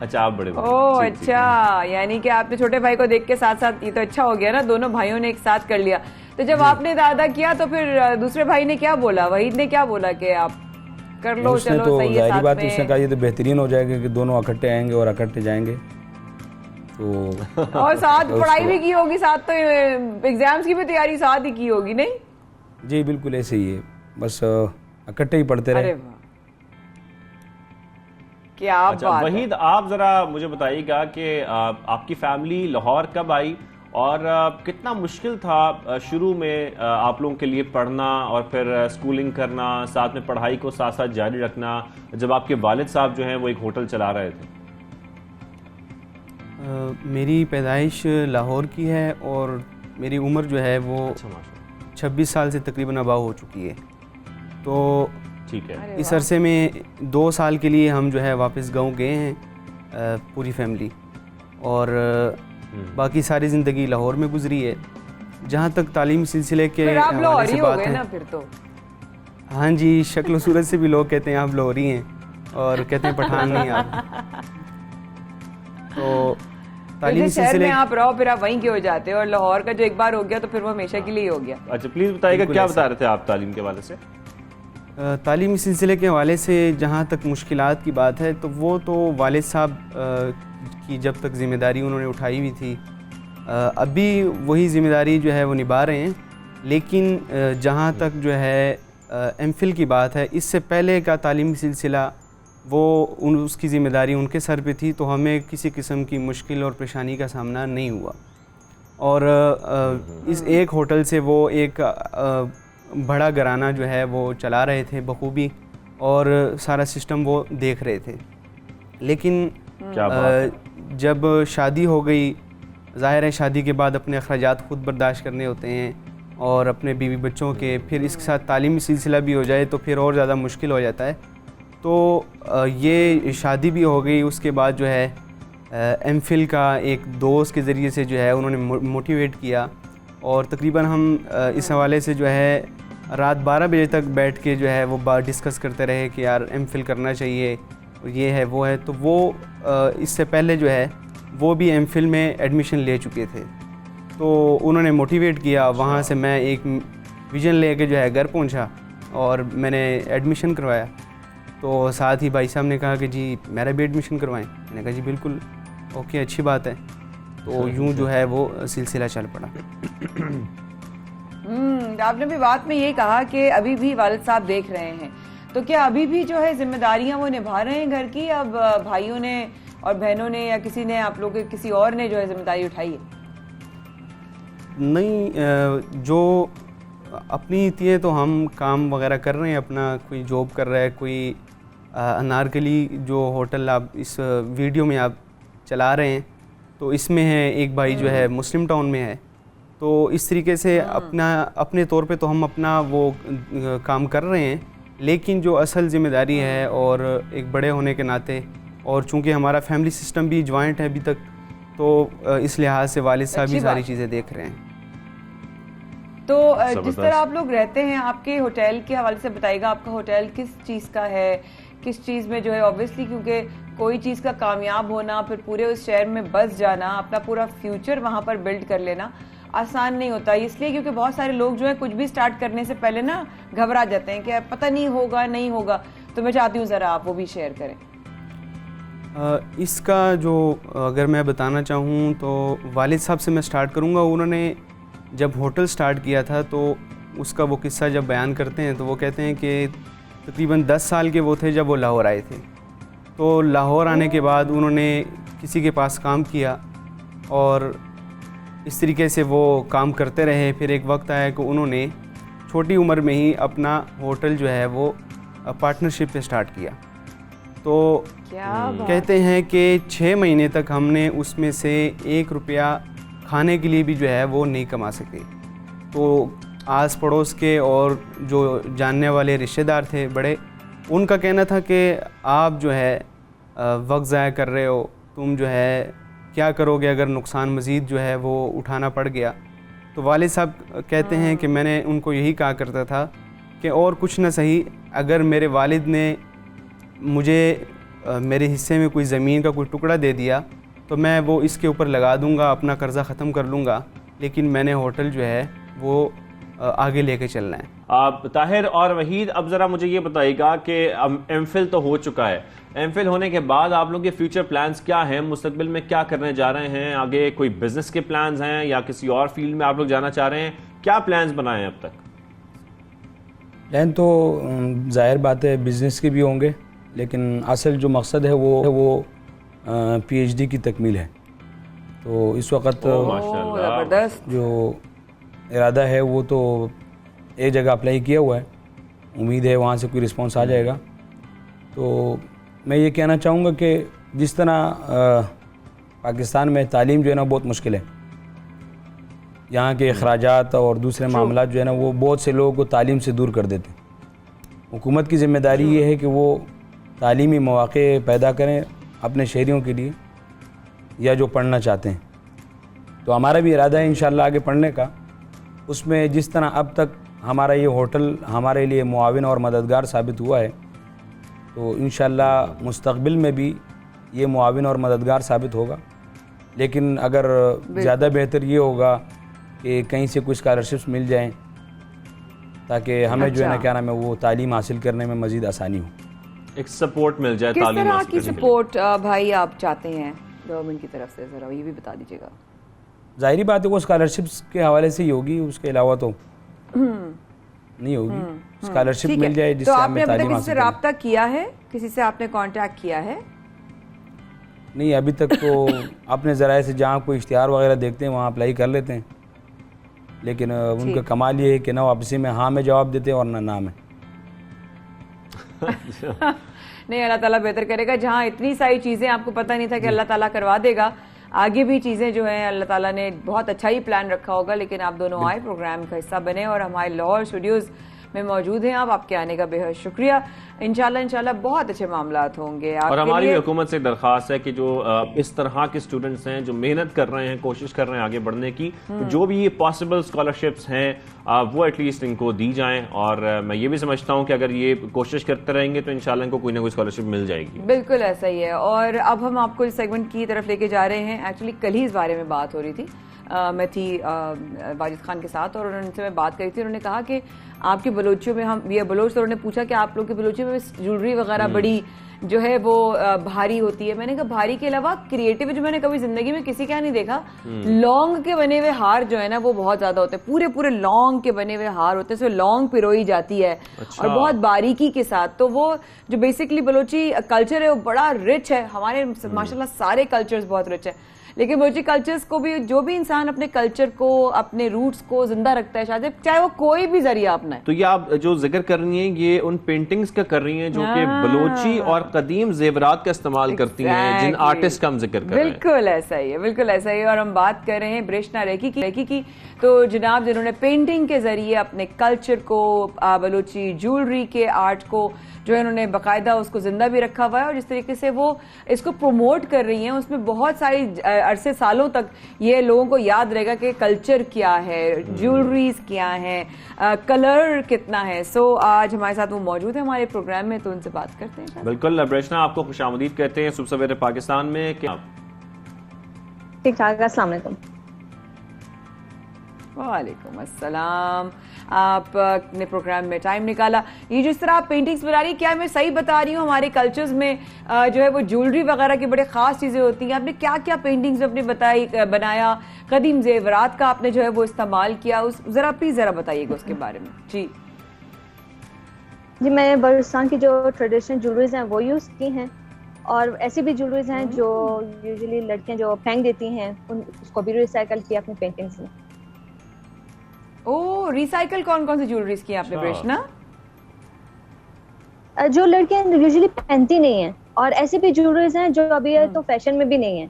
अच्छा, आप बड़े। ओह अच्छा, यानी कि आपने छोटे भाई को देख के साथ साथ, ये तो अच्छा हो गया ना, दोनों भाइयों ने एक साथ कर लिया। तो जब आपने दादा किया तो फिर दूसरे भाई ने क्या बोला, वहीद ने क्या बोला कि आप कर लो, उसने चलो तो सही है जाहिर साथ बात, में। उसने कहा ये तो बेहतरीन हो जाएगा कि दोनों इकट्ठे आएंगे और इकट्ठे जाएंगे। तो और साथ पढ़ाई भी की होगी, साथ तो एग्जाम्स की भी तैयारी साथ ही की होगी, नहीं? जी बिल्कुल ऐसे ही है, बस इकट्ठे ही पढ़ते रहे। क्या अच्छा, बात है। वहीद, आप जरा मुझे बताइएगा कि आपकी फैमिली लाहौर कब आई और कितना मुश्किल था शुरू में आप लोगों के लिए पढ़ना और फिर स्कूलिंग करना, साथ में पढ़ाई को साथ साथ जारी रखना, जब आपके वालिद साहब जो हैं वो एक होटल चला रहे थे? मेरी पैदाइश लाहौर की है और मेरी उम्र जो है वो 26 साल से तकरीबन अबाव हो चुकी है। तो ठीक है, इस अरसे में 2 साल के लिए हम जो है वापस गाँव गए हैं पूरी फैमिली, और बाकी सारी ज़िंदगी लाहौर में गुजरी है। जहाँ तक तालीमी सिलसिले के हवाले से बात है, फिर तो हाँ जी, शक्ल सूरत से भी लोग कहते हैं आप लाहौरी हैं और कहते हैं पठान नहीं आप। तो तालीमी शहर में आप रहो फिर आप वहीं के हो जाते हो, और लाहौर का जो एक बार हो गया तो फिर वो हमेशा के लिए हो गया। अच्छा, प्लीज बताइएगा क्या बता रहे थे आप तालीम के हवाले से? तालीमी सिलसिले के हवाले से जहाँ तक मुश्किलात की बात है, तो वो तो वालिद साहब की जब तक ज़िम्मेदारी उन्होंने उठाई हुई थी, अभी वही ज़िम्मेदारी जो है वो निभा रहे हैं। लेकिन जहाँ तक जो है एमफिल की बात है, इससे पहले का तालीमी सिलसिला वो उसकी ज़िम्मेदारी उनके सर पे थी, तो हमें किसी किस्म की मुश्किल और परेशानी का सामना नहीं हुआ। और इस एक होटल से वो एक बड़ा घराना जो है वो चला रहे थे बखूबी, और सारा सिस्टम वो देख रहे थे। लेकिन जब शादी हो गई, ज़ाहिर है शादी के बाद अपने अखराजात खुद बर्दाश्त करने होते हैं, और अपने बीवी बच्चों के, फिर इसके साथ तालीमी सिलसिला भी हो जाए तो फिर और ज़्यादा मुश्किल हो जाता है। तो ये शादी भी हो गई, उसके बाद जो है एमफिल का एक दोस्त के ज़रिए से जो है उन्होंने मोटिवेट किया, और तकरीबन हम इस हवाले से जो है रात 12 बजे तक बैठ के जो है वो बात डिस्कस करते रहे कि यार एमफिल करना चाहिए, ये है वो है। तो वो इससे पहले जो है वो भी एमफिल में एडमिशन ले चुके थे, तो उन्होंने मोटिवेट किया। वहाँ से मैं एक विज़न लेके जो है घर पहुँचा और मैंने एडमिशन करवाया। तो साथ ही भाई साहब ने कहा कि जी मेरा भी एडमिशन करवाएं। मैंने कहा जी बिल्कुल ओके, अच्छी बात है। तो यूँ जो है वो सिलसिला चल पड़ा। आपने भी बात में ये कहा कि अभी भी वालिद साहब देख रहे हैं, तो क्या अभी भी जो है जिम्मेदारियां वो निभा रहे हैं घर की? अब भाइयों ने और बहनों ने या किसी ने, आप लोग के किसी और ने जो है जिम्मेदारी उठाई है? नहीं, जो अपनी नीति है तो हम काम वगैरह कर रहे हैं अपना, कोई जॉब कर रहा है, कोई अनारकली जो होटल आप इस वीडियो में आप चला रहे हैं तो इसमें है एक भाई जो है मुस्लिम टाउन में है। तो इस तरीके से अपने तौर पे तो हम अपना वो काम कर रहे हैं, लेकिन जो असल ज़िम्मेदारी है और एक बड़े होने के नाते, और चूंकि हमारा फैमिली सिस्टम भी जॉइंट है अभी तक, तो इस लिहाज से वालिद साहब भी सारी चीज़ें देख रहे हैं। तो जिस तरह आप लोग रहते हैं, आपके होटल के हवाले से बताइएगा, आपका होटल किस चीज़ का है, किस चीज़ में जो है, ऑब्वियसली क्योंकि कोई चीज़ का कामयाब होना, फिर पूरे उस शहर में बस जाना, अपना पूरा फ्यूचर वहाँ पर बिल्ड कर लेना आसान नहीं होता, इसलिए क्योंकि बहुत सारे लोग जो है कुछ भी स्टार्ट करने से पहले ना घबरा जाते हैं कि पता नहीं होगा नहीं होगा। तो मैं चाहती हूँ ज़रा आप वो भी शेयर करें। इसका जो अगर मैं बताना चाहूँ तो वालिद साहब से मैं स्टार्ट करूँगा। उन्होंने जब होटल स्टार्ट किया था तो उसका वो किस्सा जब बयान करते हैं तो वो कहते हैं कि तकरीबन 10 साल के वो थे जब वो लाहौर आए थे। तो लाहौर आने के बाद उन्होंने किसी के पास काम किया और इस तरीके से वो काम करते रहे। फिर एक वक्त आया कि उन्होंने छोटी उम्र में ही अपना होटल जो है वो पार्टनरशिप पे स्टार्ट किया। तो कहते हैं कि 6 महीने तक हमने उसमें से 1 रुपया खाने के लिए भी जो है वो नहीं कमा सके। तो आस पड़ोस के और जो जानने वाले रिश्तेदार थे बड़े, उनका कहना था कि आप जो है वक्त ज़ाया कर रहे हो, तुम जो है क्या करोगे अगर नुकसान मज़ीद जो है वो उठाना पड़ गया। तो वालिद साहब कहते हैं कि मैंने उनको यही कहा करता था कि और कुछ ना सही, अगर मेरे वालिद ने मुझे मेरे हिस्से में कोई ज़मीन का कोई टुकड़ा दे दिया तो मैं वो इसके ऊपर लगा दूंगा, अपना कर्ज़ा ख़त्म कर लूँगा, लेकिन मैंने होटल जो है वो आगे लेके चलना है। आप ताहिर और वहीद, अब ज़रा मुझे ये बताइएगा कि एमफिल तो हो चुका है, एमफिल होने के बाद आप लोगों के फ्यूचर प्लान्स क्या हैं? मुस्तकबिल में क्या करने जा रहे हैं? आगे कोई बिजनेस के प्लान्स हैं या किसी और फील्ड में आप लोग जाना चाह रहे हैं? क्या प्लान्स बनाए हैं अब तक? प्लान तो जाहिर बात है बिज़नेस के भी होंगे, लेकिन असल जो मकसद है वो PhD की तकमील है। तो इस वक्त जो इरादा है वो तो एक जगह अप्लाई किया हुआ है, उम्मीद है वहाँ से कोई रिस्पांस आ जाएगा। तो मैं ये कहना चाहूँगा कि जिस तरह पाकिस्तान में तालीम जो है ना बहुत मुश्किल है, यहाँ के अखराजात और दूसरे मामला जो है ना वो बहुत से लोगों को तालीम से दूर कर देते हैं। हुकूमत की ज़िम्मेदारी ये है कि वो तालीमी मौक़े पैदा करें अपने शहरियों के लिए या जो पढ़ना चाहते हैं। तो हमारा भी इरादा है इंशाअल्लाह आगे पढ़ने का। उसमें जिस तरह अब तक हमारा ये होटल हमारे लिए मुआविन और मददगार साबित हुआ है, तो इंशाअल्लाह मुस्तक़बिल में भी ये मुआविन और मददगार साबित होगा। लेकिन अगर ज़्यादा बेहतर ये होगा कि कहीं से कुछ स्कॉलरशिप्स मिल जाएं ताकि हमें जो है ना क्या नाम है वो तालीम हासिल करने में मज़ीद आसानी हो, एक सपोर्ट मिल जाए। किस तरह की सपोर्ट भाई आप चाहते हैं गवर्नमेंट की तरफ से, ज़रा ये भी बता दीजिएगा। जाहिर बात है वो स्कॉलरशिप्स के हवाले से ही होगी, उसके अलावा तो नहीं होगी। स्कॉलरशिप मिल जाए जिससे हमें तालीम हासिल करने। राब्ता किया है, किसी से आपने कांटेक्ट किया है? नहीं, अभी तक तो अपने ज़राए से जहाँ कोई इश्तिहार वगैरह देखते हैं वहाँ अप्लाई कर लेते हैं, लेकिन उनका कमाल ये है कि ना वापसी में हाँ में जवाब देते हैं और ना में। नहीं, अल्लाह ताला बेहतर करेगा। जहाँ इतनी सारी चीज़ें आपको पता नहीं था कि अल्लाह ताला करवा देगा, आगे भी चीज़ें जो हैं अल्लाह ताला ने बहुत अच्छा ही प्लान रखा होगा। लेकिन आप दोनों आए, प्रोग्राम का हिस्सा बने और हमारे लाहौर स्टूडियोज़ में मौजूद हैं। आप आपके आने का बेहद शुक्रिया। इंशाल्लाह बहुत अच्छे मामलात होंगे। और हमारी हुकूमत से दरख्वास्त है कि जो इस तरह के स्टूडेंट्स हैं जो मेहनत कर रहे हैं, कोशिश कर रहे हैं आगे बढ़ने की, तो जो भी ये पॉसिबल स्कॉलरशिप्स हैं वो एटलीस्ट इनको दी जाएं। और मैं ये भी समझता हूँ कि अगर ये कोशिश करते रहेंगे तो इंशाल्लाह इनको कोई ना कोई स्कॉलरशिप मिल जाएगी। बिल्कुल ऐसा ही है। और अब हम आपको इस सेगमेंट की तरफ लेके जा रहे हैं। एक्चुअली कल ही इस बारे में बात हो रही थी, मैं थी वाजिद खान के साथ और उनसे मैं बात करी थी। उन्होंने कहा कि आपके बलोचियों में, हम ये बलोच, तो उन्होंने पूछा कि आप लोग के बलोचियों में ज्वेलरी वगैरह बड़ी जो है वो भारी होती है। मैंने कहा भारी के अलावा क्रिएटिव जो मैंने कभी जिंदगी में किसी का नहीं देखा। लौंग के बने हुए हार जो है ना वो बहुत ज्यादा होते हैं, पूरे पूरे लौंग के बने हुए हार होते हैं, उसमें लौंग पिरोई जाती है और बहुत बारीकी के साथ। तो वो जो बेसिकली बलोची कल्चर है वो बड़ा रिच है। हमारे माशाल्लाह सारे कल्चर्स बहुत रिच है, लेकिन बलोची कल्चर्स को भी जो भी इंसान अपने कल्चर को, अपने रूट्स को जिंदा रखता है, शायद चाहे वो कोई भी जरिया अपनाए। तो ये आप जो जिक्र कर रही हैं ये उन पेंटिंग्स का कर रही हैं जो कि बलोची और कदीम जेवरात का इस्तेमाल करती हैं, जिन आर्टिस्ट का हम जिक्र कर रहे हैं। बिल्कुल ऐसा ही है, बिल्कुल ऐसा ही है। और हम बात कर रहे हैं ब्रेशना रेकी की। तो जनाब जिन्होंने पेंटिंग के जरिए अपने कल्चर को, बलोची ज्वेलरी के आर्ट को जो है उन्होंने बाकायदा उसको जिंदा भी रखा हुआ है, और जिस तरीके से वो इसको प्रमोट कर रही हैं उसमें बहुत सारी अरसे सालों तक ये लोगों को याद रहेगा कि कल्चर क्या है, ज्वेलरीज क्या है, कलर कितना है। सो आज हमारे साथ वो मौजूद है हमारे प्रोग्राम में, तो उनसे बात करते हैं। बिल्कुल ब्रेशना, आपको खुशामदीद कहते हैं सुबह सवेरे पाकिस्तान में। क्या ठीक ठाक, अस्सलाम वालेकुम। वालेकुम अस्सलाम। आपने प्रोग्राम में टाइम निकाला। ये जिस तरह आप पेंटिंग्स बना रही, क्या मैं सही बता रही हूँ हमारे कल्चर्स में जो है वो ज्वेलरी वगैरह की बड़े खास चीजें होती हैं? आपने क्या क्या पेंटिंग्स अपने बनाया, कदीम जेवरात का आपने जो है वो इस्तेमाल किया, उस जरा प्लीज जरा बताइएगा उसके बारे में। जी जी, मैं बलूचिस्तान की जो ट्रेडिशनल ज्वेलरीज हैं वो यूज की हैं, और ऐसी भी ज्वेलरीज हैं जो यूजुअली लड़कियां जो फेंक देती हैं उसको भी रिसाइकल किया अपनी पेंटिंग्स में। ओ, रिसाइकल कौन कौन सी ज्वेलरीज की आपने ब्रेशना? जो लड़कियां यूजुअली पहनती नहीं हैं, और ऐसी भी ज्वेलरीज हैं जो अभी तो फैशन में भी नहीं है,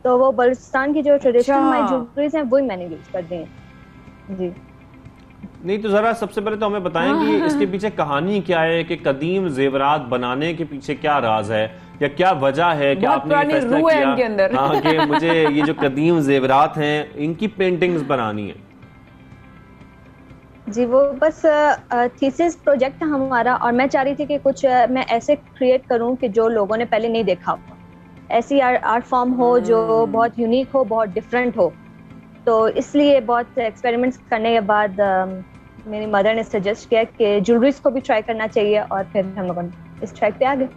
तो वो बलूचिस्तान की जो ट्रेडिशनल ज्वेलरीज हैं वही मैंने यूज कर दी हैं। जी नहीं, तो जरा सबसे पहले तो हमें बताएं कि इसके पीछे कहानी क्या है, कि कदीम जेवरात बनाने के पीछे क्या राज है या क्या वजह है कि आपने ये फैसला किया हाँ कि मुझे ये जो कदीम जेवरात हैं इनकी पेंटिंग्स बनानी है? जी, वो बस थीसिस प्रोजेक्ट था हमारा, और मैं चाह रही थी कि कुछ मैं ऐसे क्रिएट करूं कि जो लोगों ने पहले नहीं देखा हो, ऐसी आर्ट फॉर्म हो जो बहुत यूनिक हो, बहुत डिफरेंट हो। तो इसलिए बहुत एक्सपेरिमेंट्स करने के बाद मेरी मदर ने सजेस्ट किया कि ज्वेलरीज को भी ट्राई करना चाहिए, और फिर हम लोग इस ट्रैक पे आ गए।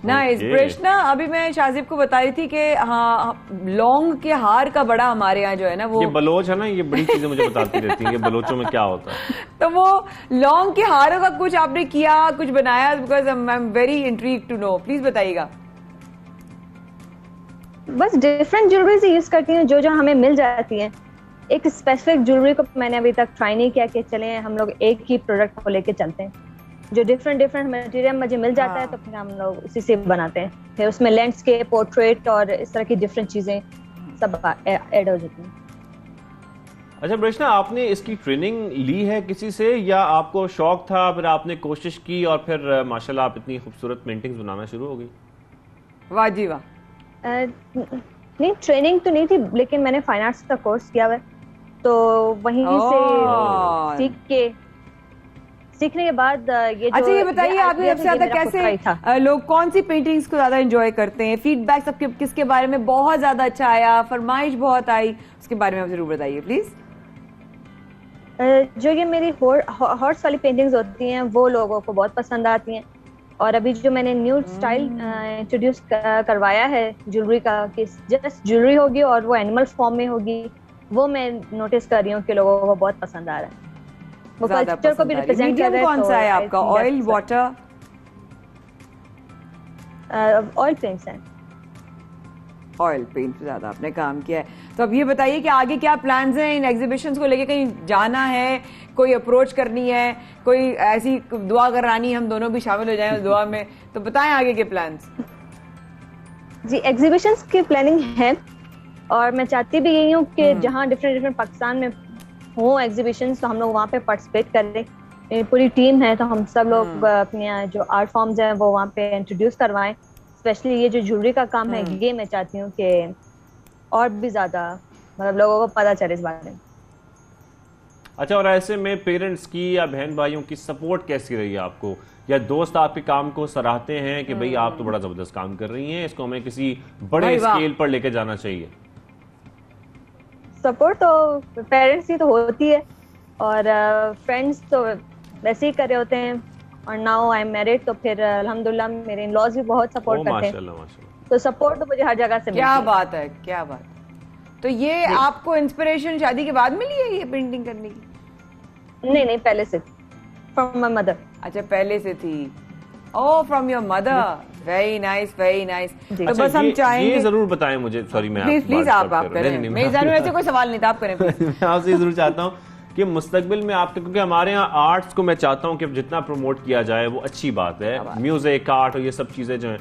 नाइस ब्रेशना, अभी मैं शाजिब को बता रही थी कि हाँ लौंग के हार का बड़ा हमारे यहाँ जो है ना वो, ये बलोच है ना, ये बड़ी चीजें मुझे बताती रहती हैं कि बलोचों में क्या होता है। तो वो लौंग के हारों का कुछ आपने किया, कुछ बनाया? Because I am very intrigued to know, please बताइएगा। बस डिफरेंट ज्वेलरीज यूज करती हैं जो जो हमें मिल जाती हैं। एक स्पेसिफिक ज्वेलरी को मैंने अभी तक ट्राई नहीं किया कि चलें हम लोग एक ही प्रोडक्ट को लेके चलते हैं। जो डिफरेंट मटेरियल मुझे मिल जाता है तो फिर हम लोग उसी से बनाते हैं, फिर उसमें लैंडस्केप, पोर्ट्रेट और इस तरह की डिफरेंट चीजें सब ऐड हो जाती हैं। अच्छा ब्रेशना, आपने इसकी ट्रेनिंग ली है किसी से या आपको शौक था, फिर आपने कोशिश की और फिर माशाल्लाह आप इतनी खूबसूरत पेंटिंग्स बनाना शुरू हो गई? वाह जी वाह। नहीं, ट्रेनिंग तो नहीं थी, लेकिन मैंने फाइन आर्ट्स का कोर्स किया हुआ है, तो वहीं से सीखने के बाद ये अच्छा ये बताइए आपने सबसे ज्यादा कैसे लोग कौन सी पेंटिंग्स को ज्यादा एंजॉय करते हैं? फीडबैक सबके किसके बारे में बहुत ज्यादा अच्छा आया, फरमाइश बहुत आई, उसके बारे में आप जरूर बताइए प्लीज। जो ये मेरी हॉर्स वाली पेंटिंग्स होती हैं वो लोगों को बहुत पसंद आती हैं, और अभी जो मैंने न्यू स्टाइल इंट्रोड्यूस करवाया है ज्वेलरी का, कि जस्ट ज्वेलरी होगी और वो एनिमल फॉर्म में होगी, वो मैं नोटिस कर रही हूँ कि लोगों को बहुत पसंद आ रहा है। वो कल्चर को भी रिप्रेजेंट कर रहा है। कौन सा है आपका? Oil, water? ऑयल पेंट्स हैं। ऑयल पेंट पे ज्यादा आपने काम किया है। तो अब ये बताइए कि आगे क्या प्लान्स हैं इन एग्जीबिशंस को लेके? कहीं जाना है, कोई अप्रोच करनी है, कोई ऐसी दुआ करानी, हम दोनों भी शामिल हो जाएं उस दुआ में, तो बताएं आगे के प्लान्स। जी, एग्जीबिशंस की प्लानिंग है, और मैं चाहती भी यही हूँ कि जहाँ डिफरेंट पाकिस्तान में हो एग्जीबिशंस तो हम लोग वहाँ पे पार्टिसिपेट करें। पूरी टीम है तो हम सब लोग अपने जो आर्ट फॉर्म्स हैं वो वहाँ पे इंट्रोड्यूस करवाएं। स्पेशली ये जो ज्वेलरी का काम है ये मैं चाहती हूँ कि और भी ज्यादा मतलब लोगों को पता चले इस बारे में। अच्छा, और ऐसे में पेरेंट्स की या बहन भाइयों की सपोर्ट कैसी रही है आपको, या दोस्त आपके काम को सराहते हैं कि भाई आप तो बड़ा जबरदस्त काम कर रही हैं, इसको हमें किसी बड़े स्केल पर लेके जाना चाहिए? सपोर्ट तो पेरेंट्स की तो होती है, और फ्रेंड्स तो वैसे ही कर रहे होते हैं, और नाउ आई एम मैरिड, तो फिर अल्हम्दुलिल्लाह मेरे इन-लॉज भी बहुत सपोर्ट करते हैं। माशाल्लाह। तो सपोर्ट तो मुझे हर जगह से क्या बात है, क्या बात। तो ये आपको इंस्पिरेशन शादी के बाद मिली है ये पेंटिंग करने की? नहीं, पहले से, फ्रॉम माय मदर। अच्छा, पहले से थी। Oh, from your mother. Very nice, very nice. तो बस हम चाहेंगे, ये जरूर बताएं मुझे, सॉरी मैं प्लीज आप करें, मेरे ज़हन में ऐसे कोई सवाल नहीं था, आप करें प्लीज। मैं आपसे जरूर चाहता हूँ कि मुस्तकबिल में आपके, क्योंकि हमारे यहाँ आर्ट्स को मैं चाहता हूँ कि जितना प्रमोट किया जाए वो अच्छी बात है, म्यूजिक, आर्ट और ये सब चीज़ें जो हैं,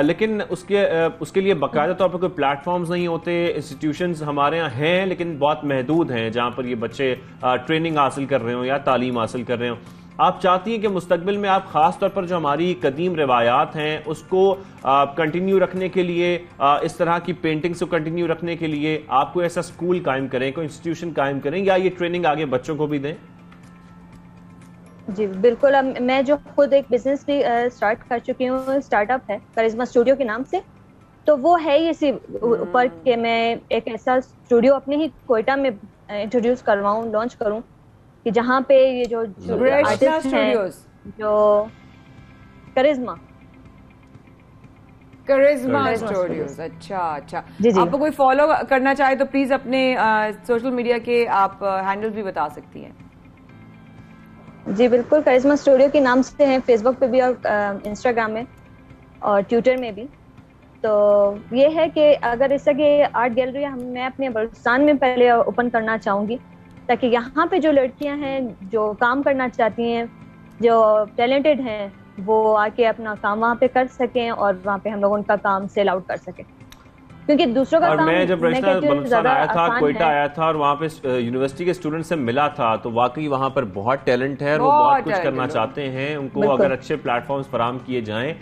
लेकिन उसके लिए बाकायदा तौर पर कोई प्लेटफॉर्म्स नहीं होते। इंस्टीट्यूशंस हमारे यहाँ हैं लेकिन बहुत महदूद हैं जहाँ पर ये बच्चे ट्रेनिंग हासिल कर रहे हो या तालीम हासिल कर रहे हो। आप चाहती हैं कि मुस्तकबिल में आप खास तौर पर जो हमारी कदीम रिवायात हैं उसको कंटिन्यू रखने के लिए, इस तरह की पेंटिंग्स को कंटिन्यू रखने के लिए आप कोई ऐसा स्कूल कायम करें, कोई इंस्टीट्यूशन कायम करें, या ये ट्रेनिंग आगे बच्चों को भी दें? जी बिल्कुल। अब मैं जो खुद एक बिजनेस भी स्टार्ट कर चुकी हूँ, स्टार्टअप है करिश्मा स्टूडियो के नाम से। तो वो है ये सिर्फ ऊपर के मैं एक ऐसा स्टूडियो अपने ही कोयटा में इंट्रोड्यूस करवाऊँ, लॉन्च करूँ कि जहाँ पे ये जो आर्टिस्ट हैं, जो करिश्मा स्टूडियोज। अच्छा, आपको कोई फॉलो करना चाहे तो प्लीज अपने सोशल मीडिया के आप हैंडल्स भी बता सकती हैं। जी बिल्कुल, करिश्मा स्टूडियो के नाम से है फेसबुक पे भी और इंस्टाग्राम में और ट्विटर में भी। तो ये है कि अगर इस तरह आर्ट गैलरी मैं अपने बलूचिस्तान में पहले ओपन करना चाहूँगी, ताकि यहाँ पे जो लड़कियाँ हैं जो काम करना चाहती हैं, जो टैलेंटेड हैं, वो आके अपना काम वहाँ पे कर सकें और वहाँ पे हम लोग उनका काम सेल आउट कर सकें, क्योंकि दूसरों का और काम मैं जब बलूचिस्तान आया था, कोयटा है। आया था और वहाँ पे यूनिवर्सिटी के स्टूडेंट से मिला था, तो वाकई वहाँ पर बहुत टैलेंट है और वो बहुत कुछ करना चाहते हैं। उनको अगर अच्छे प्लेटफॉर्म्स फराहम किए जाएं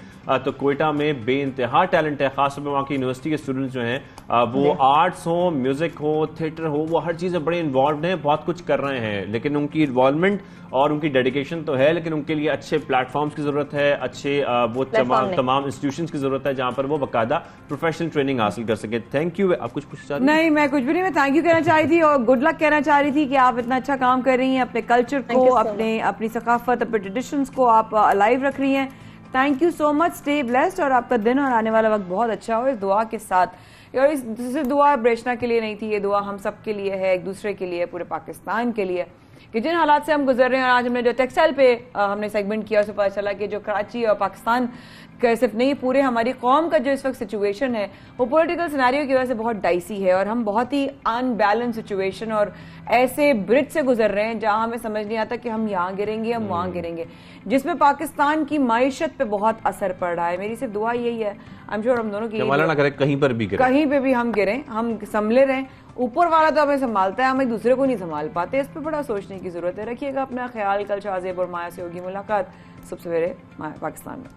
तो कोयटा में बेइंतहा टैलेंट है। खासतौर पर वहाँ की यूनिवर्सिटी के स्टूडेंट्स जो हैं वो आर्ट्स हो, म्यूजिक हो, थिएटर हो, वो हर चीज़ में बड़े इन्वॉल्व हैं, बहुत कुछ कर रहे हैं। लेकिन उनकी इन्वॉल्वमेंट और उनकी डेडिकेशन तो है, लेकिन उनके लिए अच्छे प्लेटफॉर्म्स की जरूरत है, अच्छे वो तमाम इंस्टीट्यूशंस की जरूरत है जहाँ पर वो बाकायदा प्रोफेशनल ट्रेनिंग हासिल कर सके। Thank you. आप कुछ पूछना चाह रही? नहीं, मैं कुछ भी नहीं, मैं थैंक यू कहना चाह रही थी और गुड लक कहना चाह रही थी कि आप इतना अच्छा काम कर रही हैं, अपने कल्चर को, अपनी सकाफत, अपने ट्रेडिशंस को आप अलाइव रख रही हैं। Thank you so much. Stay blessed और आपका दिन और आने वाला वक्त बहुत अच्छा हो, इस दुआ के साथ। और इस दुआ ब्रेशना के लिए नहीं थी, ये दुआ हम सब के लिए है, एक दूसरे के लिए, पूरे पाकिस्तान के लिए, कि जिन हालात से हम गुजर रहे हैं। और आज हमने जो टेक्सटाइल पे हमने सेगमेंट किया, उससे पता चला कि जो कराची और पाकिस्तान का सिर्फ नहीं, पूरे हमारी कौम का जो इस वक्त सिचुएशन है वो पॉलिटिकल सिनेरियो की वजह से बहुत डाइसी है और हम बहुत ही अनबैलेंस सिचुएशन और ऐसे ब्रिज से गुजर रहे हैं जहां हमें समझ नहीं आता कि हम यहाँ गिरेंगे, हम वहाँ गिरेंगे, जिसमें पाकिस्तान की माइशत पे बहुत असर पड़ रहा है। मेरी सिर्फ दुआ यही है, आई एम श्योर हम दोनों की, ना करे कहीं पर भी गिरे, कहीं पे भी हम गिरें, हम संभले रहें। ऊपर वाला तो हमें संभालता है, हम एक दूसरे को नहीं संभाल पाते। इस पर बड़ा सोचने की जरूरत है। रखिएगा अपना ख्याल। कल शाहजेब और माया से होगी मुलाकात सुबह सवेरे पाकिस्तान में।